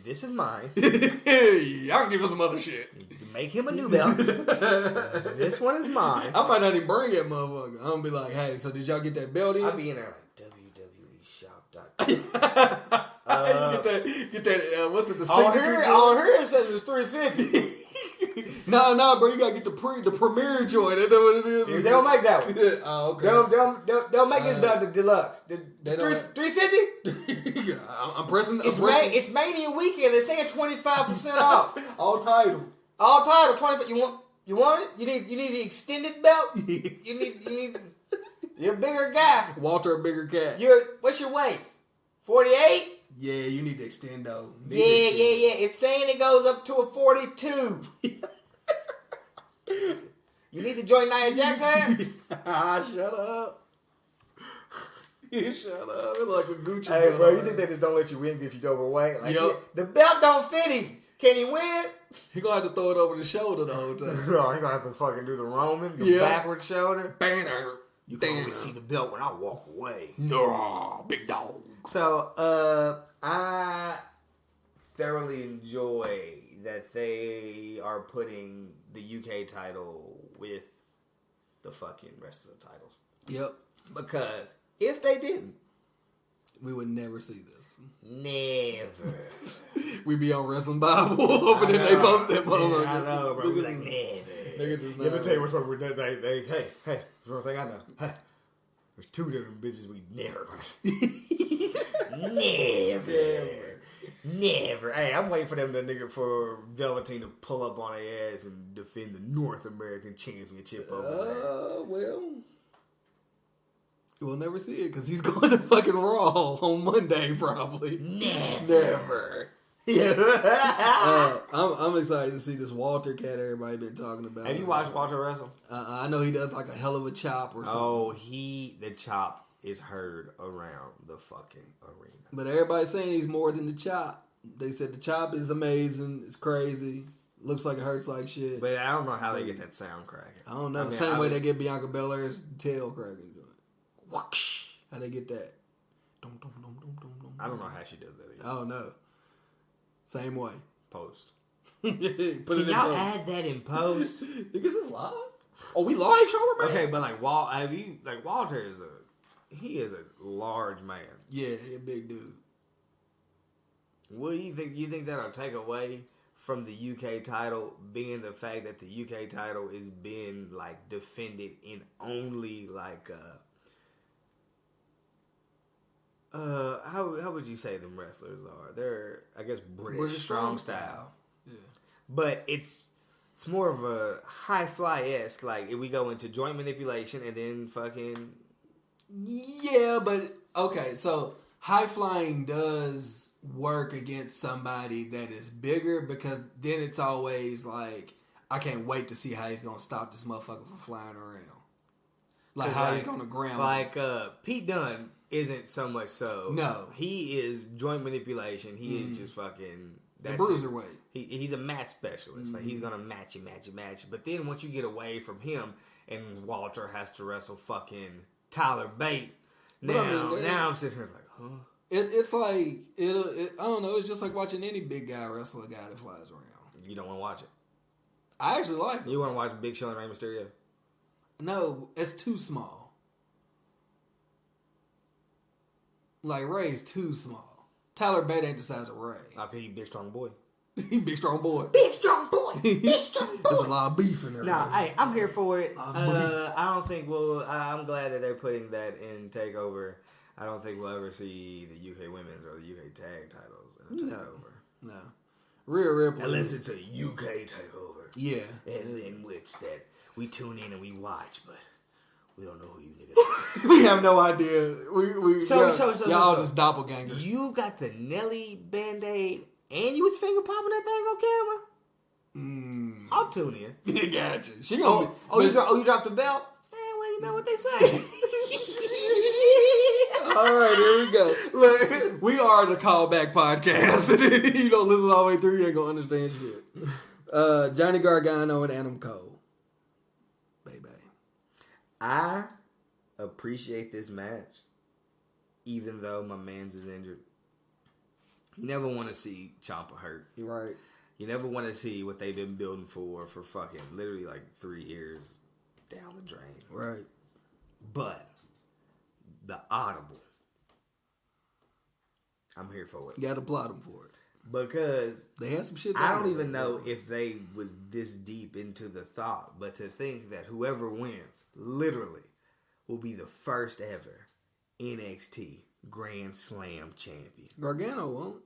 This is mine. Hey, I can give him some other shit. You can make him a new belt. This one is mine. I might not even bring that motherfucker. I'm going to be like, hey, so did y'all get that belt in? I'll be in there like WWEshop.com. Get that what's it, the on signature? her it says it's $350. No, bro, you gotta get the premiere joint. That's what it is. They don't make that one. Oh, okay. They'll make this about the deluxe. The 350? I'm pressing. It's Mania weekend. They're saying 25% off. All titles. 25. You want it? You need the extended belt. You need. You're a bigger guy. Walter, a bigger cat. What's your waist? 48. Yeah, you need to extend though. Yeah. It's saying it goes up to a 42. You need to join Nia Jax hat? Shut up. Shut up. It's like a Gucci. Hey, bro, you think they just don't let you win if you're overweight? Like, the belt don't fit him. Can he win? He gonna have to throw it over the shoulder the whole time. Bro, he gonna have to fucking do the Roman, the backward shoulder. Banner. You can only see the belt when I walk away. No, big dog. So, I thoroughly enjoy that they are putting the UK title with the fucking rest of the titles. Yep. Because if they didn't, we would never see this. Never. We'd be on Wrestling Bible, hoping that they post that motherfucker. I know, bro. We're like, never. Let me tell you what's wrong with that. Hey, that's one thing I know. Hey, there's two different bitches we never gonna see. Never. Hey, I'm waiting for them for Velveteen to pull up on their ass and defend the North American Championship over there. Well, we'll never see it because he's going to fucking Raw on Monday, probably. Never. I'm excited to see this Walter cat everybody been talking about. Have you watched Walter wrestle? I know he does like a hell of a chop or something. Oh, the chop is heard around the fucking arena. But everybody's saying he's more than the chop. They said the chop is amazing. It's crazy. Looks like it hurts like shit. But I don't know how they get that sound cracking. I don't know. The same way they get Bianca Belair's tail cracking. Whoosh. How they get that? I don't know how she does that either. I don't know. Same way. Post. Can y'all add that in post? Because it's live. Oh, we live show, man. Okay, but Walter is a large man. Yeah, he a big dude. What do you think? You think that'll take away from the UK title, being the fact that the UK title is being like defended in only like how would you say them wrestlers are? They're, I guess, British strong style. Yeah. But it's more of a high fly-esque, like if we go into joint manipulation and then fucking... Yeah, but okay, so high flying does work against somebody that is bigger because then it's always like, I can't wait to see how he's gonna stop this motherfucker from flying around. Like how he's gonna ground like Pete Dunne isn't so much so. No. He is joint manipulation. He is just fucking... The bruiserweight. He's a match specialist. Like, he's going to match you. But then once you get away from him and Walter has to wrestle fucking Tyler Bate, now I'm sitting here like, huh? It's like, I don't know, it's just like watching any big guy wrestle a guy that flies around. You don't want to watch it. I actually like it. You want to watch Big Show and Rey Mysterio? No, it's too small. Like, Ray's too small. Tyler Bate ain't the size of Ray. Okay, he big strong boy. He big strong boy. Big strong boy. Big strong boy. There's a lot of beef in there. Nah, hey, I'm here for it. I don't think I'm glad that they're putting that in Takeover. I don't think we'll ever see the UK women's or the UK tag titles in a Takeover. No. Real. Unless it's a UK Takeover. Yeah. And in which that we tune in and we watch, but we don't know who you niggas are. We have no idea. So, y'all just doppelgangers. You got the Nelly Band-Aid and you was finger popping that thing on camera? I'll tune in. Gotcha. She gonna you dropped the belt? Well, you know what they say. All right, here we go. Look, we are the Callback Podcast. You don't listen all the way through, you ain't gonna understand shit. Johnny Gargano and Adam Cole. I appreciate this match, even though my man's is injured. You never want to see Ciampa hurt. You're right. You never want to see what they've been building for fucking literally like 3 years down the drain. Right. But the audible, I'm here for it. You got to applaud him for it. Because they had some shit. I don't even know if they was this deep into the thought, but to think that whoever wins, literally, will be the first ever NXT Grand Slam champion. Gargano won't.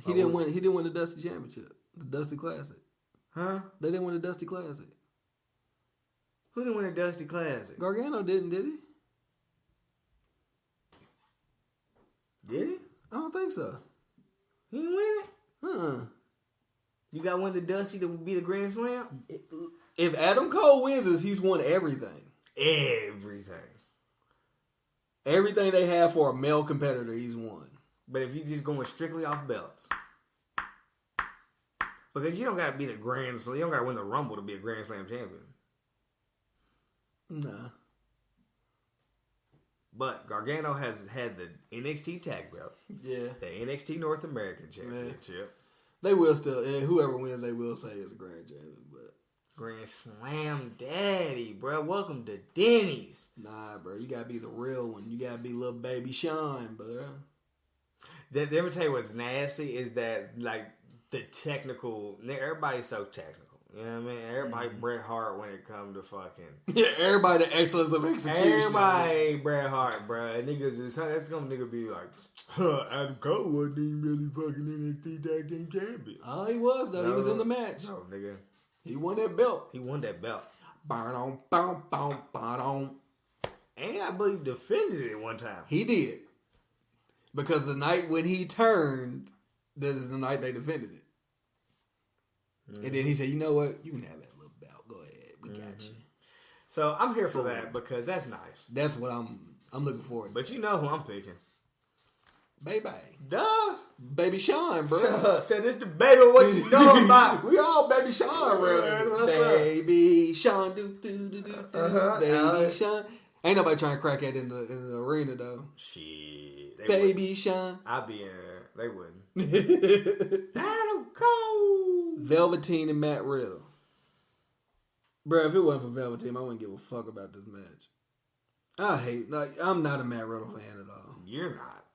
He didn't win. He didn't win the Dusty Championship, the Dusty Classic. Huh? They didn't win the Dusty Classic. Who didn't win the Dusty Classic? Gargano didn't, did he? Did he? I don't think so. He didn't win it? You got one of the Dusty to be the Grand Slam? If Adam Cole wins this, he's won everything. Everything. Everything they have for a male competitor, he's won. But if you're just going strictly off belts. Because you don't got to be the Grand Slam. You don't got to win the Rumble to be a Grand Slam champion. Nah. But Gargano has had the NXT tag belt. Yeah. The NXT North American Championship. Man. They will still, whoever wins, they will say is a grand champion. But Grand Slam Daddy, bro. Welcome to Denny's. Nah, bro. You got to be the real one. You got to be little baby Sean, bro. Let me tell you what's nasty is that, like, the technical, everybody's so technical. You know what I mean? Everybody Bret Hart when it comes to fucking. Yeah, everybody the excellence of execution. Everybody Bret Hart, bro. Niggas is, that's gonna nigga be like, Adam Cole wasn't even really fucking NXT Tag Team Champion. Oh, he was, though. No, he was in the match. No, nigga. He won that belt. He won that belt. And I believe defended it one time. He did. Because the night when he turned, this is the night they defended it. And then he said, you know what? You can have that little belt. Go ahead. We got you. So I'm here for that because that's nice. That's what I'm looking forward to. But you know who I'm picking. Baby. Duh. Baby Sean, bro. Said this the baby what you know about. We all Baby Sean, bro. Baby Sean. Baby Sean. Ain't nobody trying to crack that in the arena, though. Shit. Baby Sean. I'd be in there. They wouldn't. Adam Cole. Velveteen and Matt Riddle. Bro, if it wasn't for Velveteen, I wouldn't give a fuck about this match. I'm not a Matt Riddle fan at all. You're not.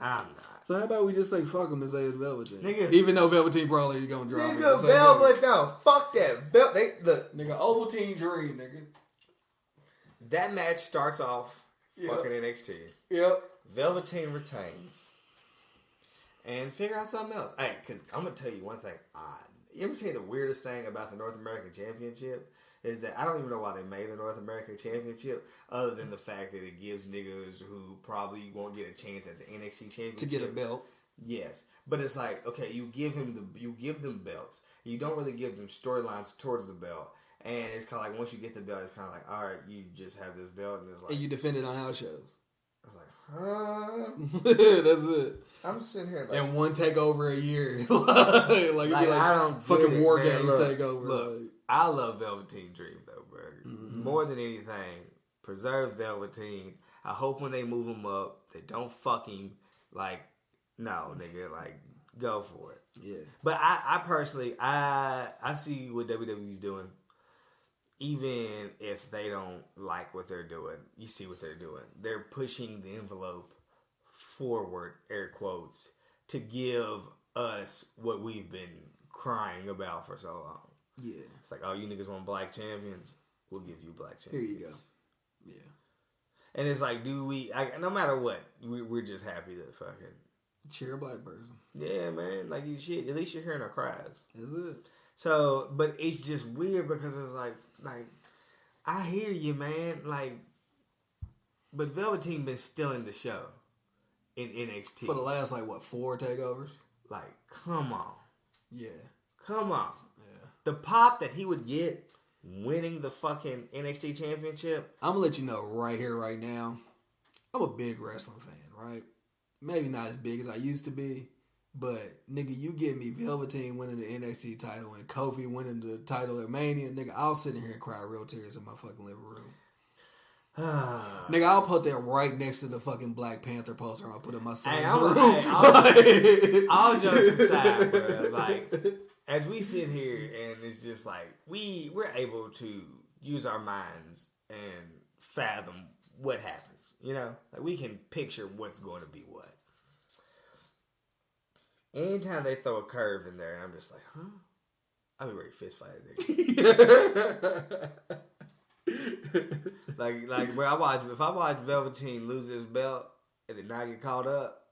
I'm not. So how about we just say fuck him and say it's Velveteen? Nigga, even though Velveteen probably is going to drop it. Nigga, Velvet, no. Fuck that. Nigga, Ovaltine Dream, nigga. That match starts off fucking NXT. Yep. Velveteen retains. And figure out something else. Hey, because I'm going to tell you one thing. Let me tell you the weirdest thing about the North American Championship is that I don't even know why they made the North American Championship other than the fact that it gives niggas who probably won't get a chance at the NXT Championship to get a belt. Yes. But it's like, okay, you give them belts. You don't really give them storylines towards the belt. And it's kind of like once you get the belt, it's kind of like, all right, you just have this belt, and it's like, and you defend it on house shows. I was like, huh? That's it. I'm sitting here like, and one takeover a year, like it'd be like I don't fucking War Games look, takeover. Look, I love Velveteen Dream though, bro. Mm-hmm. More than anything, preserve Velveteen. I hope when they move him up, they don't fuck him. Like, no, nigga, like go for it. Yeah. But I personally, I see what WWE's doing. Even if they don't like what they're doing, you see what they're doing. They're pushing the envelope forward, air quotes, to give us what we've been crying about for so long. Yeah. It's like, oh, you niggas want black champions? We'll give you black champions. Here you go. Yeah. And it's like, no matter what, we're just happy to fucking cheer a black person. Yeah, man. Like, shit, at least you're hearing our cries. Is it? So, but it's just weird because it's like, I hear you, man. Like, but Velveteen been stealing the show in NXT. For the last, 4 takeovers? Like, come on. Yeah. Come on. Yeah. The pop that he would get winning the fucking NXT championship. I'm going to let you know right here, right now. I'm a big wrestling fan, right? Maybe not as big as I used to be. But, nigga, you give me Velveteen winning the NXT title and Kofi winning the title at Mania, nigga, I'll sit in here and cry real tears in my fucking living room. Nigga, I'll put that right next to the fucking Black Panther poster I'll put in my son's room. All jokes aside, bro, like, as we sit here and it's just like, we're able to use our minds and fathom what happens, you know? Like, we can picture what's going to be what. anytime they throw a curve in there, and I'm just like, huh? I'll be ready to fist fight a nigga. like where if I watch Velveteen lose his belt and then not get caught up,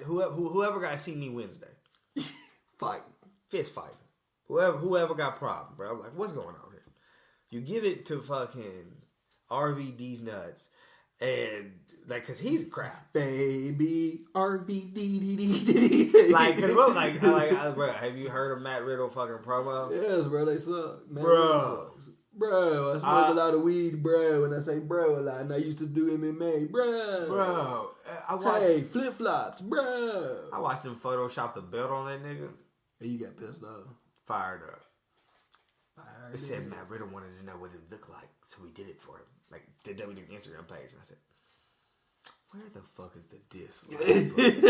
whoever got to see me Wednesday, fighting, fist fighting. Whoever got problem, bro. I'm like, what's going on here? You give it to fucking RVD's nuts, and like, cause he's crap, baby. RVD. Bro, have you heard of Matt Riddle fucking promo? Yes, bro, they suck, man. Bro. Bro, I smoke a lot of weed, bro. When I say bro a lot, and I used to do MMA, bro. Hey, flip flops, bro. I watched him Photoshop the belt on that nigga. And you got pissed off. Fired up. They said Matt Riddle wanted to know what it looked like, so we did it for him. Like, the WWE Instagram page. And I said, where the fuck is the dislike button?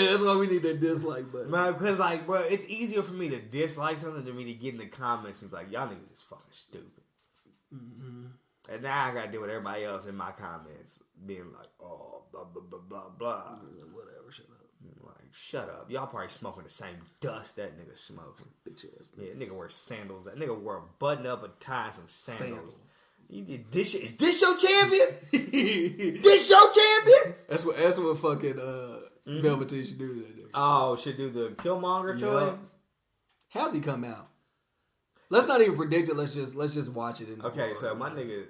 That's why we need that dislike button. Man, because, like, bro, it's easier for me to dislike something than me to get in the comments and be like, y'all niggas is fucking stupid. Mm-hmm. And now I gotta deal with everybody else in my comments being like, oh, blah, blah, blah, blah, blah. Whatever, shut up. Like, shut up. Y'all probably smoking the same dust that nigga smoking. Bitch ass. Yeah, nigga wears sandals. That nigga wore a button up and tie and some sandals. You did this shit. Is this your champion? This your champion? That's what fucking Velveteen should do to that nigga. Oh, should do the Killmonger to him? How's he come out? Let's not even predict it. Let's just watch it. Okay, so my nigga,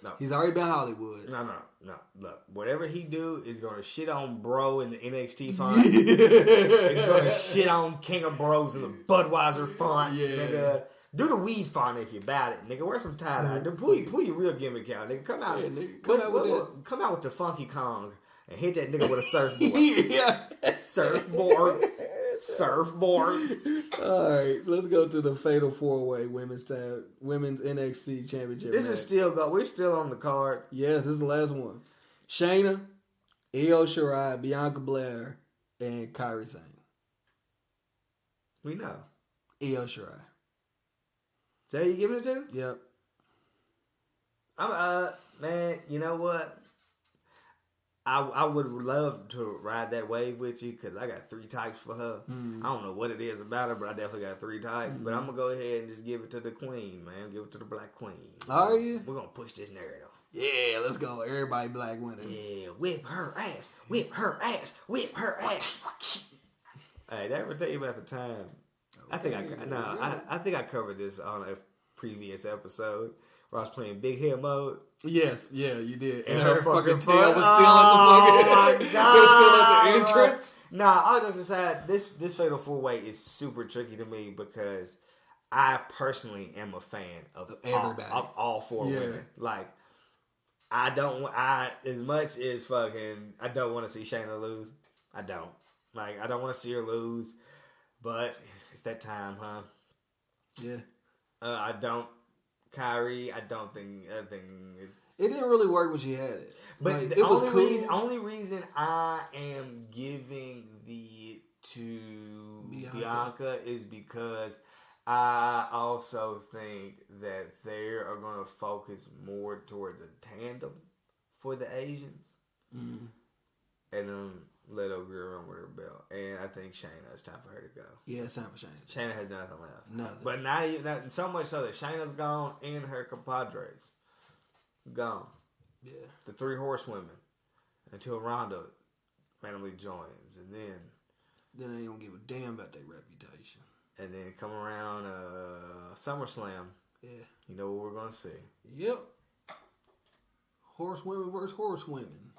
no. He's already been Hollywood. No. Look, whatever he do is gonna shit on Bro in the NXT font. He's gonna shit on King of Bros in the Budweiser font. Yeah. Nigga. Do the weed font if you bad it, nigga. Wear some tie dye. Pull your real gimmick out, nigga. Come out, nigga. Come out with the Funky Kong and hit that nigga with a surfboard. Yeah, surfboard. All right, let's go to the Fatal 4-Way women's NXT Championship. This match. Is still we're still on the card. Yes, this is the last one. Shayna, Io Shirai, Bianca Belair, and Kairi Sane. We know Io Shirai. Is that who you giving it to? Yep. Man, you know what? I would love to ride that wave with you because I got 3 types for her. I don't know what it is about her, but I definitely got 3 types. But I'm going to go ahead and just give it to the queen, man. Give it to the black queen. Are you? We're going to push this narrative. Yeah, let's go. Everybody black women. Yeah, whip her ass. Whip her ass. Whip her ass. Hey, did I ever tell you about the time? Okay. I think I covered this on a previous episode where I was playing Big Head Mode. Yes, yeah, you did. And her fucking tail was still at the fucking. God. It was still at the entrance. Nah, I was just saying this Fatal 4-Way is super tricky to me because I personally am a fan of everybody, of all 4 women. Like, as much as fucking, I don't want to see Shayna lose. I don't want to see her lose, but it's that time, huh? Yeah. I don't. Kyrie, I think it's... It didn't really work when she had it. But like, the only reason I am giving to Bianca is because I also think that they are going to focus more towards a tandem for the Asians. Mm. And then let old girl run with her belt. And I think Shayna, it's time for her to go. Yeah, it's time for Shayna. Shayna has nothing left. Nothing. But not even so much so that Shayna's gone and her compadres gone. Yeah. The 3 horsewomen until Ronda randomly joins. And then they don't give a damn about their reputation. And then come around SummerSlam. Yeah. You know what we're going to see. Yep. Horsewomen versus horsewomen.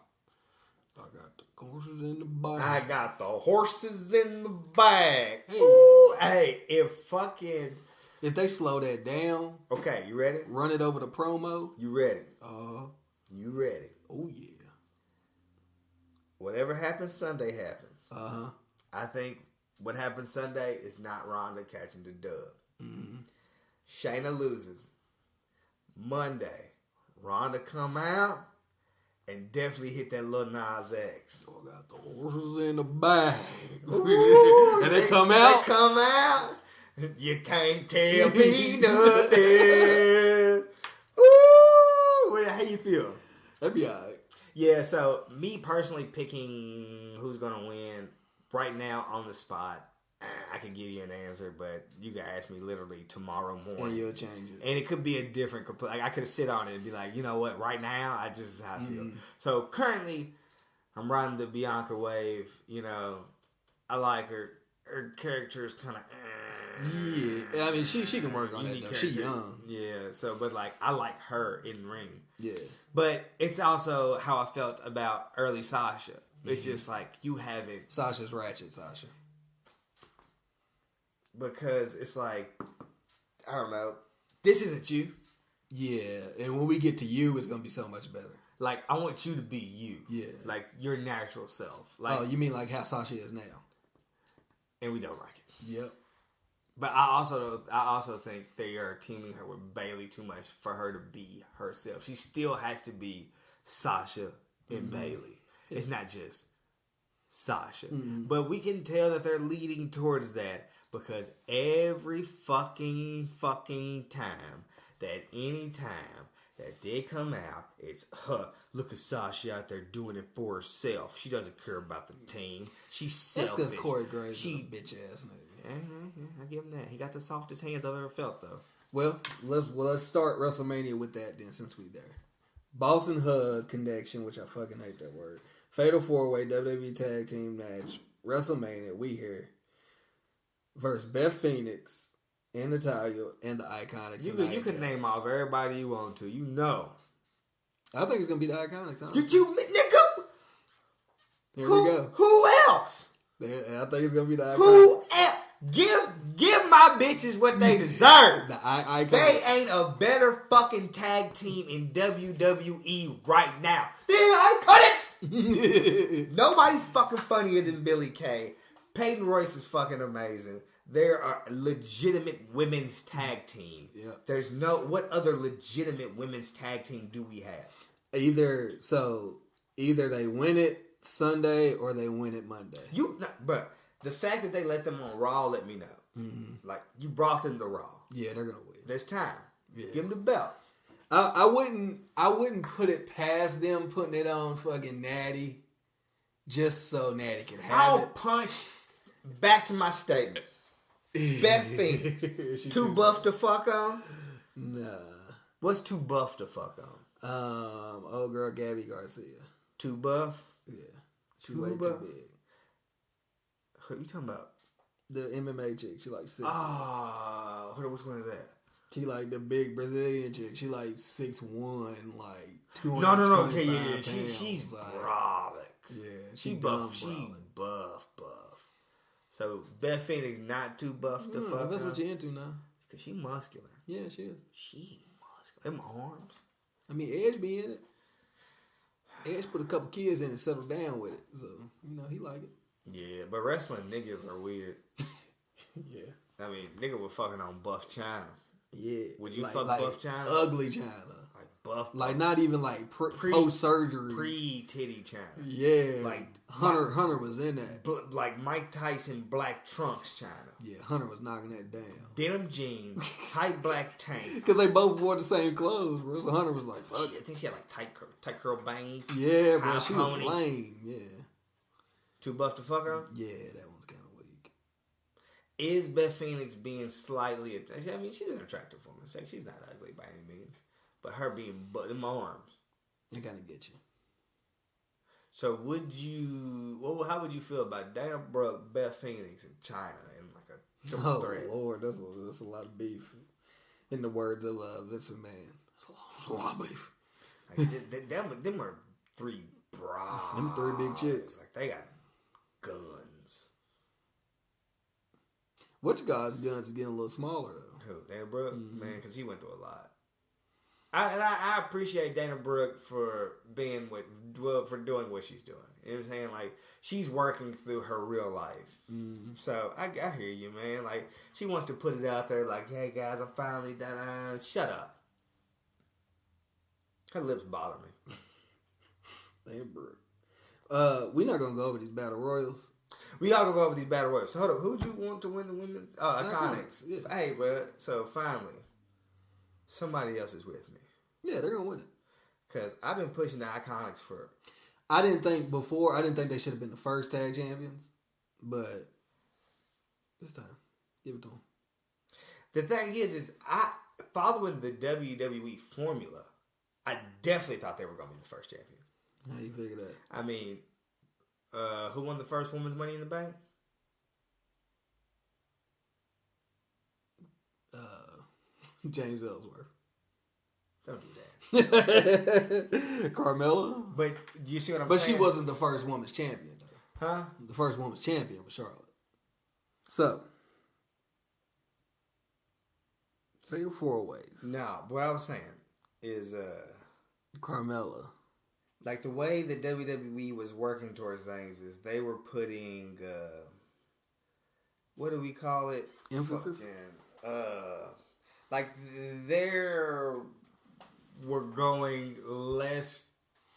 I got the horses in the bag. I got the horses in the bag. Hey. Ooh, hey, if they slow that down. Okay, you ready? Run it over the promo. You ready? You ready? Oh yeah. Whatever happens Sunday happens. Uh-huh. I think what happens Sunday is not Ronda catching the dub. Mm-hmm. Shayna loses. Monday, Ronda come out. And definitely hit that little Nas X. I got the horses in the bag. Ooh, and they come out. They come out. You can't tell me nothing. Ooh, how you feel? That'd be alright. Yeah, so me personally picking who's gonna win, right now on the spot, I can give you an answer, but you can ask me literally tomorrow morning. And you'll change it. And it could be a different, like I could sit on it and be like, you know what, right now, this is how I feel. So currently, I'm riding the Bianca wave. You know, I like her. Her character is kind of... Yeah, I mean, she can work on that, though. She young. Yeah, so, but like, I like her in ring. Yeah. But it's also how I felt about early Sasha. It's just like, you haven't... Sasha's ratchet, Sasha. Because it's like, I don't know, this isn't you. Yeah, and when we get to you, it's going to be so much better. Like, I want you to be you. Yeah. Like, your natural self. Like, you mean like how Sasha is now? And we don't like it. Yep. But I also think they are teaming her with Bayley too much for her to be herself. She still has to be Sasha and Bayley. Yeah. It's not just Sasha. But we can tell that they're leading towards that because every fucking time that any time that they come out, it's, look at Sasha out there doing it for herself. She doesn't care about the team. She's selfish. That's because Corey Graves is a bitch ass nigga. Yeah, I give him that. He got the softest hands I've ever felt, though. Well, let's start WrestleMania with that then, since we there. Boston Hug Connection, which I fucking hate that word. Fatal 4-Way WWE Tag Team Match. WrestleMania, we here. Versus Beth Phoenix and Natalya and the Iconics. You can name off everybody you want to. You know. I think it's going to be the Iconics. Did you, nigga? Here we go. Who else? I think it's going to be the Iconics. Who else? Give my bitches what they deserve. The Iconics. They ain't a better fucking tag team in WWE right now. The Iconics! Nobody's fucking funnier than Billy Kay. Peyton Royce is fucking amazing. They're a legitimate women's tag team. Yep. There's what other legitimate women's tag team do we have? Either they win it Sunday or they win it Monday. But the fact that they let them on Raw let me know. Mm-hmm. Like, you brought them to Raw. Yeah, they're gonna win. There's time. Yeah. Give them the belts. I wouldn't put it past them putting it on fucking Natty just so Natty can have I'll it. punch back to my statement. Beth Phoenix. Too buff to fuck on? Nah. What's too buff to fuck on? Old girl Gabby Garcia. Too buff? Yeah. She's way too big. What are you talking about? The MMA chick. She like 6'1". Which one is that? She like the big Brazilian chick. She like 6'1", like 200. No. Okay, yeah. She's brolic. Yeah, she buff. She buff. So Beth Phoenix not too buff to fuck. That's what you're into now. Cause she muscular. Yeah, she is. She muscular. Them arms. I mean, Edge be in it. Edge put a couple kids in and settled down with it. So, he like it. Yeah, but wrestling niggas are weird. Yeah. I mean, nigga was fucking on buff China. Yeah. Would you fuck buff China? Ugly China. Like buff. Like not even like post-surgery. Pre-titty China. Yeah. Like Hunter was in that. Like Mike Tyson black trunks China. Yeah, Hunter was knocking that down. Denim jeans, tight black tank. Because they both wore the same clothes, bro. So Hunter was like, fuck. I think she had like tight curl bangs. Yeah, bro. She was lame. Yeah. Too buff to fuck her? Yeah, that one's kind of weak. Is Beth Phoenix being slightly... I mean, she's an attractive woman. She's not ugly by any means. But her being... them arms. They kind of get you. So would you... how would you feel about Dana Brooke, Beth Phoenix, and China in like a triple threat? Oh, Lord. That's a lot of beef. In the words of Vince McMahon. That's a lot of beef. Like, them are three bras. Them three big chicks. Like, they got guns. Which guy's guns is getting a little smaller though? Who? Dana Brooke? Mm-hmm. Man, because he went through a lot. I appreciate Dana Brooke for doing what she's doing. You know what I'm saying? Like, she's working through her real life. Mm-hmm. So I hear you, man. Like, she wants to put it out there like, hey guys, I'm finally done. Shut up. Her lips bother me. Dana Brooke. We're not gonna go over these battle royals. We all gonna go over these battle royals. So hold up, who'd you want to win the women's Iconics? Yeah. Hey, bro. So finally, somebody else is with me. Yeah, they're gonna win it. Cause I've been pushing the Iconics for. I didn't think they should have been the first tag champions, But this time, give it to him. The thing is I following the WWE formula, I definitely thought they were going to be the first champion. How you figure that? I mean, who won the first women's Money in the Bank? James Ellsworth. Don't do that. Carmella? But you see what I'm saying? But she wasn't the first women's champion, though. Huh? The first women's champion was Charlotte. So, figure 4 ways. No, what I was saying is... Carmella. Like, the way that WWE was working towards things is they were putting... what do we call it? Emphasis? Like, we're going less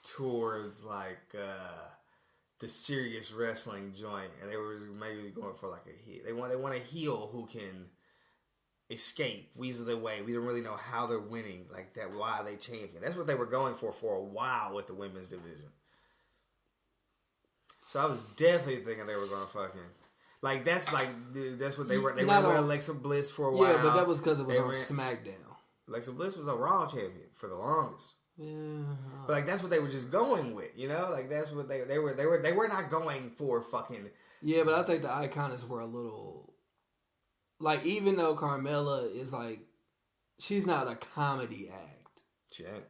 towards, like, the serious wrestling joint. And they were maybe going for, like, a heel. They want a heel who can escape, weasel their way. We don't really know how they're winning. Like, that, why they champion. That's what they were going for a while with the women's division. So I was definitely thinking they were going to fucking... Like, that's what they were. They were with Alexa Bliss for a while. Yeah, but that was because it was on SmackDown. Alexa Bliss was a Raw champion for the longest. Yeah. But, like, that's what they were just going with, you know? Like, that's what they were not going for fucking... Yeah, but I think the Iconics were a little... Like, even though Carmella is, like... She's not a comedy act. She ain't.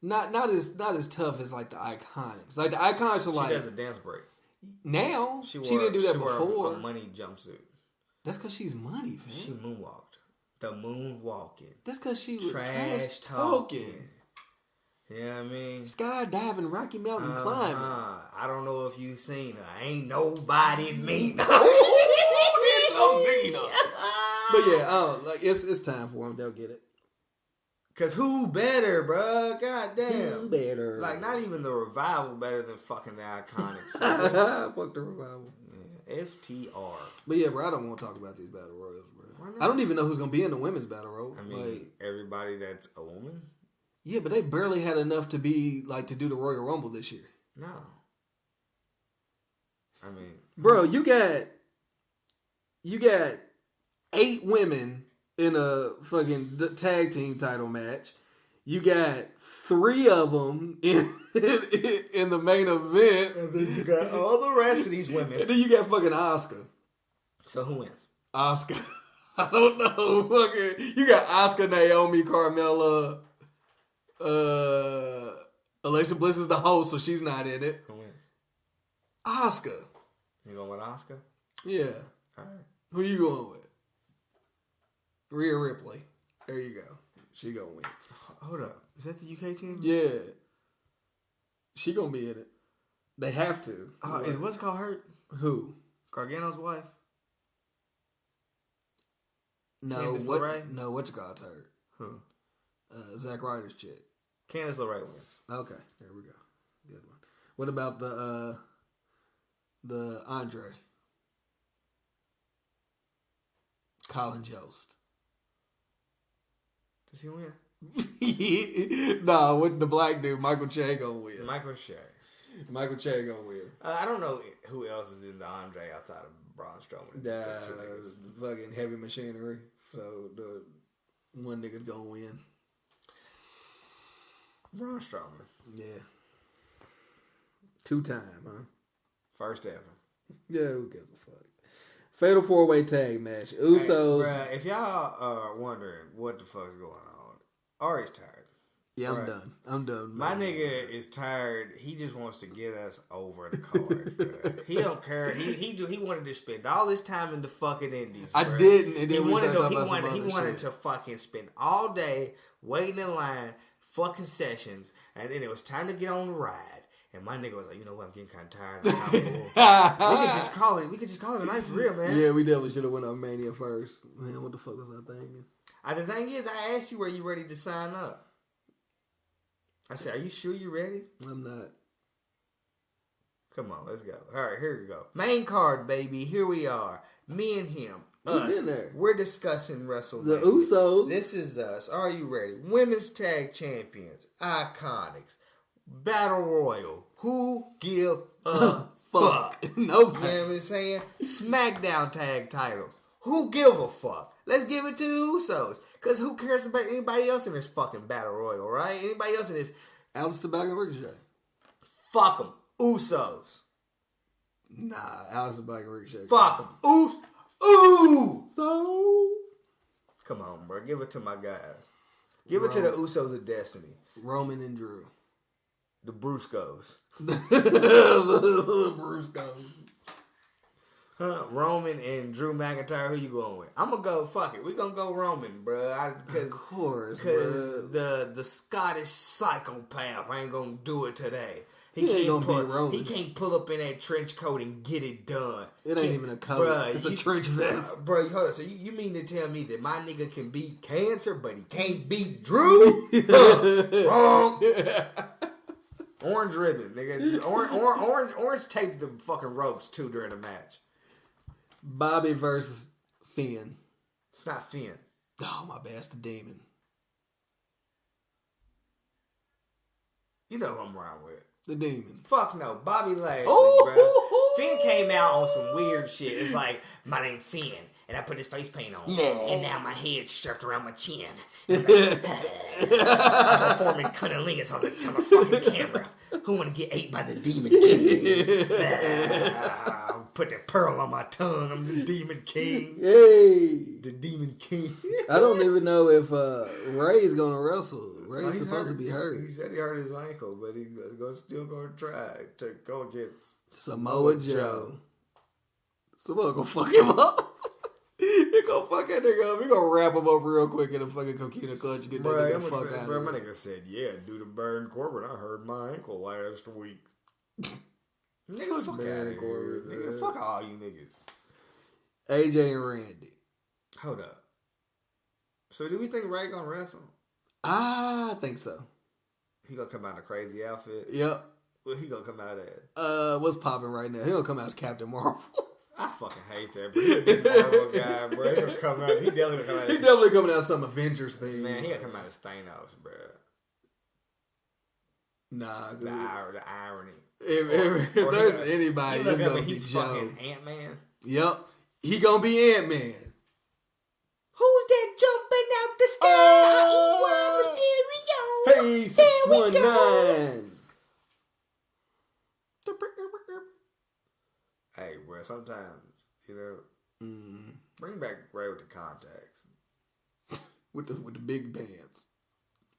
Not as tough as, like, the Iconics. Like, the Iconics are like... She does a dance break. Now? She didn't do that before. Wore a money jumpsuit. That's because she's money, fam. She moonwalked. The moonwalking. That's because she was trash talking. You know what I mean? Skydiving, Rocky Mountain climbing. I don't know if you seen her. Ain't nobody mean. But yeah, like it's time for them. They'll get it. Cause who better, bro? God damn. Who better? Like, not even the Revival better than fucking the Iconics. Fuck the Revival. Yeah, FTR. But yeah, bro, I don't want to talk about these battle royals, bro. Why not? I don't even know who's gonna be in the women's battle royal. I mean, everybody that's a woman. Yeah, but they barely had enough to be like to do the Royal Rumble this year. No. I mean, bro, you got 8 women in a fucking tag team title match. You got 3 of them in the main event. And then you got all the rest of these women. And then you got fucking Asuka. So who wins? Asuka. I don't know. Fucking, you got Asuka, Naomi, Carmella. Alexa Bliss is the host, so she's not in it. Who wins? Asuka. You going with Asuka? Yeah. All right. Who you going with? Rhea Ripley. There you go. She gonna win. Hold up. Is that the UK team? Yeah. She gonna be in it. They have to. Is what's called hurt? Who? Gargano's wife? No. Candice What? LeRae? No. What you got hurt? Who? Zack Ryder's chick. Candice LeRae wins. Okay. There we go. Good one. What about the Andre? Colin Jost. Does he win? Nah, with the black dude, Michael Che gonna win. Michael Che. Michael Che gonna win. I don't know who else is in the Andre outside of Braun Strowman. Fucking heavy machinery. So the one nigga's gonna win. Braun Strowman. Yeah. 2-time, huh? First ever. Yeah, who gives a fuck? Fatal 4-way tag match. Usos. Hey, bruh, if y'all are wondering what the fuck's going on, Ari's tired. Yeah, I'm done. My nigga is tired. He just wants to get us over the card. Bruh. He don't care. He wanted to spend all this time in the fucking indies. I bruh. didn't. And then he we wanted to to fucking spend all day waiting in line, fucking sessions, and then it was time to get on the ride. And my nigga was like, you know what, I'm getting kind of tired. I'm full. We could just call it a night for real, man. Yeah, we definitely should have went on Mania first. Man, what the fuck was I thinking? The thing is, I asked you, were you ready to sign up? I said, are you sure you're ready? I'm not. Come on, let's go. All right, here we go. Main card, baby. Here we are. Me and him. Us. In there? We're discussing Wrestlemania. The Usos. This is us. Are you ready? Women's Tag Champions. Iconics. Battle Royal. Who give a fuck. Nobody. You know what I'm saying? SmackDown tag titles. Who give a fuck? Let's give it to the Usos. Because who cares about anybody else in this fucking Battle Royal, right? Anybody else in this? Alistair Black and Ricochet. Fuck them. Usos. Nah, Alistair Black and Ricochet. Fuck them. Ooh. So? Come on, bro. Give it to my guys. Give it to the Usos of Destiny. Roman and Drew. The Bruscos. The Bruscos. Roman and Drew McIntyre, who you going with? I'm going to go, fuck it. We're going to go Roman, bro. Of course, because the Scottish psychopath ain't going to do it today. He can't pull up in that trench coat and get it done. It ain't even a coat. Bruh, it's a trench vest. Bro, hold on. So you mean to tell me that my nigga can beat cancer, but he can't beat Drew? Wrong. Orange ribbon, nigga. Orange taped the fucking ropes, too, during the match. Bobby versus Finn. It's not Finn. Oh, my bad. It's the Demon. You know who I'm around with. The Demon. Fuck no. Bobby Lashley, bro. Finn came out on some weird shit. It's like, my name's Finn, and I put his face paint on. And now my head's strapped around my chin. I'm performing cunnilingus on the fucking camera. Who want to get ate by the Demon King? Put that pearl on my tongue. I'm the Demon King. Hey. The Demon King. I don't even know if Ray's going to wrestle. Ray's supposed to be hurt. He said he hurt his ankle, but he's still going to try to go against Samoa Joe. Samoa gonna fuck him up. He gonna fuck that nigga up. He gonna wrap him up real quick in a fucking coquina clutch and get that nigga the fuck out of here. My nigga said, yeah, due to Baron Corbin, I hurt my ankle last week. Nigga, fuck out of here. Nigga, fuck all you niggas. AJ and Randy. Hold up. So do we think Ray gonna wrestle? I think so. He gonna come out in a crazy outfit? Yep. What he gonna come out as? What's popping right now? He gonna come out as Captain Marvel. I fucking hate that, bro. He's a big Marvel guy, bro. He gonna come out. He definitely gonna come out. He definitely coming out as some Avengers thing. Man, he gonna come out as Thanos, bro. Nah, the irony. If there's anybody, he's fucking Ant-Man. Yep, he gonna be Ant-Man. Who's that jumping out the sky? Hey, 619. Hey, bro, sometimes, bring back Ray with the contacts. with the big pants.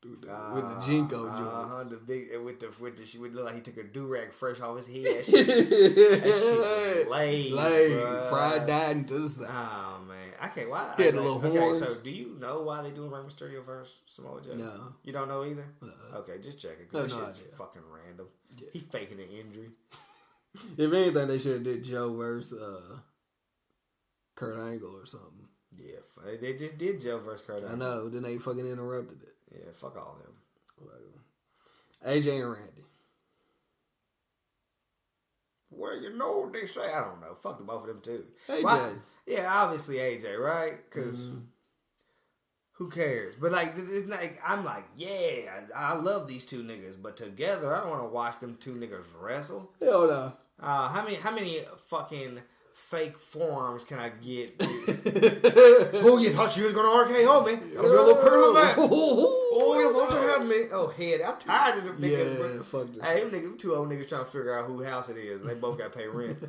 With the Jinko joints. The big with the shit would look like he took a do-rag fresh off his head. That shit was laid, fried dyed into the side. Oh man, I can't. Why? He had the little horns. So do you know why they doing Rey Mysterio versus Samoa Joe? No, you don't know either. Okay, just check it because no shit's fucking random. Yeah. He's faking an injury. If anything, they should have did Joe versus Kurt Angle or something. Yeah, they just did Joe versus Kurt Angle. I know. Then they fucking interrupted it. Yeah, fuck all them. AJ and Randy. Well, you know what they say. I don't know. Fuck the both of them too. AJ. Yeah, obviously AJ, right? Because who cares? But like, it's like I'm like, yeah, I love these two niggas, but together I don't want to watch them two niggas wrestle. Hell no. How many fucking fake forearms can I get? Oh, you thought you was gonna RKO me? Gotta be a little clear on that. Oh, you thought you had me? Oh, head, I'm tired of them niggas. Yeah, fuck this. Hey, them two old niggas trying to figure out whose house it is, and they both got to pay rent.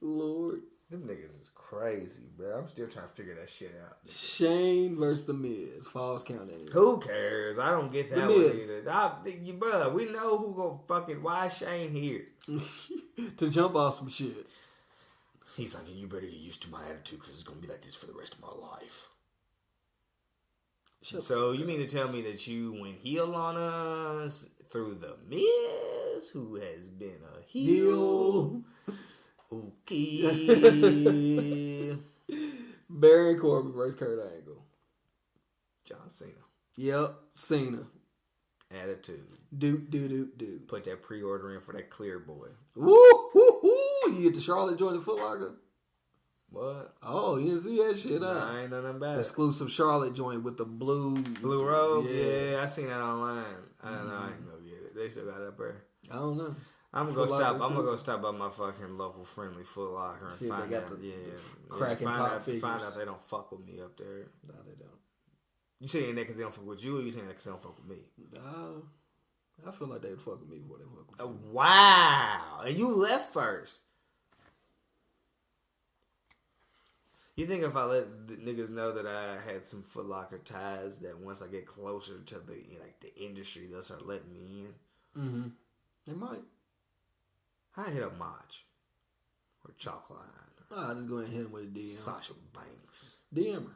Lord, them niggas is crazy, bro. I'm still trying to figure that shit out. Shane versus The Miz. Falls count anyway. Who cares? I don't get that one either. Bro, we know who gonna fucking. Why is Shane here? To jump off some shit. He's like, you better get used to my attitude because it's gonna be like this for the rest of my life. So you mean to tell me that you went heel on us through The Miz, who has been a heel? Okay. Baron Corbin versus Kurt Angle. John Cena. Yep, Cena. Attitude. Do. Put that pre-order in for that clear boy. Woo, woo, woo. You get the Charlotte joint in Foot Locker? What? Oh, you didn't see that shit, huh? Nah, I ain't nothing bad. Exclusive Charlotte joint with the blue robe? Yeah, I seen that online. I don't know. I ain't gonna get it. They still got it up there. I don't know. I'm gonna go stop by my fucking local friendly Foot Locker and find out. Find out they don't fuck with me up there. No, they don't. You saying that because they don't fuck with you, or you saying that because they don't fuck with me? No, I feel like they would fuck with me before they fuck with me. Wow, and you left first. You think if I let the niggas know that I had some Foot Locker ties, that once I get closer to the industry, they'll start letting me in? Mm-hmm. They might. I hit up Maj or Chalkline. I just go ahead and hit him with a DM. Sasha Banks. DM her.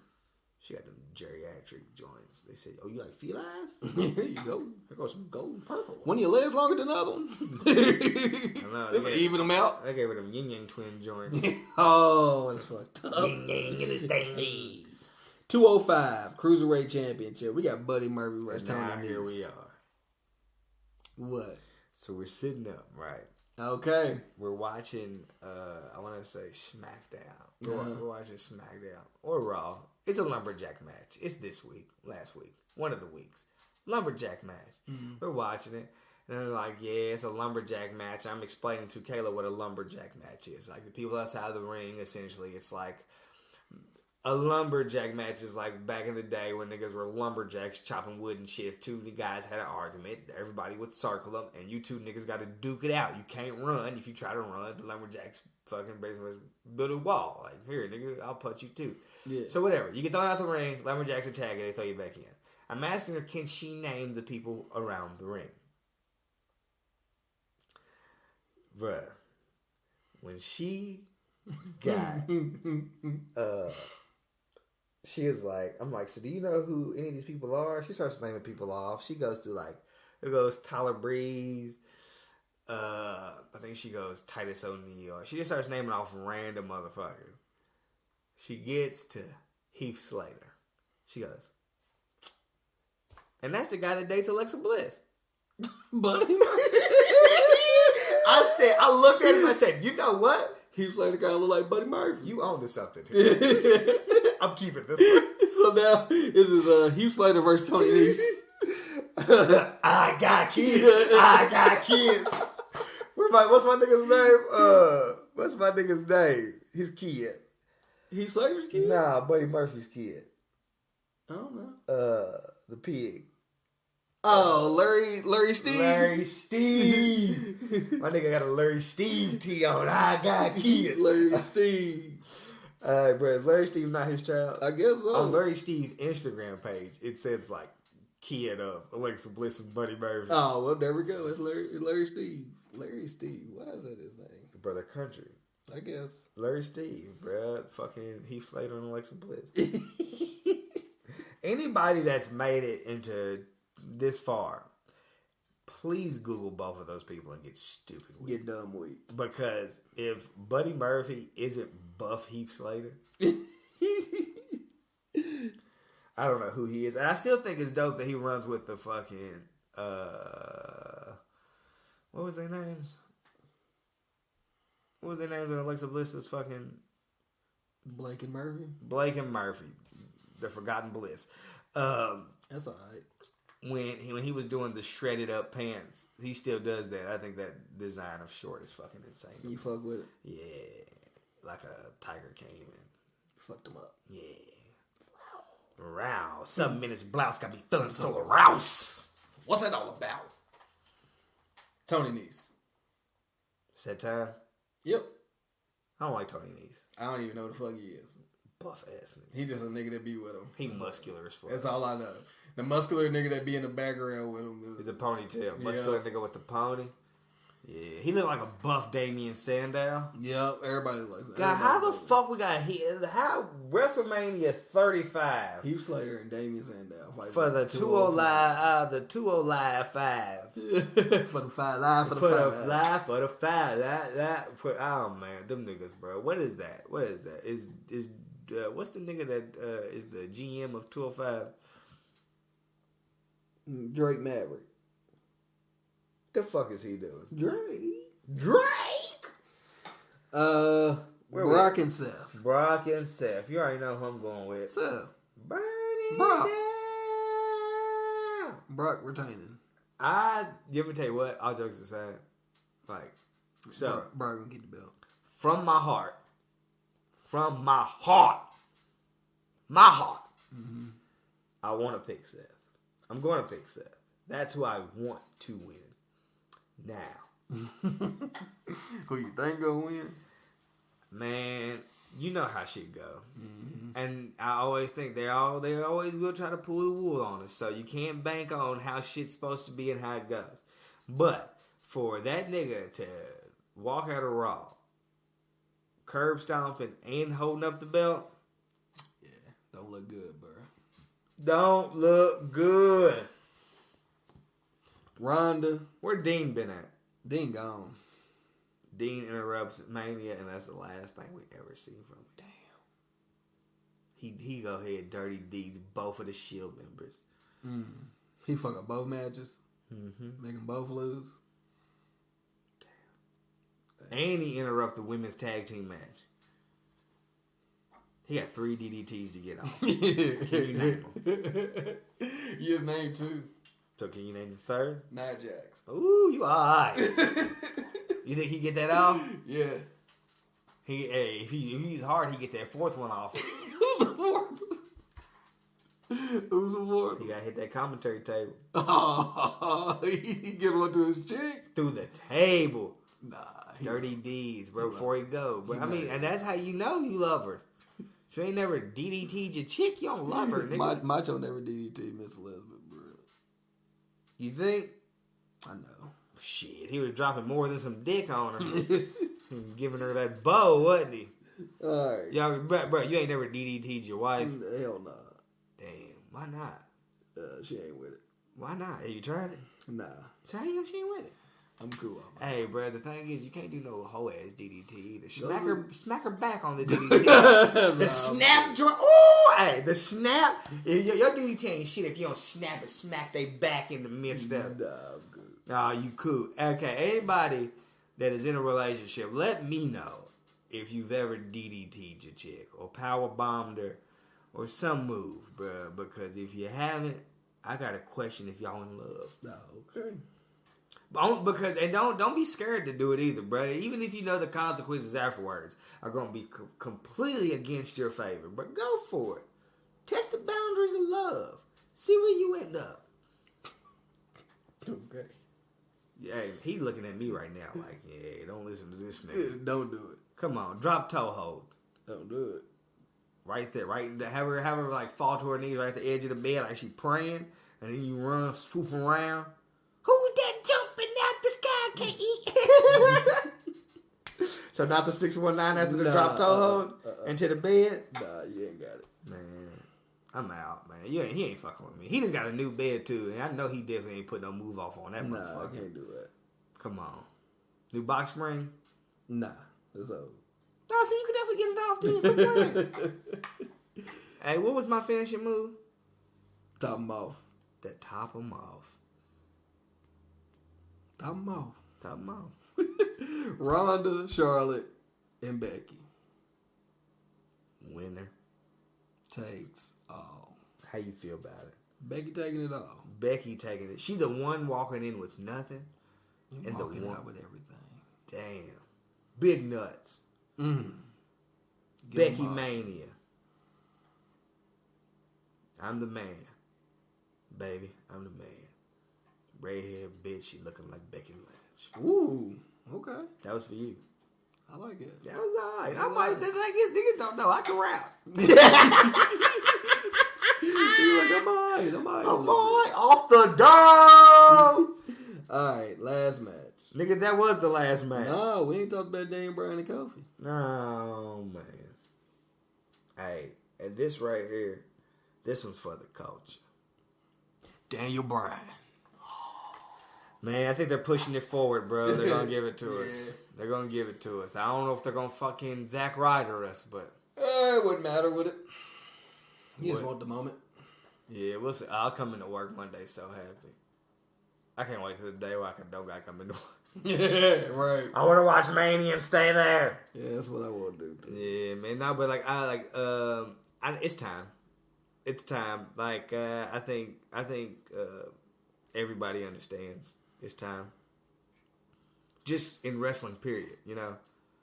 She got them geriatric joints. They say, "Oh, you like felines? Here you go. There goes some gold and purple. One of your legs longer than the other one. I know. Let's even them out. I gave her them yin yang twin joints. Oh, that's fucked up. Yin yang in his thing. 205 Cruiserweight Championship. We got Buddy Murphy versus Tony Nese. Here we are. What? So we're sitting up, right? Okay. We're watching, I want to say SmackDown. Uh-huh. We're watching SmackDown or Raw. It's a lumberjack match. It's this week, last week, one of the weeks. Lumberjack match. Mm-hmm. We're watching it. And they're like, yeah, it's a lumberjack match. I'm explaining to Kayla what a lumberjack match is. Like the people outside the ring, essentially, it's like a lumberjack match is like back in the day when niggas were lumberjacks chopping wood and shit. If two guys had an argument, everybody would circle them, and you two niggas got to duke it out. You can't run. If you try to run, the lumberjacks fucking basically build a wall. Like, here, nigga, I'll punch you too. Yeah. So whatever. You get thrown out the ring, lumberjacks attack it, they throw you back in. I'm asking her, can she name the people around the ring? Bruh. When she got she was like, I'm like, so do you know who any of these people are? She starts naming people off. She goes through it goes Tyler Breeze. I think she goes Titus O'Neil. She just starts naming off random motherfuckers. She gets to Heath Slater. She goes, and that's the guy that dates Alexa Bliss. Buddy. I looked at him, I said, you know what? Heath Slater kind of look like Buddy Murphy. You own to something. I'm keeping this one. So now, this is Heath Slater versus Tony Nese. I got kids. What's my nigga's name? His kid. Heath Slater's kid? Nah, Buddy Murphy's kid. I don't know. The pig. Oh, Larry Steve. Larry Steve. My nigga got a Larry Steve tee on. I got kids. Larry Steve. Alright, bro. Is Larry Steve not his child? I guess so. On Larry Steve Instagram page, it says like kid of Alexa Bliss and Buddy Murphy. Oh, well, there we go. It's Larry Steve. Larry Steve. Why is that his name? Brother Country. I guess. Larry Steve, bro. Fucking Heath Slater and Alexa Bliss. Anybody that's made it into this far, please Google both of those people and get stupid weak. Get dumb weak. Because if Buddy Murphy isn't buff Heath Slater, I don't know who he is. And I still think it's dope that he runs with the fucking, what was their names? What was their names when Alexa Bliss was fucking... Blake and Murphy? Blake and Murphy. The Forgotten Bliss. That's alright. When he was doing the shredded up pants, he still does that. I think that design of short is fucking insane. You fuck with it? Yeah. Like a tiger came and fucked him up. Yeah. Rouse. 7 minutes blouse got me feeling so aroused. What's that all about? Tony Nese. Is that time? Yep. I don't like Tony Nese. I don't even know what the fuck he is. Buff ass nigga. He just a nigga that be with him. He muscular as fuck. That's all I know. The muscular nigga that be in the background with him. With the ponytail. Muscular nigga with the pony. Yeah. He look like a buff Damien Sandow. Yep. Everybody looks like that. God, how the fuck we got here? How Wrestlemania 35? Heath Slater and Damien Sandow. For the 205. The 205 5. For the 5 live. For the 5 For the 5. Oh man, them niggas, bro. What is that? Is what's the nigga that is the GM of 205? Drake Maverick. The fuck is he doing? Drake. Brock and Seth. Brock and Seth. You already know who I'm going with. Seth. Bernie. Brock. Brock retaining. You ever tell you what? All jokes aside, Like, so Bro, gonna get the belt. from my heart, mm-hmm. I want to pick Seth. I'm going to pick Seth. That's who I want to win. Now, who you think gonna win? Man, you know how shit go, and I always think they always will try to pull the wool on us. So you can't bank on how shit's supposed to be and how it goes. But for that nigga to walk out of Raw, curb stomping and holding up the belt, yeah, don't look good, bro. Don't look good. Ronda, where Dean been at? Dean gone. Dean interrupts Mania, and that's the last thing we ever see from him. Damn. He go ahead dirty deeds both of the Shield members. He fuck up both matches. Make them both lose. Damn. And he interrupt the women's tag team match. He got 3 DDTs to get off. Can you name them? You just named 2. So can you name the third? Nia Jax. Ooh, you alright. You think he get that off? Yeah. If he's hard, he get that 4th one off. Who's the 4th? Who's the 4th? He got to hit that commentary table. Oh, he get one to his chick? Through the table. Nah. Dirty deeds, bro, before he go. But I mean, and that's how you know you love her. If you ain't never DDT'd your chick, you don't love her, nigga. Macho never DDT'd Miss Elizabeth, bro. You think? I know. Shit, he was dropping more than some dick on her. Giving her that bow, wasn't he? Alright. Y'all, bro, you ain't never DDT'd your wife? Hell nah. Damn, why not? She ain't with it. Why not? Have you tried it? Nah. So how you know she ain't with it? I'm cool. Hey, bro, the thing is, you can't do no whole ass DDT either. Smack her back on the DDT. The snap joint. Ooh, hey, the snap. Your DDT ain't shit if you don't snap and smack they back in the midst of it. Nah, I'm good. Nah, you cool. Okay, anybody that is in a relationship, let me know if you've ever DDT'd your chick or power bombed her or some move, bro. Because if you haven't, I got a question if y'all in love. Nah, okay. Because and don't be scared to do it either, bro. Even if you know the consequences afterwards are going to be completely against your favor, but go for it. Test the boundaries of love. See where you end up. Okay. Yeah, he looking at me right now like, yeah, don't listen to this nigga. Don't do it. Come on, drop toe hold. Don't do it. Right there, right. Have her like fall to her knees right at the edge of the bed like she praying, and then you run, swoop around. Who's that jumping out the sky? Can't eat. So not the 619 after the drop toe hold into the bed. Nah, you ain't got it, man. I'm out, man. He ain't fucking with me. He just got a new bed too, and I know he definitely ain't put no move off on that motherfucker. Nah, I can't do that. Come on, new box spring. Nah, it's over. Oh, so you could definitely get it off then. Hey, what was my finishing move? Top him off. That top him off. Top him off. Top him off. Ronda, Charlotte, and Becky. Winner takes all. How you feel about it? Becky taking it all. Becky taking it. She the one walking in with nothing. And the one out with everything. Damn. Big nuts. Becky Mania. I'm the man. Baby, I'm the man. Redhead bitch, she looking like Becky Lynch. Ooh, okay. That was for you. I like it. That was alright. I might. The thing is, niggas don't know. I can rap. You're like, I'm alright. Off the dome. Alright, last match. Nigga, that was the last match. No, we ain't talked about Daniel Bryan and Kofi. Oh, man. Hey, and this right here, this one's for the culture. Daniel Bryan. Man, I think they're pushing it forward, bro. They're going to give it to us. They're going to give it to us. I don't know if they're going to fucking Zack Ryder us, but... it wouldn't matter with it. You just want the moment. Yeah, we'll see. I'll come into work Monday so happy. I can't wait till the day where I don't got to come into work. Yeah, right. I want to watch Mania and stay there. Yeah, that's what I want to do too. Yeah, man. No, but it's time. It's time. Like, I think everybody understands. It's time just in wrestling, period, you know?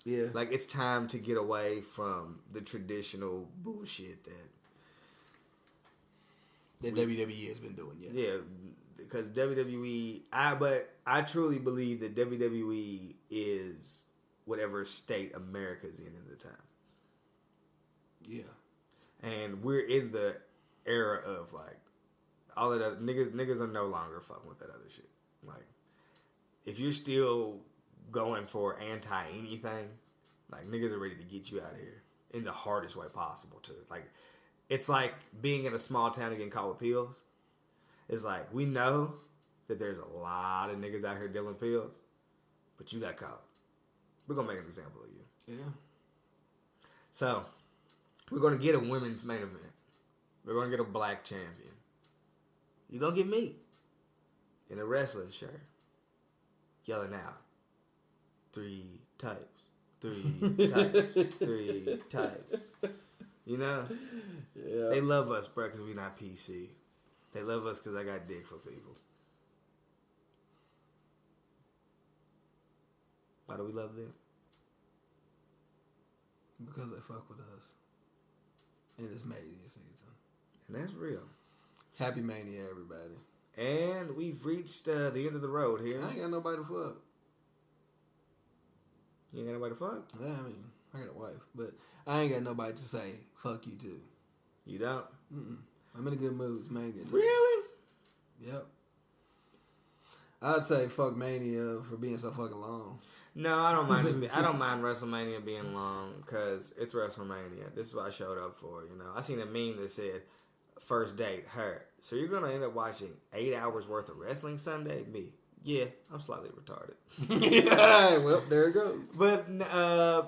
Yeah. Like, it's time to get away from the traditional bullshit that WWE has been doing, yes. Yeah, because WWE, I truly believe that WWE is whatever state America's in at the time. Yeah. And we're in the era of, like, all of that. Niggas are no longer fucking with that other shit. Like, if you're still going for anti-anything, like, niggas are ready to get you out of here in the hardest way possible, too. Like, it's like being in a small town and getting caught with pills. It's like, we know that there's a lot of niggas out here dealing pills, but you got caught. We're going to make an example of you. Yeah. So, we're going to get a women's main event. We're going to get a black champion. You're going to get me in a wrestling shirt yelling out, 3 types, 3 types, 3 types. You know? Yeah. They love us, bro, because we not PC. They love us because I got dick for people. Why do we love them? Because they fuck with us. And it's Mania season. And that's real. Happy Mania, everybody. And we've reached the end of the road here. I ain't got nobody to fuck. You ain't got nobody to fuck? Yeah, I mean, I got a wife. But I ain't got nobody to say, fuck you too. You don't? Mm-mm. I'm in a good mood. It's Mania. Really? Yep. I'd say fuck Mania for being so fucking long. No, I don't mind. I don't mind WrestleMania being long because it's WrestleMania. This is what I showed up for. You know, I seen a meme that said, "First date, her." So you're gonna end up watching 8 hours worth of wrestling Sunday? Me? Yeah, I'm slightly retarded. Yeah, well, there it goes. But I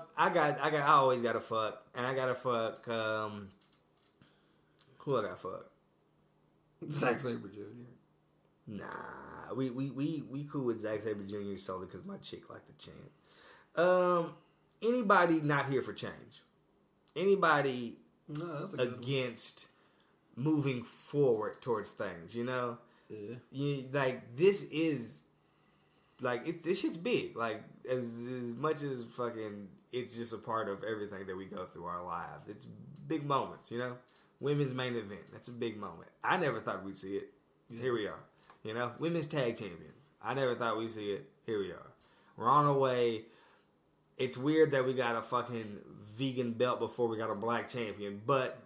always gotta fuck, and I gotta fuck. Who I gotta fuck? Zack Sabre Jr. Nah, we cool with Zack Sabre Jr. solely because my chick like to chant. Anybody not here for change? Anybody against moving forward towards things? You know, like this is like this shit's big. Like as much as fucking, it's just a part of everything that we go through our lives. It's big moments. You know, women's main event. That's a big moment. I never thought we'd see it. Here we are. You know, women's tag champions. I never thought we'd see it. Here we are. We're on our way. It's weird that we got a fucking vegan belt before we got a black champion, but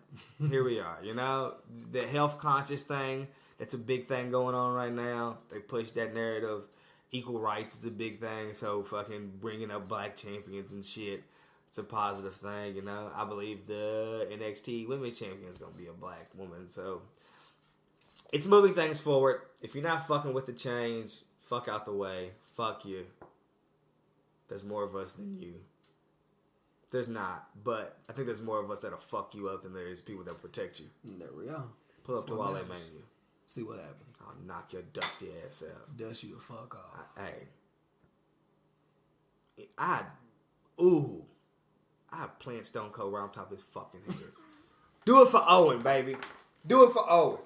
here we are. You know, the health conscious thing, that's a big thing going on right now. They push that narrative. Equal rights is a big thing, so fucking bringing up black champions and shit, it's a positive thing, you know. I believe the NXT women's champion is going to be a black woman, so it's moving things forward. If you're not fucking with the change, fuck out the way. Fuck you. There's more of us than you. There's not, but I think there's more of us that'll fuck you up than there is people that protect you. There we are. Pull up to Walemania. See what happens. I'll knock your dusty ass out. Dust you the fuck off. I'd plant Stone Cold right on top of his fucking head. Do it for Owen, baby. Do it for Owen.